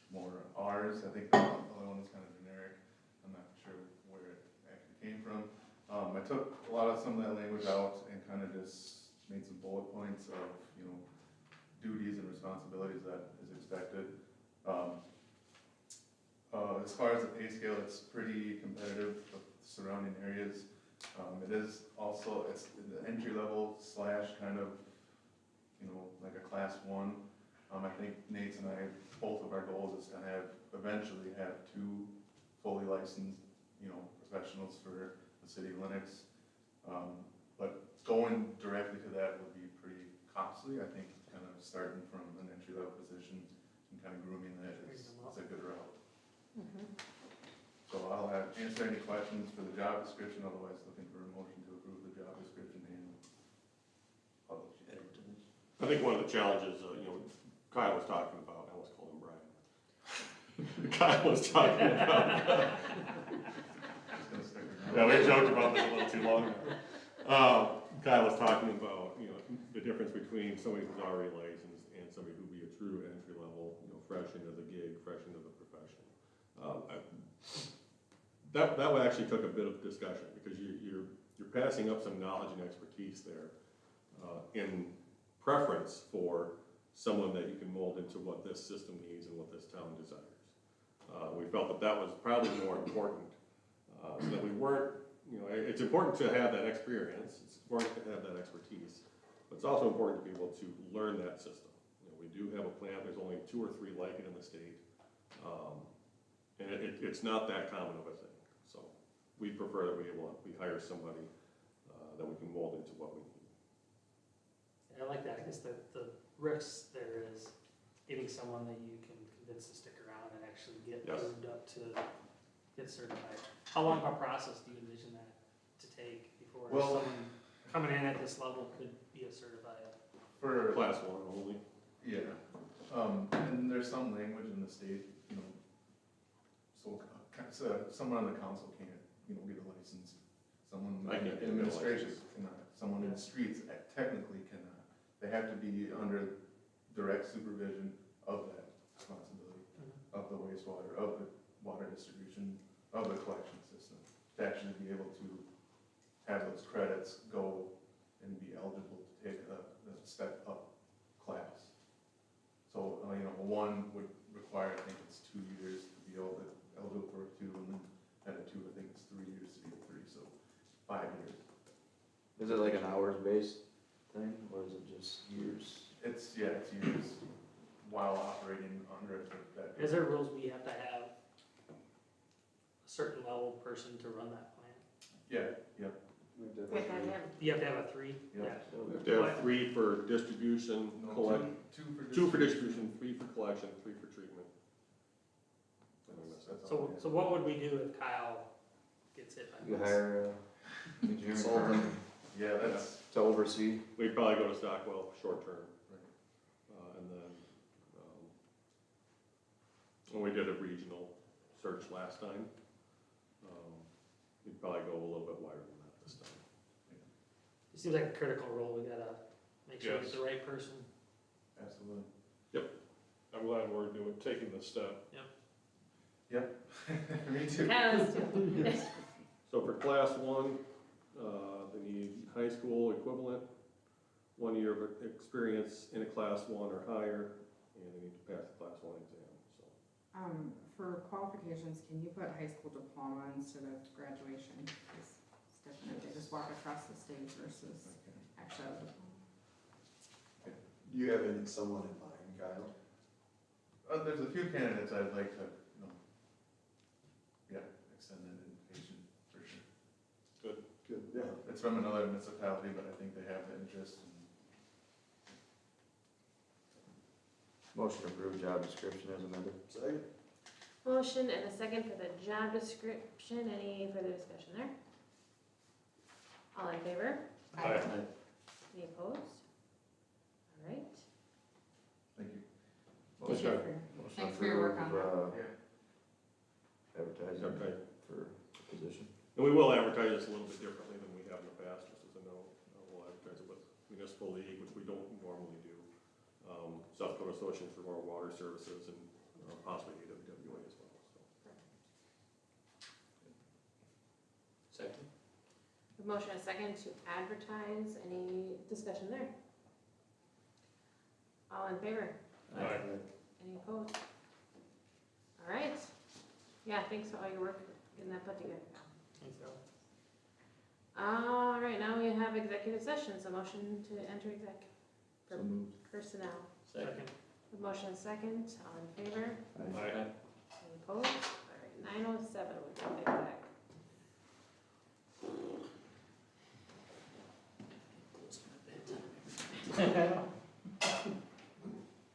more ours. I think the other one was kind of generic. I'm not sure where it actually came from. I took a lot of some of that language out and kind of just made some bullet points of, duties and responsibilities that is expected. As far as the pay scale, it's pretty competitive with surrounding areas. It is also, it's the entry level / kind of, like a class 1. I think Nate's and I, both of our goals is to eventually have 2 fully licensed, professionals for the city of Lennox. But going directly to that would be pretty costly. I think kind of starting from an entry level position and kind of grooming that is a good route. So I'll answer any questions for the job description, otherwise looking for a motion to approve the job description and publish it. I think one of the challenges, Kyle was talking about, I almost called him Brian. Kyle was talking about, Just gonna stick around. yeah, we joked about this a little too long ago. Kyle was talking about, the difference between somebody who's already licensed and somebody who'd be a true entry level, fresh into the gig, fresh into the profession. That actually took a bit of discussion because you're passing up some knowledge and expertise there in preference for someone that you can mold into what this system needs and what this town desires. We felt that that was probably more important, so that we weren't, you know, it's important to have that experience, it's important to have that expertise, but it's also important to be able to learn that system. You know, we do have a plant, there's only 2 or 3 like it in the state, and it's not that common of a thing. So we prefer that we hire somebody that we can mold into what we need. I like that, I guess the risk there is getting someone that you can convince to stick around and actually get Yes. moved up to get certified. How long of a process do you envision that to take before Well- someone coming in at this level could be a certified? For, Class 1 only. yeah, and there's some language in the state, you know, so someone on the council can't, you know, get a license. Someone I in can't get a administration license. cannot, someone in the streets technically cannot. They have to be under direct supervision of that responsibility, of the wastewater, of the water distribution, of the collection system, to actually be able to have those credits go and be eligible to take a step up class. So, you know, 1 would require, I think it's 2 years to be eligible for a 2, and then a 2, I think it's 3 years to be a 3, so 5 years. Is it like an hours based thing, or is it just years? It's years while operating under that. Is there rules we have to have a certain level person to run that plant? Yeah, yeah. With that, yeah. You have to have a 3? Yeah. We have to have 3 for distribution, No, collect, 2 2 for distribution, 3 for collection, 3 for treatment. And we missed that. So what would we do if Kyle gets hit by You this? hire a engineering firm Yeah, that's, to oversee? We'd probably go to Stockwell, short term. Right. And then, when we did a regional search last time, we'd probably go a little bit wider than that this time. It seems like a critical role, we gotta make sure we Yes. get the right person. absolutely. I'm glad we're taking this step. Me too. Kyle's too. So for class 1, they need high school equivalent, 1 year of experience in a class 1 or higher, and they need to pass the class 1 exam, so. For qualifications, can you put high school diploma instead of graduation? It's different if they just walk across the stage versus actually have a diploma. Do you have someone in mind, Kyle? There's a few candidates I'd like to, you know, extend that invitation for sure. Good, yeah. It's from another municipality, but I think they have the interest and Motion to approve job description as amended. Second? Motion and a second for the job description. Any further discussion there? All in favor? Aye. Any opposed? All right. thank you. Thank you for- Motion Thanks for your work on approve, Yeah. advertising Okay. for position. And we will advertise this a little bit differently than we have in the past, just as a note. We'll advertise it with Municipal League, which we don't normally do. South Dakota Association for Rural Water Services, and possibly AWWA as well, so. Second? A motion and a second to advertise. Any discussion there? All in favor? Aye. Any opposed? All right. Yeah, thanks for all your work getting that put together. Thanks, Kyle. All right, now we have executive sessions. A motion to enter exec for So moved. personnel. Second. A motion and a second. All in favor? Aye. Any opposed? All right, 9:07, we'll go exec.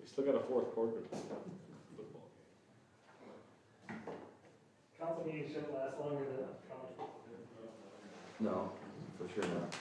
We still got a 4th quarter football game. Council meeting shouldn't last longer than college football. No, for sure not.